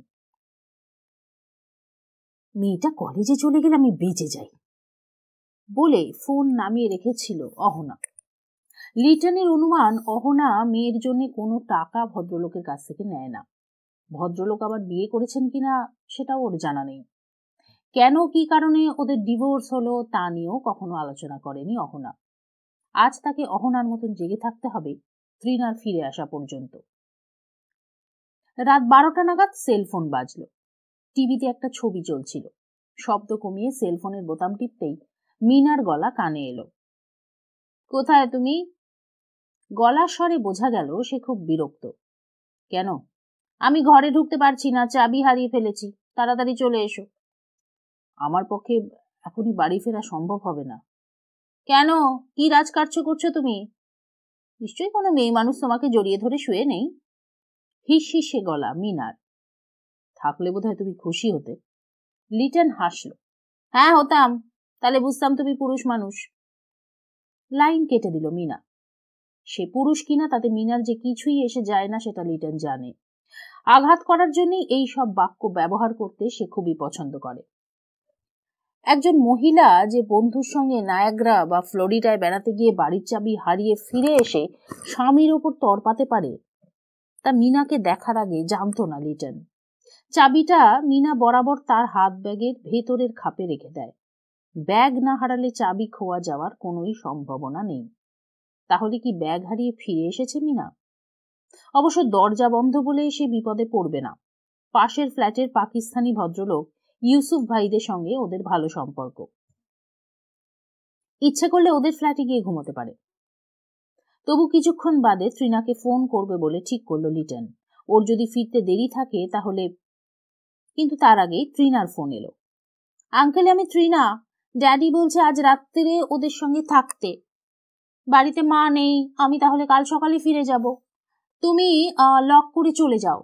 মেয়েটা কলেজে চলে গেলে আমি বেঁচে যাই বলে ফোন নামিয়ে রেখেছিল অহনা। লিটনের অনুমান অহনা মেয়ের জন্য কোনো টাকা ভদ্রলোকের কাছ থেকে নেয় না। ভদ্রলোক আবার বিয়ে করেছেন কিনা সেটাও ওর জানা নেই। কেন কি কারণে ওদের ডিভোর্স হলো তা নিয়েও কখনো আলোচনা করেনি অহনা। আজ তাকে অহনার মতন জেগে থাকতে হবে তৃণার ফিরে আসা পর্যন্ত। রাত 12টা নাগাদ সেলফোন বাজলো। টিভিতে একটা ছবি চলছিল। শব্দ কমিয়ে সেলফোনের বোতাম টিপতেই মিনার গলা কানে এলো। কোথায় তুমি? গলার স্বরে বোঝা গেল সে খুব বিরক্ত। কেন? আমি ঘরে ঢুকতে পারছি না, চাবি হারিয়ে ফেলেছি, তাড়াতাড়ি চলে এসো। আমার পক্ষে এখনই বাড়ি ফেরা সম্ভব হবে না। কেন? কি রাজকার্য করছো তুমি? নিশ্চয়ই কোনো মেয়ে মানুষ তোমাকে জড়িয়ে ধরে শুয়ে নেই। হিসহিসে গলা মিনার। থাকলে বোধহয় তুমি খুশি হতে। লিটন হাসল। হ্যাঁ হতাম, তাহলে বুঝতাম তুমি পুরুষ মানুষ। লাইন কেটে দিল মিনা। সে পুরুষ কিনা তাতে মিনার যে কিছুই এসে যায় না সেটা লিটন জানে। আঘাত করার জন্যই এই সব বাক্য ব্যবহার করতে সে খুবই পছন্দ করে। একজন মহিলা যে বন্ধুর সঙ্গে নায়াগ্রা বা ফ্লোরিডায় বেড়াতে গিয়ে বাড়ির চাবি হারিয়ে ফিরে এসে স্বামীর ওপর তরপাতে পারে তা মিনাকে দেখার আগে জানতো না লিটন। চাবিটা মিনা বরাবর তার হাত ব্যাগের ভেতরের খাপে রেখে দেয়। ব্যাগ না হারালে চাবি খোয়া যাওয়ার কোনোই সম্ভাবনা নেই। তাহলে কি ব্যাগ হারিয়ে ফিরে এসেছে মিনা? অবশ্য দরজা বন্ধ বলে সে বিপদে পড়বে না। পাশের ফ্ল্যাটের পাকিস্তানি ভদ্রলোক ইউসুফ ভাইদের সঙ্গে ওদের ভালো সম্পর্ক। ইচ্ছে করলে ওদের ফ্ল্যাটে গিয়ে ঘুমোতে পারে। তবু কিছুক্ষণ বাদে তৃণাকে ফোন করবে বলে ঠিক করলো লিটন। ওর যদি ফিরতে দেরি থাকে তাহলে। কিন্তু তার আগেই তৃণার ফোন এলো। আঙ্কেল, আমি তৃণা। ড্যাডি বলছে আজ রাত্রে ওদের সঙ্গে থাকতে। বাড়িতে মা নেই, আমি তাহলে কাল সকালে ফিরে যাব। তুমি লক করে চলে যাও,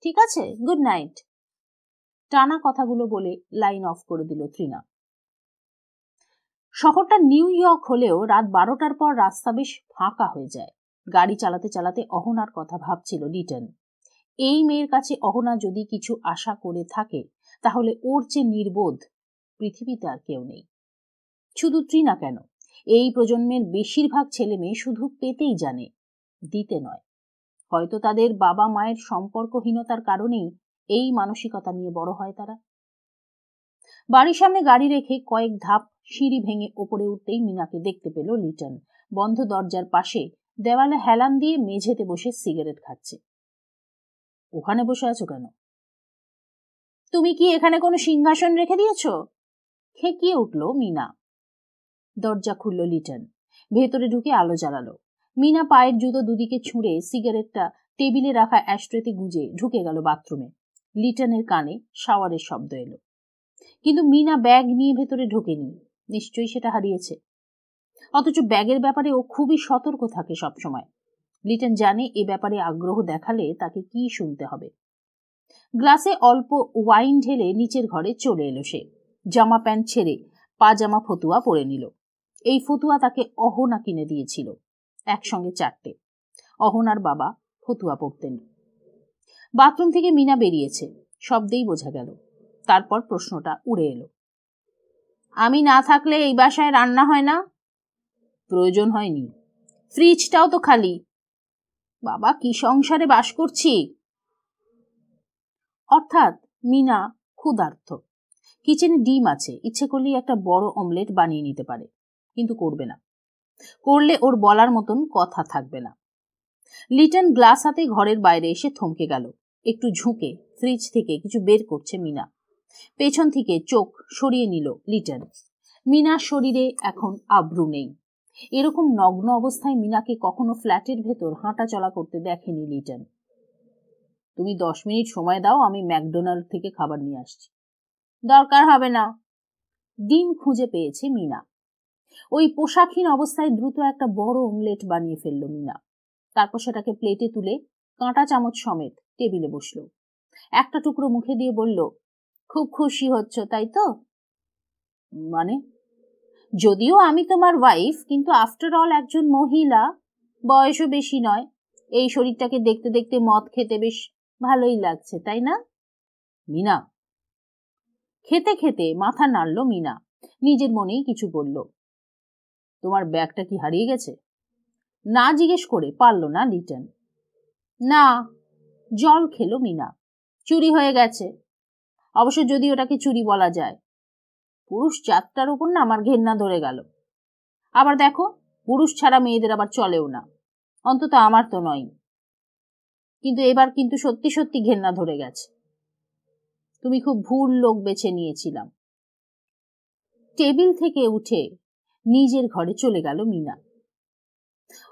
ঠিক আছে? Good night. টানা কথাগুলো বলে লাইন অফ করে দিল তৃণা। শহরটা নিউ ইয়র্ক হলেও রাত 12টার পর রাস্তা বেশ ফাঁকা হয়ে যায়। গাড়ি চালাতে চালাতে অহনার কথা ভাবছিল লিটন। এই মেয়ের কাছে অহনা যদি কিছু আশা করে থাকে তাহলে ওর চেয়ে নির্বোধ পৃথিবীতে আর কেউ নেই। শুধু তৃণা কেন, এই প্রজন্মের বেশিরভাগ ছেলে মেয়ে শুধু পেতেই জানে, দিতে নয়। হয়তো তাদের বাবা মায়ের সম্পর্কহীনতার কারণেই এই মানসিকতা নিয়ে বড় হয় তারা। বাড়ির সামনে গাড়ি রেখে কয়েক ধাপ সিঁড়ি ভেঙে ওপরে উঠতেই মিনাকে দেখতে পেল লিটন বন্ধ দরজার পাশে দেওয়ালে হেলান দিয়ে মেঝেতে বসে সিগারেট খাচ্ছে। ওখানে বসে আছো কেন? তুমি কি এখানে কোনো সিংহাসন রেখে দিয়েছ? খেকিয়ে উঠল মিনা। দরজা খুলল লিটন। ভেতরে ঢুকে আলো জ্বালালো। মিনা পায়ের জুতো দুদিকে ছুঁড়ে সিগারেটটা টেবিলে রাখা অ্যাশট্রেতে গুঁজে ঢুকে গেল বাথরুমে। লিটনের কানে শাওয়ারের শব্দ এলো। কিন্তু মিনা ব্যাগ নিয়ে ভেতরে ঢোকেনি। নিশ্চয়ই সেটা হারিয়েছে। অথচ ব্যাগের ব্যাপারে ও খুবই সতর্ক থাকে সবসময়। লিটন জানে এ ব্যাপারে আগ্রহ দেখালে তাকে কি শুনতে হবে। গ্লাসে অল্প ওয়াইন ঢেলে নিচের ঘরে চলে এলো সে। জামা প্যান্ট ছেড়ে পাজামা ফতুয়া পরে নিল। এই ফতুয়া তাকে অহনা কিনে দিয়েছিল, একসঙ্গে 4টে। অহনার বাবা ফতুয়া পরতেন। বাথরুম থেকে মিনা বেরিয়েছে, শব্দেই বোঝা গেল। তারপর প্রশ্নটা উড়ে এলো, আমি না থাকলে এই বাসায় রান্না হয় না? প্রয়োজন হয়নি, ফ্রিজটাও তো খালি। বাবা, কি সংসারে বাস করছি। অর্থাৎ মিনা ক্ষুধার্ত। কিচেনে ডিম আছে, ইচ্ছে করলেই একটা বড় অমলেট বানিয়ে নিতে পারে, কিন্তু করবে না। করলে ওর বলার মতন কথা থাকবে না। লিটন গ্লাস হাতে ঘরের বাইরে এসে থমকে গেল। একটু ঝুঁকে ফ্রিজ থেকে কিছু বের করছে মিনা। পেছন থেকে চোখ সরিয়ে নিল লিটন। মিনার শরীরে এখন আব্রু নেই। এরকম নগ্ন অবস্থায় মিনাকে কখনো ফ্ল্যাটের ভেতর হাঁটা চলা করতে দেখেনি লিটন। তুমি 10 মিনিট সময় দাও, আমি ম্যাকডোনাল্ড থেকে খাবার নিয়ে আসছি। দরকার হবে না। ডিম খুঁজে পেয়েছে মিনা। ওই পোশাকহীন অবস্থায় দ্রুত একটা বড় অমলেট বানিয়ে ফেলল মিনা। তারপর সেটাকে প্লেটে তুলে কাঁটা চামচ সমেত টেবিলে বসলো। একটা টুকরো মুখে দিয়ে বলল, খুব খুশি হচ্ছ তাই তো? মানে? যদিও আমি তোমার ওয়াইফ, কিন্তু আফটার অল একজন মহিলা, বয়সও বেশি নয়। এই শরীরটাকে দেখতে দেখতে মদ খেতে বেশ ভালোই লাগছে, তাই না? মিনা, খেতে খেতে মাথা নাড়ল মিনা, নিজের মনেই কিছু বলল। তোমার ব্যাগটা কি হারিয়ে গেছে? না জিজ্ঞেস করে পারল না লিটন। না, জল খেলো মিনা। চুরি হয়ে গেছে। অবশ্য যদি ওটাকে চুরি বলা যায়। পুরুষ জাতটার উপর না আমার ঘেন্না ধরে গেল। আবার দেখো, পুরুষ ছাড়া মেয়েদের আবার চলেও না, অন্তত আমার তো নয়। কিন্তু এবার কিন্তু সত্যি সত্যি ঘেন্না ধরে গেছে। তুমি খুব ভুল লোক বেছে নিয়েছিলাম। টেবিল থেকে উঠে নিজের ঘরে চলে গেল মিনা।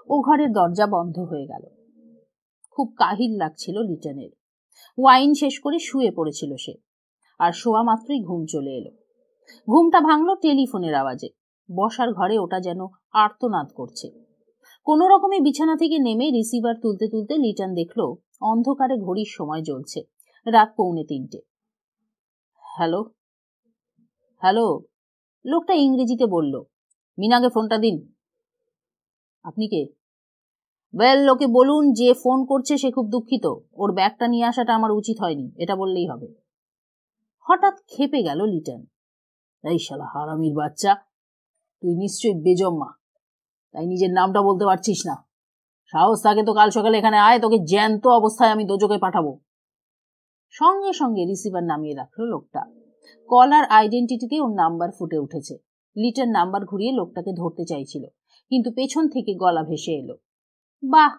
ও ঘরের দরজা বন্ধ হয়ে গেল। খুব কাহিল লাগছিল লিটনের। ওয়াইন শেষ করে শুয়ে পড়েছিল সে, আর শোয়া মাত্রই ঘুম চলে এলো। ঘুমটা ভাঙলো টেলিফোনের আওয়াজে। বসার ঘরে ওটা যেন আর্তনাদ করছে। কোনো রকমে বিছানা থেকে নেমে রিসিভার তুলতে তুলতে লিটন দেখলো অন্ধকারে ঘড়ির সময় জ্বলছে, রাত 2:45। হ্যালো হ্যালো, লোকটা ইংরেজিতে বলল। মিনাকে ফোনটা দিন। আপনি কে? ওয়েল, লোকে বলুন যে ফোন করছে সে খুব দুঃখিত, ওর ব্যাগটা নিয়ে আসাটা আমার উচিত হয়নি, এটা বললেই হবে। হঠাৎ খেপে গেল লিটন। এই শালা হারামির বাচ্চা, তুই নিশ্চয়ই বেজম্মা, তাই নিজের নামটা বলতে পারছিস না। সাহস থাকে তো কাল সকালে এখানে আয়, তোকে জ্যান্ত অবস্থায় আমি দোজকে পাঠাবো। সঙ্গে সঙ্গে রিসিভার নামিয়ে রাখলো লোকটা। কলার আইডেন্টিটিতে ওর নাম্বার ফুটে উঠেছে। লিটন নাম্বার ঘুরিয়ে লোকটাকে ধরতে চাইছিল, কিন্তু পেছন থেকে গলা ভেসে এলো। বাহ!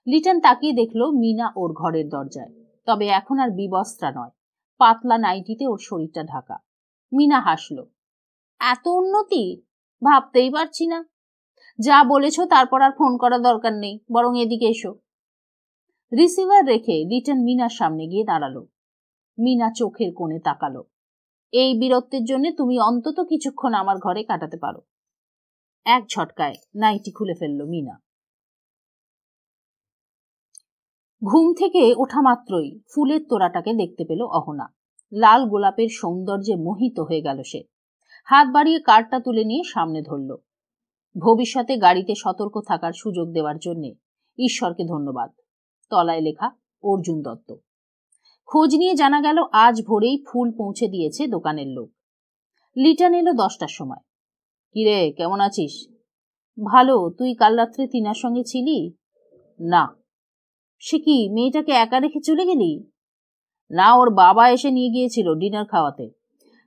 লিটন তাকিয়ে দেখলো মিনা ওর ঘরের দরজায়, তবে এখন আর বিবস্ত্রা নয়, পাতলা নাইটিতে ওর শরীরটা ঢাকা। মিনা হাসল। এত উন্নতি ভাবতেই পারছি না। যা বলেছ তারপর আর ফোন করার দরকার নেই, বরং এদিকে এসো। রিসিভার রেখে লিটন মিনার সামনে গিয়ে দাঁড়ালো। মিনা চোখের কোণে তাকালো। এই বীরত্বের জন্য তুমি অন্তত কিছুক্ষণ আমার ঘরে কাটাতে পারো। এক ঝটকায় নাইটি খুলে ফেলল মিনা। ঘুম থেকে ওঠা মাত্রই ফুলের তোড়াটাকে দেখতে পেল অহনা। লাল গোলাপের সৌন্দর্যে মোহিত হয়ে গেল সে। হাত বাড়িয়ে কার্ডটা তুলে নিয়ে সামনে ধরল। ভবিষ্যতে গাড়িতে সতর্ক থাকার সুযোগ দেওয়ার জন্য ঈশ্বরকে ধন্যবাদ। তলায় লেখা অর্জুন দত্ত। খোঁজ নিয়ে জানা গেল আজ ভোরেই ফুল পৌঁছে দিয়েছে দোকানের লোক। লিটন এলো 10টার সময়। কিরে, কেমন আছিস? ভালো, তুই কাল রাত্রে টিনার সঙ্গে ছিলি? না। সে কি, মেয়েটাকে একা রেখে চলে গেলি? না, ওর বাবা এসে নিয়ে গিয়েছিল ডিনার খাওয়াতে।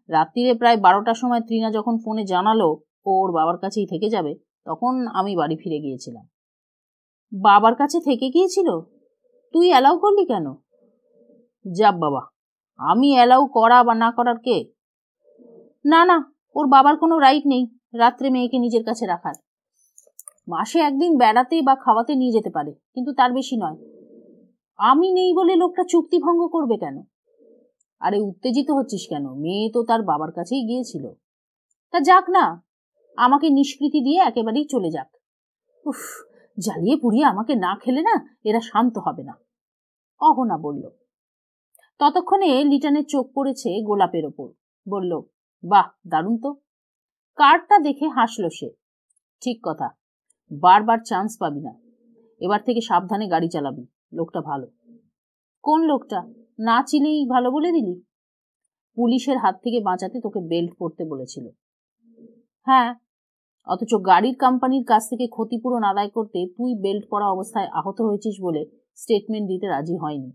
রাত্রিরে প্রায় 12টার সময় ত্রিনা যখন ফোনে জানালো ও ওর বাবার কাছেই থেকে যাবে, তখন আমি বাড়ি ফিরে গিয়েছিলাম। বাবার কাছে থেকে গিয়েছিল? তুই অ্যালাউ করলি কেন? যাব বাবা, আমি অ্যালাউ করা বা না করার কে? না না, ওর বাবার কোনো রাইট নেই রাত্রে মেয়েকে নিজের কাছে রাখার। মাসে একদিন বেড়াতে বা খাওয়াতে নিয়ে যেতে পারে, কিন্তু তার বেশি নয়। আমি নেই বলে লোকটা চুক্তি ভঙ্গ করবে কেন? আরে উত্তেজিত হচ্ছিস কেন? মেয়ে তো তার বাবার কাছেই গিয়েছিল। তা যাক না, আমাকে নিষ্কৃতি দিয়ে একেবারেই চলে যাক। উফ, জ্বালিয়ে পুড়িয়ে আমাকে না খেলে না এরা শান্ত হবে না, অহনা বলল। ততক্ষণে লিটনের চোখ পড়েছে গোলাপের ওপর। বলল, বাহ, দারুণ তো। কার্ডটা দেখে হাসল সে। ঠিক কথা, বারবার চান্স পাবি না। এবার থেকে সাবধানে গাড়ি চালাবি। লোকটা ভালো। কোন লোকটা? না চিনেই ভালো বলে দিলি? পুলিশের হাত থেকে বাঁচাতে তোকে বেল্ট পরতে বলেছিল। হ্যাঁ, অথচ গাড়ির কোম্পানির কাছ থেকে ক্ষতিপূরণ আদায় করতে তুই বেল্ট পরা অবস্থায় আহত হয়েছিস বলে স্টেটমেন্ট দিতে রাজি হয়নি।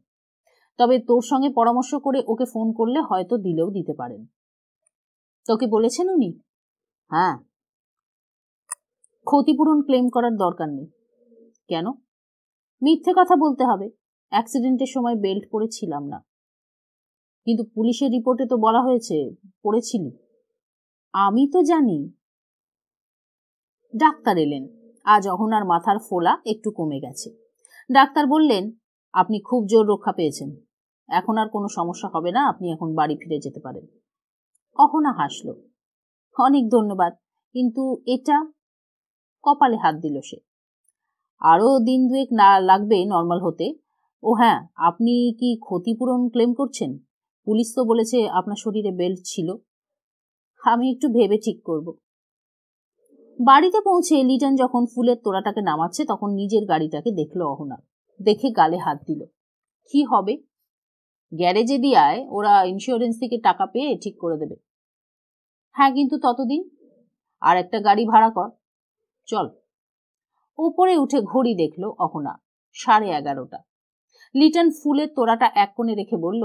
তবে তোর সঙ্গে পরামর্শ করে ওকে ফোন করলে হয়তো দিলেও দিতে পারেন। তোকে বলেছেন উনি? হ্যাঁ। ক্ষতিপূরণ ক্লেম করার দরকার নেই। কেন? মিথ্যে কথা বলতে হবে। অ্যাক্সিডেন্টের সময় বেল্ট পরেছিলাম না। কিন্তু পুলিশের রিপোর্টে তো বলা হয়েছে পরেছিলি। আমি তো জানি। ডাক্তার এলেন। আজ অহনার মাথার ফোলা একটু কমে গেছে। ডাক্তার বললেন, আপনি খুব জোর রক্ষা পেয়েছেন, এখন আর কোনো সমস্যা হবে না, আপনি এখন বাড়ি ফিরে যেতে পারেন। অহনা হাসল। অনেক ধন্যবাদ, কিন্তু এটা? কপালে হাত দিল সে। আরো দিন দুয়েক না লাগবে নর্মাল হতে। ও হ্যাঁ, আপনি কি ক্ষতিপূরণ ক্লেম করছেন? পুলিশ তো বলেছে আপনার শরীরে বেল্ট ছিল। আমি একটু ভেবে ঠিক করব। বাড়িতে পৌঁছে লিটন যখন ফুলের তোড়াটাকে নামাচ্ছে তখন নিজের গাড়িটাকে দেখলো অহনা। দেখে গালে হাত দিল। কি হবে? গ্যারেজে দিয়ায়, ওরা ইন্স্যুরেন্স থেকে টাকা পেয়ে ঠিক করে দেবে। হ্যাঁ, কিন্তু ততদিন আর একটা গাড়ি ভাড়া কর, চল। ওপরে উঠে ঘড়ি দেখলো অহনা, 11:30। লিটন ফুলের তোড়াটা এক কোণে রেখে বলল,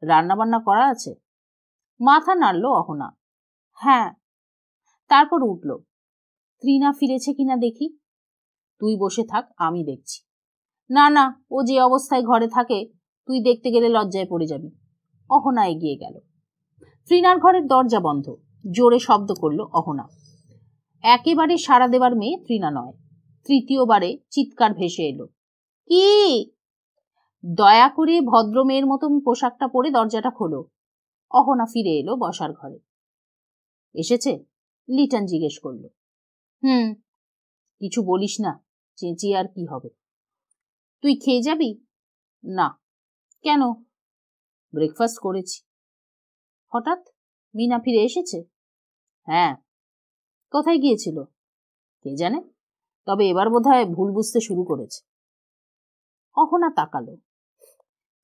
রান্নাবান্না করা আছে? মাথা নাড়ল অহনা, হ্যাঁ। তারপর উঠল, ত্রিনা ফিরেছে কিনা দেখি। তুই বসে থাক, আমি দেখছি। না না, ও যে অবস্থায় ঘরে থাকে তুই দেখতে গেলে লজ্জায় পড়ে যাবি। অহনা এগিয়ে গেল। ত্রিনার ঘরের দরজা বন্ধ। জোরে শব্দ করল অহনা। একেবারে সাড়া দেবার মেয়ে ত্রিনা নয়। তৃতীয়বারে চিৎকার ভেসে এলো, কি? দয়া করে ভদ্র মেয়ের মতন পোশাকটা পরে দরজাটা খোলো। অহনা ফিরে এলো বসার ঘরে। এসেছে? লিটন জিজ্ঞেস করল। কিছু বলিস না, চেঁচিয়ে আর কি হবে। তুই খেয়ে যাবি? না। কেন? ব্রেকফাস্ট করেছি। হঠাৎ মিনা ফিরে এসেছে? হ্যাঁ। কোথায় গিয়েছিল? কে জানে, তবে এবার বোধহয় ভুল বুঝতে শুরু করেছে। অহনা তাকালো,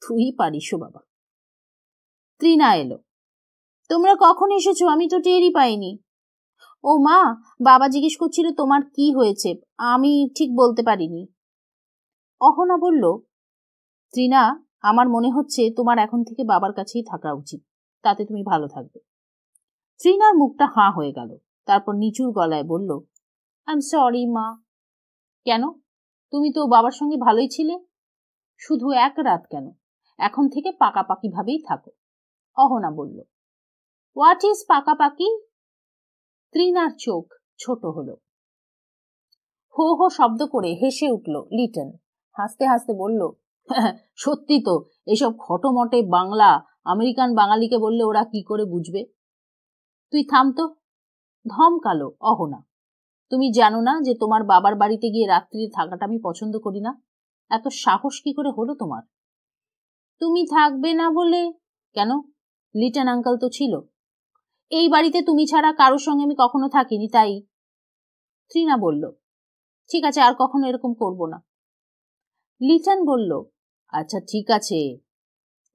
তুই পারিস বাবা। ত্রিনা এলো। তোমরা কখন এসেছো? আমি তো টেরই পাইনি। ও মা, বাবা জিজ্ঞেস করছিল তোমার কি হয়েছে, আমি ঠিক বলতে পারিনি। অহনা বলল, ত্রিনা, আমার মনে হচ্ছে তোমার এখন থেকে বাবার কাছেই থাকা উচিত, তাতে তুমি ভালো থাকবে। ত্রিনার মুখটা হাঁ হয়ে গেল। তারপর নিচুর গলায় বলল, আই এম সরি মা। কেন? তুমি তো বাবার সঙ্গে ভালোই ছিলে। শুধু এক রাত কেন, এখন থেকে পাকাপাকি ভাবেই থাকো। অহনা বলল, হোয়াট ইজ পাকাপাকি? ত্রিনার চোখ ছোট হলো। হো হো শব্দ করে হেসে উঠল লিটন। হাসতে হাসতে বলল, সত্যি তো, এসব খটোমটে বাংলা আমেরিকান বাঙালিকে বললে ওরা কি করে বুঝবে? তুই থাম তো, ধমকালো অহনা। তুমি জানো না যে তোমার বাবার বাড়িতে গিয়ে রাত্রিরে থাকাটা আমি পছন্দ করি না? এত সাহস কি করে হলো তোমার? তুমি থাকবে না বলে? কেন? লিটন আঙ্কেল তো ছিল। এই বাড়িতে তুমি ছাড়া কারোর সঙ্গে আমি কখনো থাকিনি, তাই। ত্রিনা বলল, ঠিক আছে, আর কখনো এরকম করব না। লিটন বলল, আচ্ছা ঠিক আছে,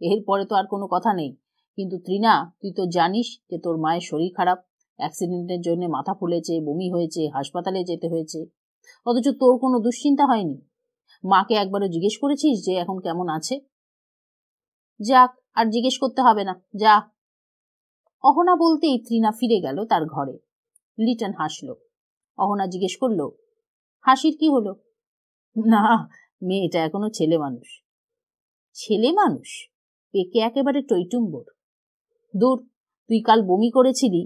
এরপরে তো আর কোনো কথা নেই। কিন্তু ত্রিনা, তুই তো জানিস যে তোর মায়ের শরীর খারাপ, অ্যাক্সিডেন্টের জন্য মাথা ফুলেছে, বমি হয়েছে, হাসপাতালে যেতে হয়েছে, অথচ তোর কোনো দুশ্চিন্তা হয়নি। মাকে একবারও জিজ্ঞেস করেছিস যে এখন কেমন আছে? যাক, আর জিজ্ঞেস করতে হবে না, যা। অহনা বলতেই ত্রিনা ফিরে গেল তার ঘরে। লিটন হাসল। অহনা জিজ্ঞেস করল, হাসির কি হলো? না, মেয়েটা এখনো ছেলে মানুষ। ছেলে মানুষ? পেকে একেবারে টইটুম্বর। দূর, তুই কাল বমি করেছিলি,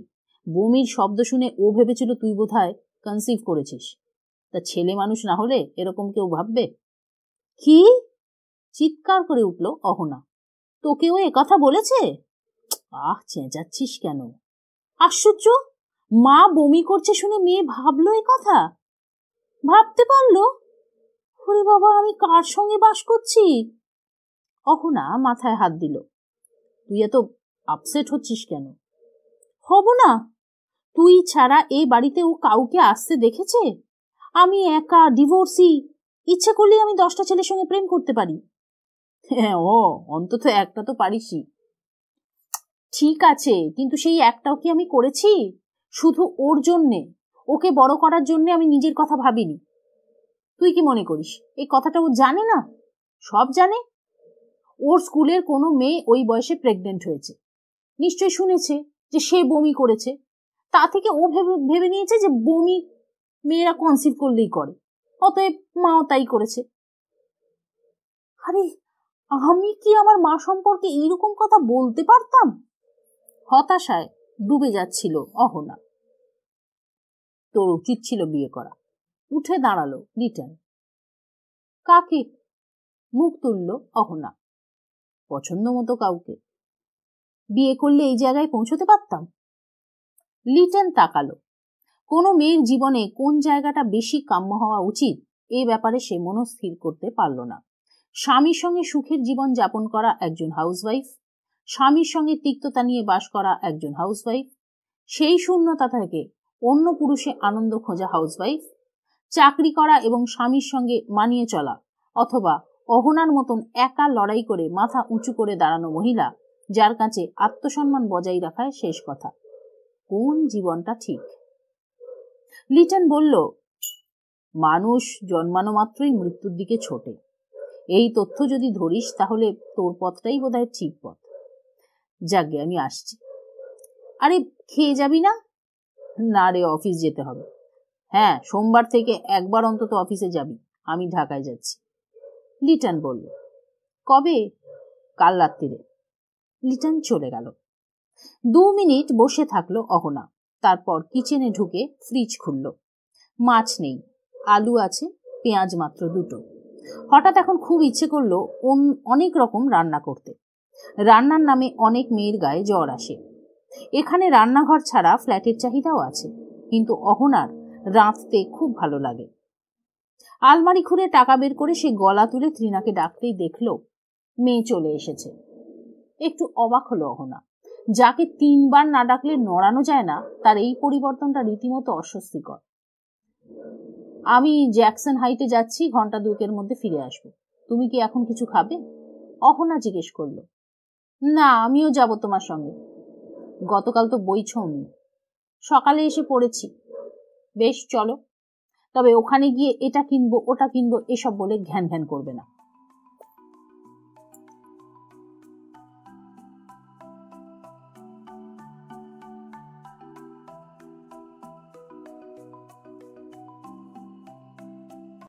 বমির শব্দ শুনে ও ভেবেছিল তুই বোধহয় কনসিভ করেছিস। তা ছেলে মানুষ না হলে এরকম কেউ ভাববে? কি? চিৎকার করে উঠল অহনা। তোকেও একথা বলেছে? আহ, চেঁচাচ্ছিস কেন? আশ্চর্য, মা বমি করছে শুনে মেয়ে ভাবলো এ কথা? ভাবতে পারলো? ওরে বাবা, আমি কার সঙ্গে বাস করছি? অহনা মাথায় হাত দিল। তুই এত আপসেট হচ্ছিস কেন? হব না? তুই ছাড়া এই বাড়িতে ও কাউকে আসতে দেখেছে? আমি একা, ডিভোর্সি, ইচ্ছে করলে আমি 10টা ছেলের সঙ্গে প্রেম করতে পারি। হ্যাঁ, ও অন্তত একটা তো পারিসই। ঠিক আছে, কিন্তু সেই একটাও কি আমি করেছি? শুধু ওর জন্যে, ওকে বড় করার জন্য আমি নিজের কথা ভাবিনি। তুই কি মনে করিস এই কথাটা ও জানে না? সব জানে। ওর স্কুলের কোনো মেয়ে ওই বয়সে প্রেগনেন্ট হয়েছে, নিশ্চয় শুনেছে যে সে বমি করেছে। তা থেকে ও ভেবে নিয়েছে যে বমি মেয়েরা কনসিভ করলেই করে, অতএব মাও তাই করেছে। আরে, আমি কি আমার মা সম্পর্কে এইরকম কথা বলতে পারতাম? হতাশায় ডুবে যাচ্ছিল অহনা। তোর উচিত ছিল বিয়ে করা। উঠে দাঁড়ালো লিটন। কাকে? মুখ তুলল অহনা। পছন্দ মতো কাউকে। বিয়ে করলে এই জায়গায় পৌঁছতে পারতাম। লিটন তাকালো। কোনো মেয়ের জীবনে কোন জায়গাটা বেশি কাম্য হওয়া উচিত এ ব্যাপারে সে মনস্থির করতে পারল না। স্বামীর সঙ্গে সুখের জীবন যাপন করা একজন হাউসওয়াইফ, স্বামীর সঙ্গে তিক্ততা নিয়ে বাস করা একজন হাউসওয়াইফ, সেই শূন্যতা থেকে অন্য পুরুষে আনন্দ খোঁজা হাউসওয়াইফ, চাকরি করা এবং স্বামীর সঙ্গে মানিয়ে চলা অথবা অহনার মতন একা লড়াই করে মাথা উঁচু করে দাঁড়ানো মহিলা, যার কাছে আত্মসম্মান বজায় রাখায় শেষ কথা। কোন জীবনটা ঠিক? লিটন বলল, মানুষ জন্মানো মাত্রই মৃত্যুর দিকে ছোটে। এই তথ্য যদি ধরিস তাহলে তোর পথটাই বোধহয় ঠিক পথ। যাকে আমি আসছি। আরে খেয়ে যাবি না? না রে, অফিস যেতে হবে। হ্যাঁ, সোমবার থেকে একবার অন্তত অফিসে যাবি। আমি ঢাকায় যাচ্ছি। লিটন বলল, কবে? কাল রাত্রিরে। লিটন চলে গেল। 2 মিনিট বসে থাকলো অহনা। তারপর কিচেনে ঢুকে ফ্রিজ খুলল। মাছ নেই, আলু আছে, পেঁয়াজ মাত্র 2টো। হঠাৎ এখন খুব ইচ্ছে করলো অনেক রকম রান্না করতে। রান্নার নামে অনেক মেয়ের গায়ে জ্বর আসে। এখানে রান্নাঘর ছাড়া ফ্ল্যাটের চাহিদাও আছে, কিন্তু অহনার রাঁধতে খুব ভালো লাগে। আলমারি খুলে টাকা বের করে সে গলা তুলে ত্রিনাকে ডাকতেই দেখলো মেয়ে চলে এসেছে। একটু অবাক হলো অহনা। যাকে 3 বার না ডাকলে নড়ানো যায় না, তার এই পরিবর্তনটা রীতিমতো অস্বস্তিকর। আমি জ্যাকসন হাইটে যাচ্ছি, ঘন্টা 2 মধ্যে ফিরে আসবো। তুমি কি এখন কিছু খাবে? অহনা জিজ্ঞেস করলো। না, আমিও যাব তোমার সঙ্গে। গতকাল তো বই ছোঁনি। সকালে এসে পড়েছি। বেশ, চলো। তবে ওখানে গিয়ে এটা কিনবো ওটা কিনবো এসব বলে ঘ্যান ঘ্যান করবে না।